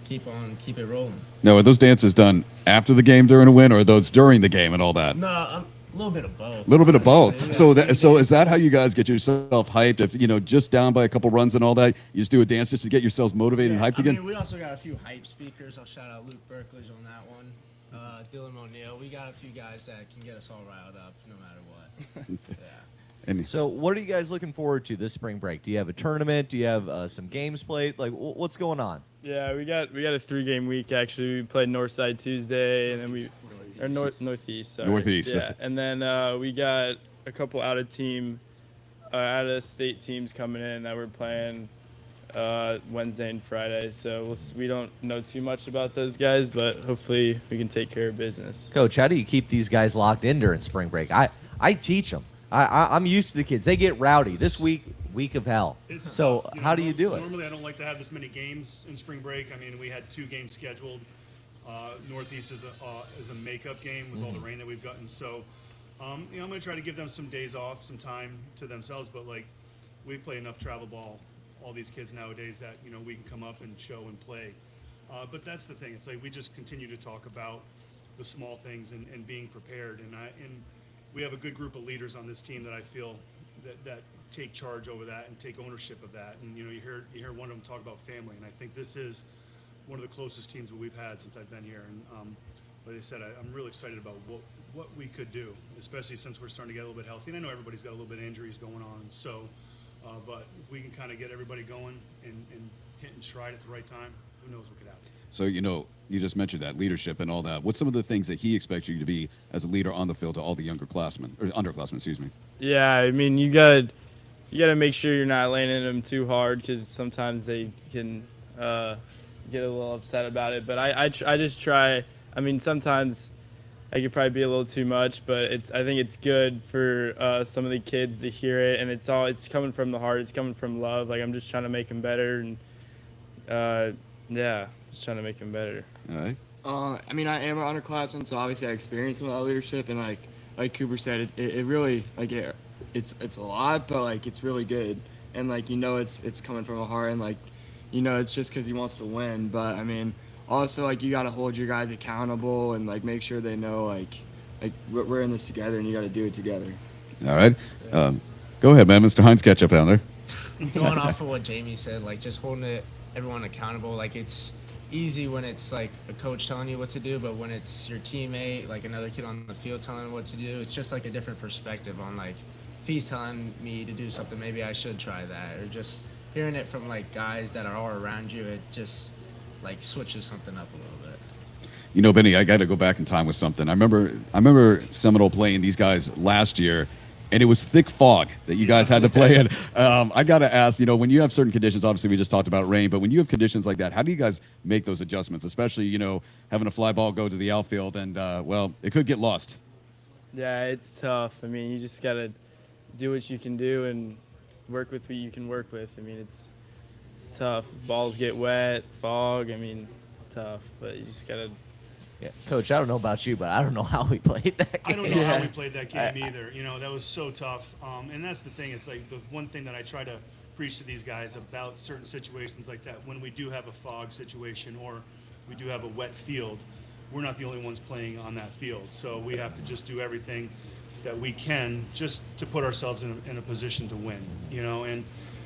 keep it rolling. Now, are those dances done after the game during a win, or are those during the game and all that? No, a little bit of both. A little bit of both. Yeah. So is that how you guys get yourself hyped? If just down by a couple runs and all that, you just do a dance just to get yourselves motivated and hyped again? I mean, we also got a few hype speakers. I'll shout out Luke Berkeley's on that one. Dylan O'Neill. We got a few guys that can get us all riled up no matter what. Yeah. So what are you guys looking forward to this spring break? Do you have a tournament? Do you have some games played? Like, what's going on? Yeah, we got a 3-game week actually. We played Northside Tuesday, and then Northeast. Sorry. Northeast. Yeah, and then we got a couple out of state teams coming in that we're playing Wednesday and Friday. So we don't know too much about those guys, but hopefully we can take care of business. Coach, how do you keep these guys locked in during spring break? I teach them. I'm used to the kids. They get rowdy. This week of hell. So how do you do it? Normally, I don't like to have this many games in spring break. I mean, we had 2 games scheduled. Northeast is a makeup game with all the rain that we've gotten. So, I'm going to try to give them some days off, some time to themselves. But like, we play enough travel ball, all these kids nowadays, that we can come up and show and play. But that's the thing. It's like we just continue to talk about the small things and being prepared. And we have a good group of leaders on this team that I feel that take charge over that and take ownership of that. And you hear one of them talk about family, and I think this is one of the closest teams that we've had since I've been here. And like I said, I'm really excited about what we could do, especially since we're starting to get a little bit healthy. And I know everybody's got a little bit of injuries going on. So, but if we can kind of get everybody going and hitting stride at the right time, who knows what could happen. So, you just mentioned that leadership and all that. What's some of the things that he expects you to be as a leader on the field to all the underclassmen, excuse me? Yeah, I mean, you got to make sure you're not laying in them too hard, because sometimes they can get a little upset about it. But I just try. I mean, sometimes I could probably be a little too much, but I think it's good for some of the kids to hear it, and it's coming from the heart. It's coming from love. Like, I'm just trying to make them better, and just trying to make them better. All right. I mean, I am an underclassman, so obviously I experienced some of that leadership, and like Cooper said, it really it's a lot, but like it's really good, and like it's coming from the heart, and like you know, it's just because he wants to win. But I mean, also like you got to hold your guys accountable and like make sure they know like we're in this together and you got to do it together. All right. Go ahead, man. Mr. Hines, catch up down there. Going off of what Jamie said, like just holding everyone accountable. Like it's easy when it's like a coach telling you what to do, but when it's your teammate, like another kid on the field telling you what to do, it's just like a different perspective on like if he's telling me to do something, maybe I should try that, or just hearing it from like guys that are all around you, it just like switches something up a little bit. You know, Benny, I got to go back in time with something. I remember Seminole playing these guys last year, and it was thick fog that you guys had to play in. I got to ask, you know, when you have certain conditions, obviously we just talked about rain, but when you have conditions like that, how do you guys make those adjustments, especially, you know, having a fly ball go to the outfield and, well, it could get lost? Yeah, it's tough. I mean, you just got to do what you can do and work with what you can work with. I mean, it's tough. Balls get wet, fog. I mean, it's tough, but you just got to. Yeah, Coach, I don't know about you, but I don't know how we played that game. I don't know how we played that game either. You know, that was so tough. And that's the thing. It's like the one thing that I try to preach to these guys about certain situations like that. When we do have a fog situation or we do have a wet field, we're not the only ones playing on that field. So we have to just do everything that we can just to put ourselves in a position to win. You know, and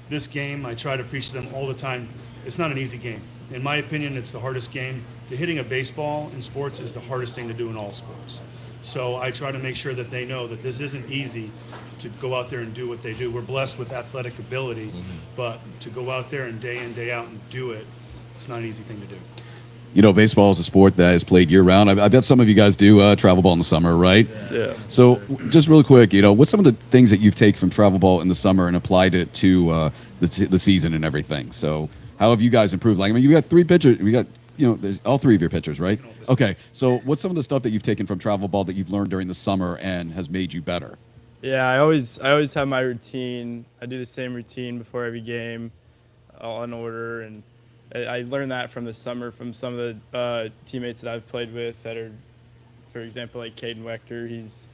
this game, I try to preach to them all the time. It's not an easy game. In my opinion, it's the hardest game. Hitting a baseball in sports is the hardest thing to do in all sports. So I try to make sure that they know that this isn't easy to go out there and do what they do. We're blessed with athletic ability, but to go out there and day in, day out and do it, it's not an easy thing to do. You know, baseball is a sport that is played year-round. I bet some of you guys do travel ball in the summer, right? Yeah. So just real quick, you know, what's some of the things that you've taken from travel ball in the summer and applied it to the season and everything? So how have you guys improved? Like, I mean, you got 3 pitchers. We got, you know, there's all 3 of your pitchers, right? Okay. So what's some of the stuff that you've taken from travel ball that you've learned during the summer and has made you better? Yeah, I always have my routine. I do the same routine before every game, all in order, and I learned that from the summer from some of the teammates that I've played with that are, for example, like Caden Wechter. He's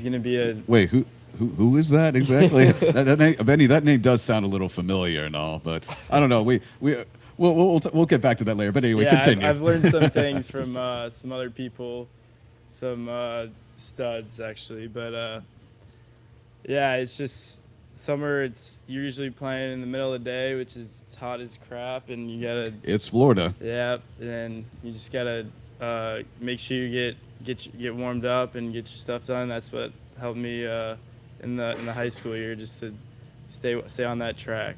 going to be a Wait, who is that exactly? that name, Benny, that name does sound a little familiar and all, but I don't know. We'll get back to that later. But anyway, continue. I've learned some things from some other people, some studs actually. But yeah, it's just summer. You're usually playing in the middle of the day, which is it's hot as crap, and you gotta. It's Florida. Yeah, and you just gotta make sure you get warmed up and get your stuff done. That's what helped me in the high school year, just to stay on that track.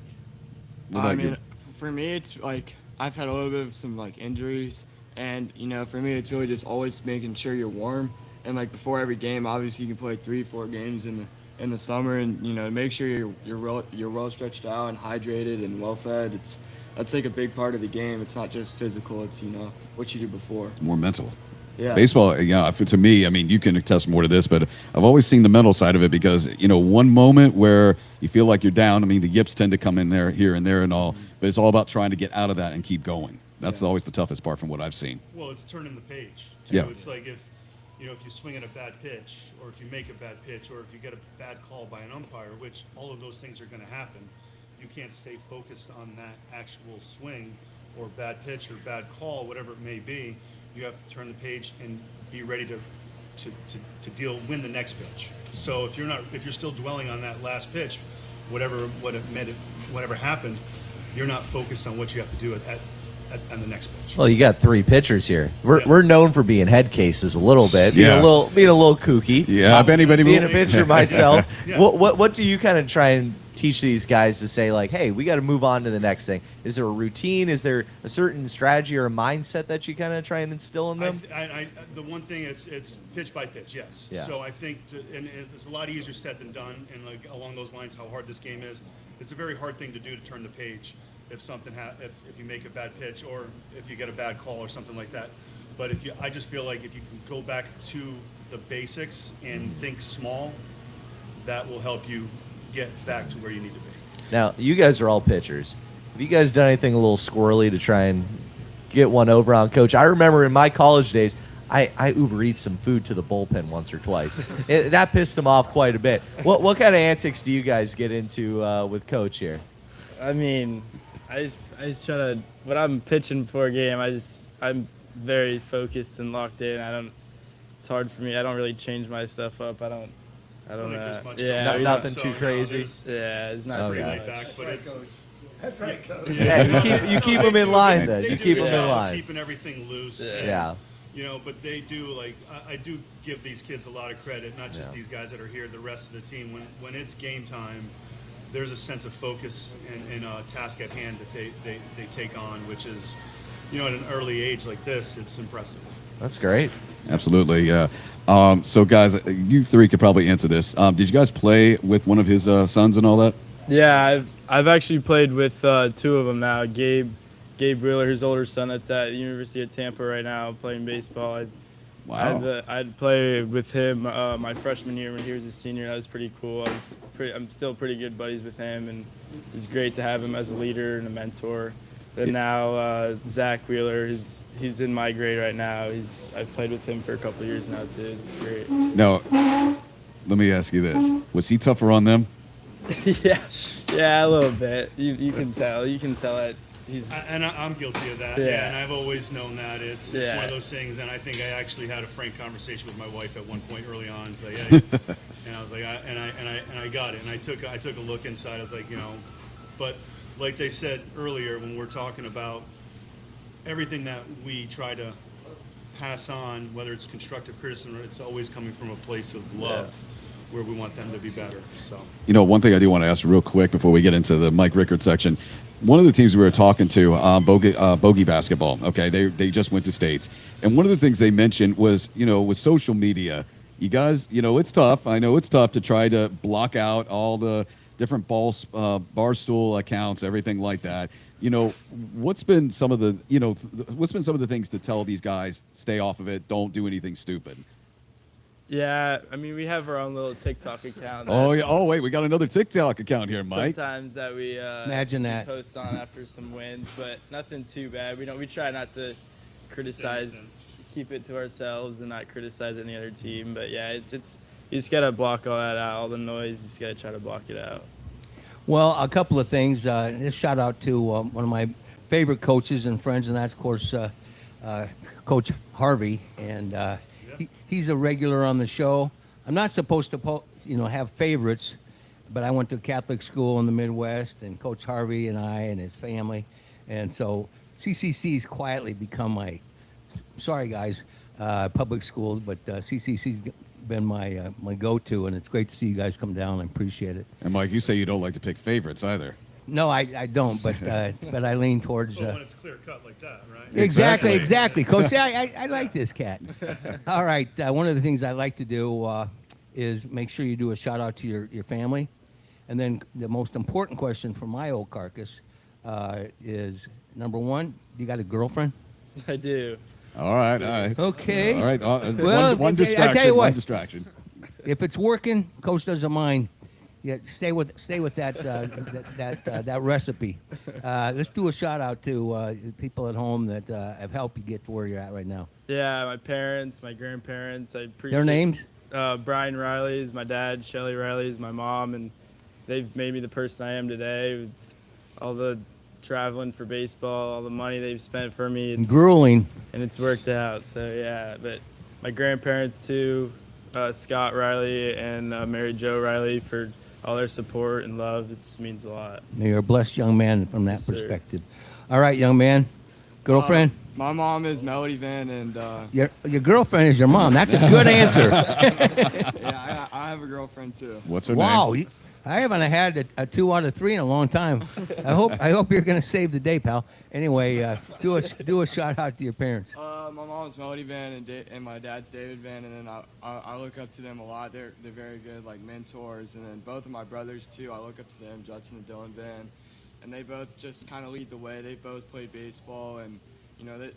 I mean, for me, it's like I've had a little bit of some like injuries, and you know, for me, it's really just always making sure you're warm. And like before every game, obviously you can play 3-4 games in the summer, and you know, make sure you're well stretched out and hydrated and well fed. That's like a big part of the game. It's not just physical. It's, you know, what you do before. It's more mental. Yeah. Baseball, yeah, to me, I mean, you can attest more to this, but I've always seen the mental side of it because, you know, one moment where you feel like you're down, I mean, the yips tend to come in there, here and there and all, but it's all about trying to get out of that and keep going. That's always the toughest part from what I've seen. Well, it's turning the page, too. Yeah. It's like if you swing at a bad pitch, or if you make a bad pitch, or if you get a bad call by an umpire, which all of those things are going to happen, you can't stay focused on that actual swing or bad pitch or bad call, whatever it may be. You have to turn the page and be ready to win the next pitch. So if you're still dwelling on that last pitch, whatever happened, you're not focused on what you have to do on the next pitch. Well, you got 3 pitchers here. We're known for being head cases a little bit, being a little kooky. Yeah, being a pitcher myself. Yeah. What do you kind of try and teach these guys to say, like, hey, we got to move on to the next thing? Is there a routine? Is there a certain strategy or a mindset that you kind of try and instill in them? The one thing it's pitch by pitch, yes. Yeah. So I think, and it's a lot easier said than done. And like along those lines, how hard this game is, it's a very hard thing to do to turn the page if something if you make a bad pitch or if you get a bad call or something like that. But I just feel like if you can go back to the basics and think small, that will help you get back to where you need to be. Now, you guys are all pitchers. Have you guys done anything a little squirrely to try and get one over on Coach? I remember in my college days, I Uber Eats some food to the bullpen once or twice. That pissed him off quite a bit. What kind of antics do you guys get into with Coach here? I mean, I just try to, when I'm pitching for a game, I'm very focused and locked in. It's hard for me. I don't really change my stuff up. I don't Yeah, nothing too crazy. Yeah, it's not too much. Back, but it's, That's right, coach. Yeah, you keep them in line then. They You do keep a them good in job of line. keeping everything loose. Yeah. You know, but they do, like, I do give these kids a lot of credit, not just these guys that are here, the rest of the team. When it's game time, there's a sense of focus and a task at hand that they take on, which is, you know, at an early age like this, it's impressive. That's great. Absolutely, yeah. So, guys, you three could probably answer this. Did you guys play with one of his sons and all that? Yeah, I've actually played with two of them now. Gabe Wheeler, his older son, that's at the University of Tampa right now playing baseball. I'd play with him my freshman year when he was a senior. That was pretty cool. I'm still pretty good buddies with him, and it's great to have him as a leader and a mentor. Then now Zach Wheeler, he's in my grade right now. I've played with him for a couple of years now too. It's great. Now, let me ask you this: was he tougher on them? yeah, a little bit. You can tell. You can tell that he's. And I'm guilty of that. Yeah. And I've always known that it's one of those things. And I think I actually had a frank conversation with my wife at one point early on. And say, hey, and I was like, I got it. And I took a look inside. I was like, you know, but like they said earlier, when we're talking about everything that we try to pass on, whether it's constructive criticism or it's always coming from a place of love. Where we want them to be better. So, you know, one thing I do want to ask real quick before we get into the Mike Rickard section. One of the teams we were talking to, Bogey basketball. Okay, they just went to states, and one of the things they mentioned was, you know, with social media, you guys, you know, it's tough. I know it's tough to try to block out all the different barstool accounts, everything like that. You know, what's been some of the things to tell these guys stay off of it, don't do anything stupid? Yeah, I mean, we have our own little TikTok account. Oh, yeah. Oh, wait, we got another TikTok account here, Mike. Sometimes that we imagine that post on after some wins, but nothing too bad. We try not to criticize, keep it to ourselves, and not criticize any other team. But yeah, it's you just gotta block all that out, all the noise. You just gotta try to block it out. Well, a couple of things. Just shout out to one of my favorite coaches and friends, and that's of course Coach Harvey, and. He's a regular on the show. I'm not supposed to, have favorites, but I went to Catholic school in the Midwest, and Coach Harvey and I and his family, and so CCC's quietly become my. Sorry, guys, public schools, but CCC's been my go-to, and it's great to see you guys come down. I appreciate it. And Mike, you say you don't like to pick favorites either. No, I don't, but I lean towards. But when it's clear cut like that, right? Exactly, Coach. Yeah, I like this cat. All right, one of the things I like to do is make sure you do a shout out to your family, and then the most important question for my old carcass is number one: you got a girlfriend? I do. All right. Okay. All right. Well, one distraction. I tell you what, one distraction. If it's working, Coach doesn't mind. Yeah, stay with that recipe. Let's do a shout out to people at home that have helped you get to where you're at right now. Yeah, my parents, my grandparents. I appreciate their names. Brian Riley is my dad. Shelly Riley is my mom, and they've made me the person I am today. With all the traveling for baseball, all the money they've spent for me. It's grueling, and it's worked out. So yeah, but my grandparents too, Scott Riley and Mary Jo Riley for all their support and love. It just means a lot. You're a blessed young man from that Yes, perspective. All right, young man. Girlfriend? My mom is Melody Van, and Your girlfriend is your mom. That's a good answer. yeah, I have a girlfriend too. What's her wow, name? I haven't had a 2 out of 3 in a long time. I hope you're going to save the day, pal. Anyway, do a shout out to your parents. My mom's Melody Van, and my dad's David Van, and then I look up to them a lot. They're very good, like mentors, and then both of my brothers too. I look up to them, Judson and Dylan Van, and they both just kind of lead the way. They both played baseball, and you know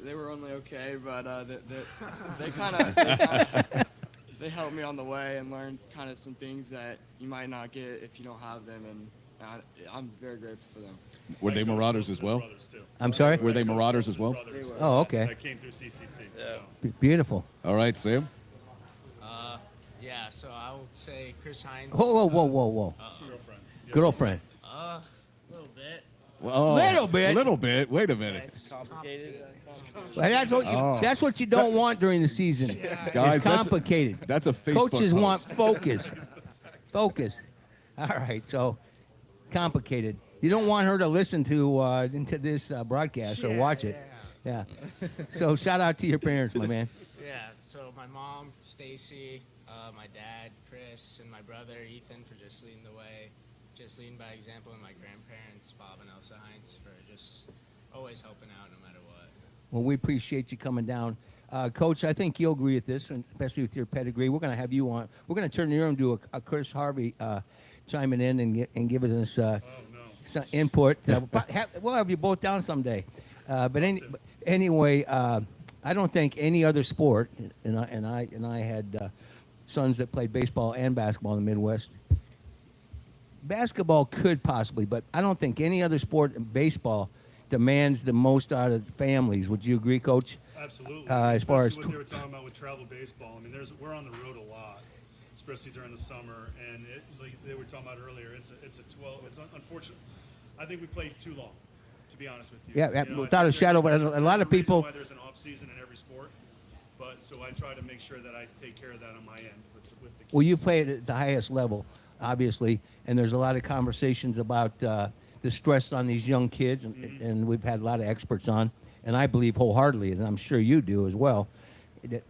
they were only okay, but they kind of they helped me on the way and learned kind of some things that you might not get if you don't have them, and I'm very grateful for them. Were they Marauders as well? I'm sorry? Were they Marauders as well? Oh, okay. That came through CCC. Yeah. Beautiful. All right, Sam. Yeah, so I would say Chris Hines. Whoa. Girlfriend. Girlfriend. A little bit. Oh, Little bit. A little bit. Wait a minute. It's complicated. Well, that's what you don't want during the season. Guys, it's complicated. That's a Facebook Coaches post. want focus. Focus. All right, so complicated. You don't want her to listen to into this broadcast or watch it. Yeah. So shout out to your parents, my man. Yeah, so my mom, Stacy, my dad, Chris, and my brother, Ethan, for just leading the way, just leading by example, and my grandparents, Bob and Elsa Heinz, for just always helping out no matter what. Well, we appreciate you coming down. Coach, I think you'll agree with this, and especially with your pedigree. We're going to have you on. We're going to turn you and do a Chris Harvey chiming in and giving us some input. We'll have you both down someday. But anyway, I don't think any other sport, and I had sons that played baseball and basketball in the Midwest. Basketball could possibly, but I don't think any other sport in baseball demands the most out of families. Would you agree, Coach? Absolutely. As far as what they were talking about with travel baseball. I mean, we're on the road a lot, especially during the summer. And like they were talking about earlier, it's a 12. It's unfortunate. I think we played too long, to be honest with you. Yeah, You know, without a shadow, but a lot of people. Why there's an off season in every sport, but so I try to make sure that I take care of that on my end with the kids. Well, you play at the highest level, obviously, and there's a lot of conversations about the stress on these young kids, and we've had a lot of experts on, and I believe wholeheartedly, and I'm sure you do as well,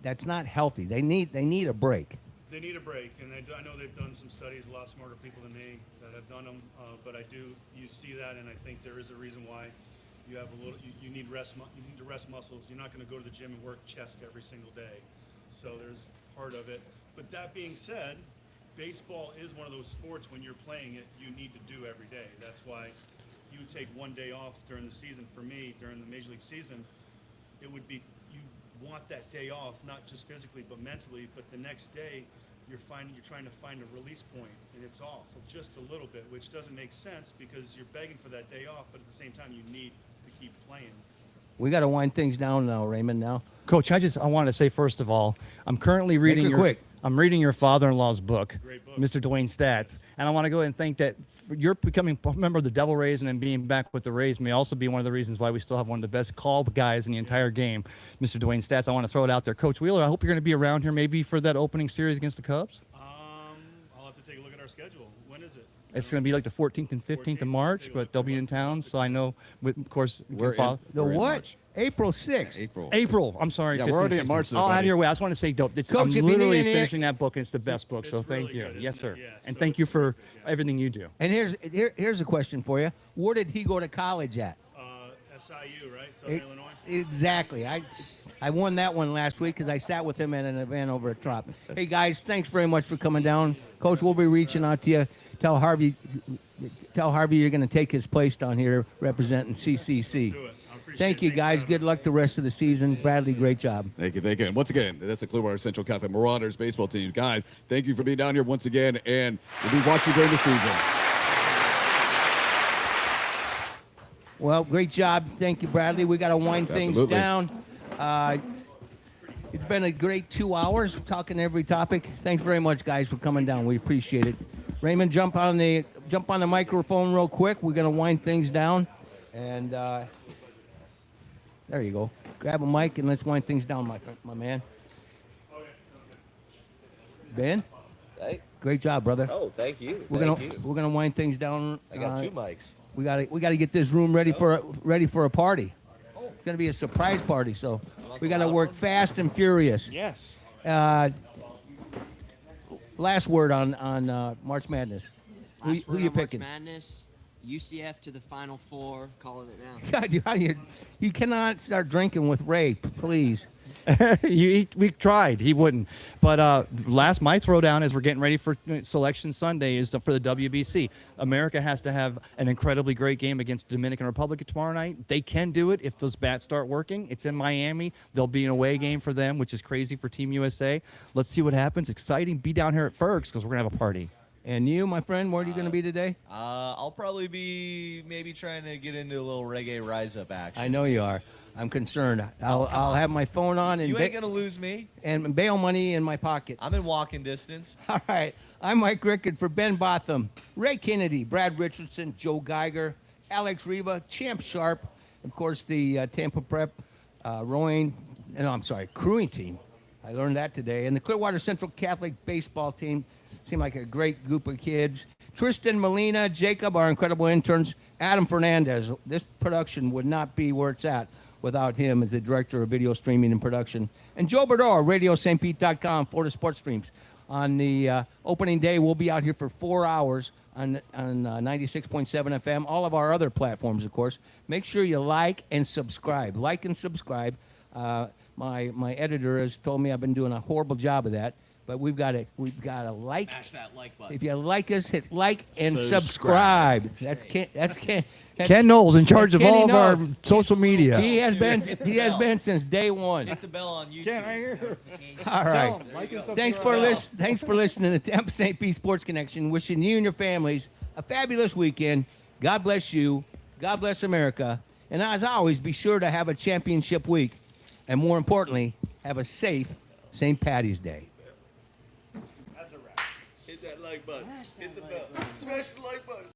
that's not healthy. They need a break. They need a break, and I know they've done some studies, a lot smarter people than me that have done them, but you see that, and I think there is a reason why you have you need you need to rest muscles. You're not going to go to the gym and work chest every single day, so there's part of it. But that being said, baseball is one of those sports when you're playing it, you need to do every day. That's why you would take one day off during the season. For me, during the Major League season, it would be you want that day off, not just physically but mentally. But the next day, you're trying to find a release point, and it's off just a little bit, which doesn't make sense because you're begging for that day off, but at the same time, you need to keep playing. We got to wind things down now, Raymond. Now, Coach, I want to say first of all, I'm currently reading I'm reading your father-in-law's book, Mr. Dwayne Stats, and I want to go ahead and think that you're becoming a member of the Devil Rays and then being back with the Rays may also be one of the reasons why we still have one of the best call guys in the entire game, Mr. Dwayne Stats. I want to throw it out there. Coach Wheeler, I hope you're going to be around here maybe for that opening series against the Cubs. I'll have to take a look at our schedule. When is it? It's going to be like the 14th and 15th of March, but they'll be in town, so I know, of course, We're in what? April 6th. April. I'm sorry. Yeah, 15, we're already 16. in March. I'll add your way. I just want to say, dope. Coach, I'm if you literally need any- finishing that book, and it's the best book. So thank you. Yes, sir. And thank you for everything you do. And here's a question for you. Where did he go to college at? SIU, right? Southern Illinois. Exactly. I won that one last week because I sat with him at an event over at Trop. Hey, guys, thanks very much for coming down. Coach, we'll be reaching out to you. Tell Harvey you're going to take his place down here representing CCC. Thank you, guys. Good luck the rest of the season. Bradley, great job. Thank you. And once again, that's the Clearwater Central Catholic Marauders baseball team. Guys, thank you for being down here once again, and we'll be watching during the season. Well, great job. Thank you, Bradley. We got to wind things down. It's been a great 2 hours talking every topic. Thanks very much, guys, for coming down. We appreciate it. Raymond, jump on the microphone real quick. We're going to wind things down. And there you go. Grab a mic and let's wind things down, my man. Ben? Hey. Great job, brother. Oh, thank you. We're gonna wind things down. I got two mics. We gotta get this room ready for a party. It's gonna be a surprise party, so we gotta work fast and furious. Yes. Last word on March Madness. Who you picking? March Madness, UCF to the Final Four. Calling it now. God, you cannot start drinking with Ray, please. We tried. He wouldn't. But my throwdown as we're getting ready for Selection Sunday is for the WBC. America has to have an incredibly great game against Dominican Republic tomorrow night. They can do it if those bats start working. It's in Miami. There'll be an away game for them, which is crazy for Team USA. Let's see what happens. Exciting. Be down here at Ferg's because we're going to have a party. And you, my friend, where are you going to be today? I'll probably be maybe trying to get into a little reggae rise-up action. I know you are. I'm concerned. I'll have my phone on and You ain't gonna lose me. And bail money in my pocket. I'm in walking distance. All right. I'm Mike Rickard for Ben Botham, Ray Kennedy, Brad Richardson, Joe Geiger, Alex Riva, Champ Sharp, of course, the Tampa Prep crewing team. I learned that today. And the Clearwater Central Catholic baseball team seemed like a great group of kids. Tristan Molina, Jacob, our incredible interns. Adam Fernandez. This production would not be where it's at without him as the director of video streaming and production. And Joe Berdor, RadioStPete.com, Florida Sports Streams. On the opening day, we'll be out here for 4 hours on 96.7 FM, all of our other platforms, of course. Make sure you like and subscribe. Like and subscribe. My editor has told me I've been doing a horrible job of that, but we've got to like. Smash that like button. If you like us, hit like and subscribe. That's Ken Knowles in charge of all of Knowles. our social media. He has been since day one. Hit the bell on YouTube. All right. Thanks for listening to Tampa St. Pete Sports Connection. Wishing you and your families a fabulous weekend. God bless you. God bless America. And as always, be sure to have a championship week. And more importantly, have a safe St. Patty's Day. That's a wrap. Hit that like button. Hit the bell. Smash the like button.